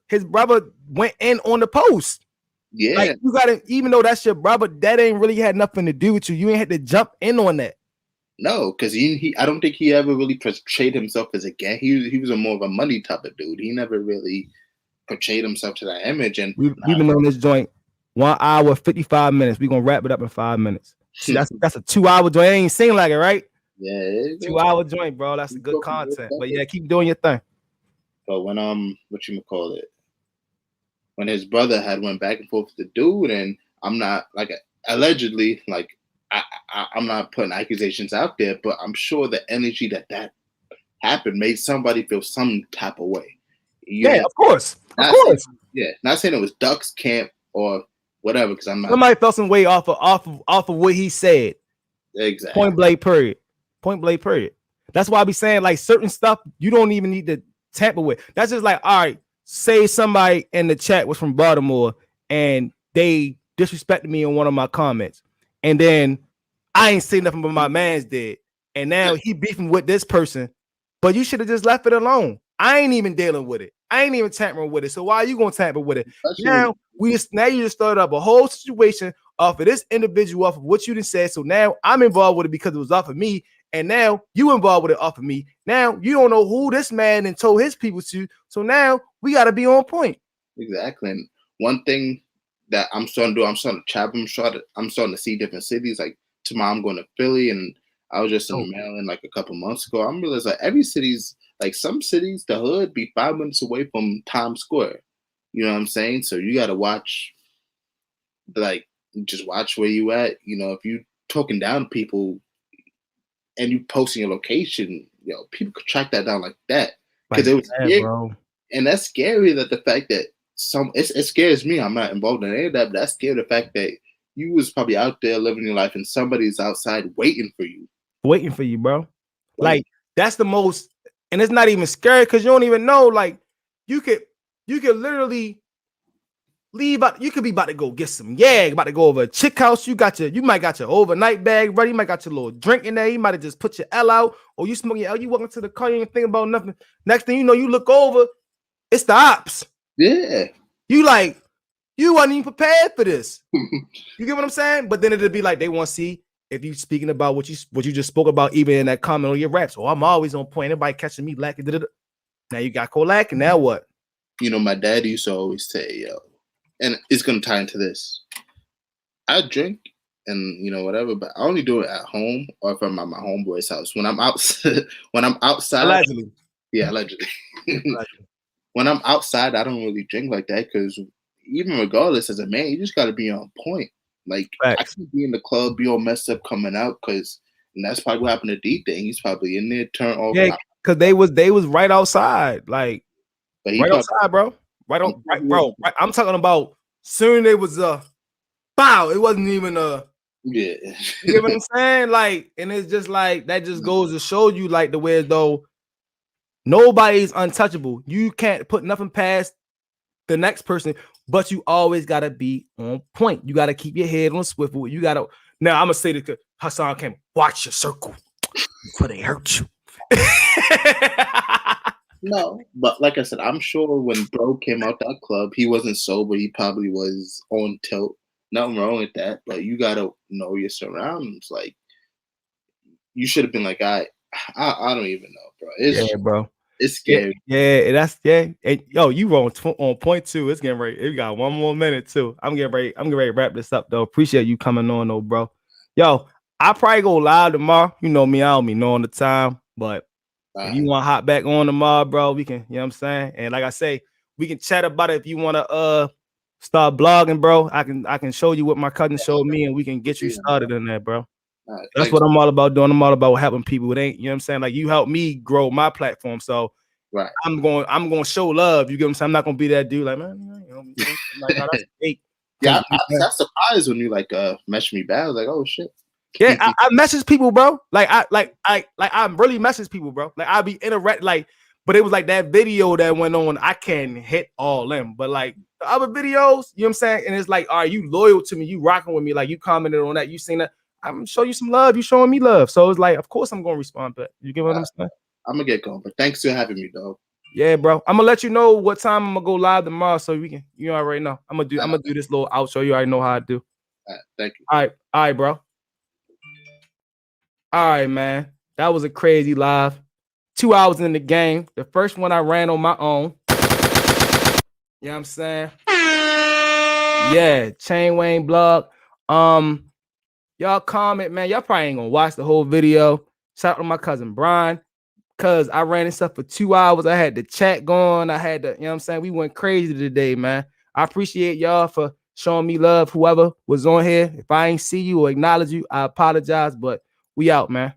went in on the post. Yeah. Like you gotta, even though that's your brother, that ain't really had nothing to do with you. You ain't had to jump in on that. No, because I don't think he ever really portrayed himself as a gang. He was a more of a money type of dude. He never really portrayed himself to that image. And we've been on this joint 1 hour 55 minutes. We're gonna wrap it up in 5 minutes. See, that's a 2 hour joint. It ain't seem like it, right? Yeah, 2 hour joint, bro. That's good content. But yeah, keep doing your thing. But when when his brother had went back and forth with the dude, and I'm not like allegedly, like I'm not putting accusations out there, but I'm sure the energy that happened made somebody feel some type of way. Of course. Not saying it was Ducks camp or whatever, because I'm not. Somebody felt some way off of what he said. Exactly. Point blank period. That's why I be saying like certain stuff you don't even need to tamper with. That's just like, all right, say somebody in the chat was from Baltimore and they disrespected me in one of my comments, and then I ain't say nothing but my man's did, and now he beefing with this person, but you should have just left it alone. I ain't even dealing with it. I ain't even tampering with it. So why are you gonna tamper with it? Now you just started up a whole situation off of this individual, off of what you done said. So now I'm involved with it because it was off of me. And now you involved with it off of me. Now you don't know who this man and told his people to. So now we got to be on point. Exactly. And one thing that I'm starting to do, I'm starting to travel. I'm starting to see different cities. Like tomorrow I'm going to Philly, and I was just in Maryland like a couple months ago. I'm realizing like every city's like some cities, the hood be 5 minutes away from Times Square. You know what I'm saying? So you got to watch, like just watch where you at. You know, if you talking down to people and you posting your location, people could track that down like that, because it was scary. bro. And that's scary, that the fact that it scares me. I'm not involved in any of that, but that's scared the fact that you was probably out there living your life and somebody's outside waiting for you. Waiting for you, bro. Like that's the most, and it's not even scary because you don't even know. Like you could literally leave out. You could be about to go get some about to go over a chick house. You might got your overnight bag ready. You might got your little drink in there. You might have just put your L out, or you smoking your L. You walk into the car, you ain't thinking about nothing. Next thing you know, you look over, it's the ops. Yeah. You like, you wasn't even prepared for this. You get what I'm saying? But then it'll be like they want to see if you speaking about what you just spoke about, even in that comment on your raps. Oh, I'm always on point. Everybody catching me lacking. Now you got lacking. Now what? You know, my dad used to always say, yo, and it's gonna tie into this. I drink and whatever, but I only do it at home or if I'm at my homeboy's house. When I'm outside, Allegedly. Yeah, allegedly. When I'm outside, I don't really drink like that because even regardless, as a man, you just got to be on point. Like, I can be in the club, be all messed up coming out and that's probably what happened to D-Thing. He's probably in there, turn off. Yeah, because they was right outside. Like, right outside, bro. Right, bro. Right, I'm talking about soon it was bow. It wasn't even yeah. You get what I'm saying? Like, and it's just like, that just goes to show you like the way as though nobody's untouchable. You can't put nothing past the next person, but you always gotta be on point. You gotta keep your head on swivel. You gotta. Now I'm gonna say this: Hassan came. Watch your circle before they hurt you. No, but like I said, I'm sure when bro came out that club, he wasn't sober. He probably was on tilt. Nothing wrong with that, but you gotta know your surroundings. Like, you should have been like, I don't even know, bro. Bro. It's scary. And, yo, you were on point too. It's getting ready. We got one more minute too. I'm getting ready to wrap this up though. Appreciate you coming on though, bro. Yo, I probably go live tomorrow. You know me, I don't be knowing the time, but if you want to hop back on tomorrow, bro, we can. You know what I'm saying? And like I say, we can chat about it if you want to start blogging, bro. I can show you what my cousin showed me, and we can get you started in that, bro. That's what I'm all about doing. I'm all about helping people. It ain't, you know what I'm saying? Like, you helped me grow my platform. So I'm going to show love. You get what I'm saying? I'm not going to be that dude like, man, you know, like, no, that's fake. Yeah, I'm surprised when you messaged me back. I was like, oh shit. Yeah, I message people, bro. I really message people, bro. Like, I be interact but it was like that video that went on. I can't hit all them, but like the other videos, you know what I'm saying? And it's like, are you loyal to me? You rocking with me? Like, you commented on that, you seen that. I'm gonna show you some love. You showing me love. So it's like, of course I'm gonna respond back. You get what I'm saying? I'm gonna get going, but thanks for having me, dog. Yeah, bro. I'm gonna let you know what time I'm gonna go live tomorrow, so we can. You already know. I'm gonna do this little outro. You already know how I do. All right, thank you. All right, bro. All right, man. That was a crazy live. 2 hours in the game. The first one I ran on my own. You know what I'm saying? Yeah, Chain Wayne blog. Y'all comment, man. Y'all probably ain't gonna watch the whole video. Shout out to my cousin Brian, cause I ran this stuff for 2 hours. I had the chat going. I had the, you know what I'm saying? We went crazy today, man. I appreciate y'all for showing me love. Whoever was on here. If I ain't see you or acknowledge you, I apologize, but we out, man.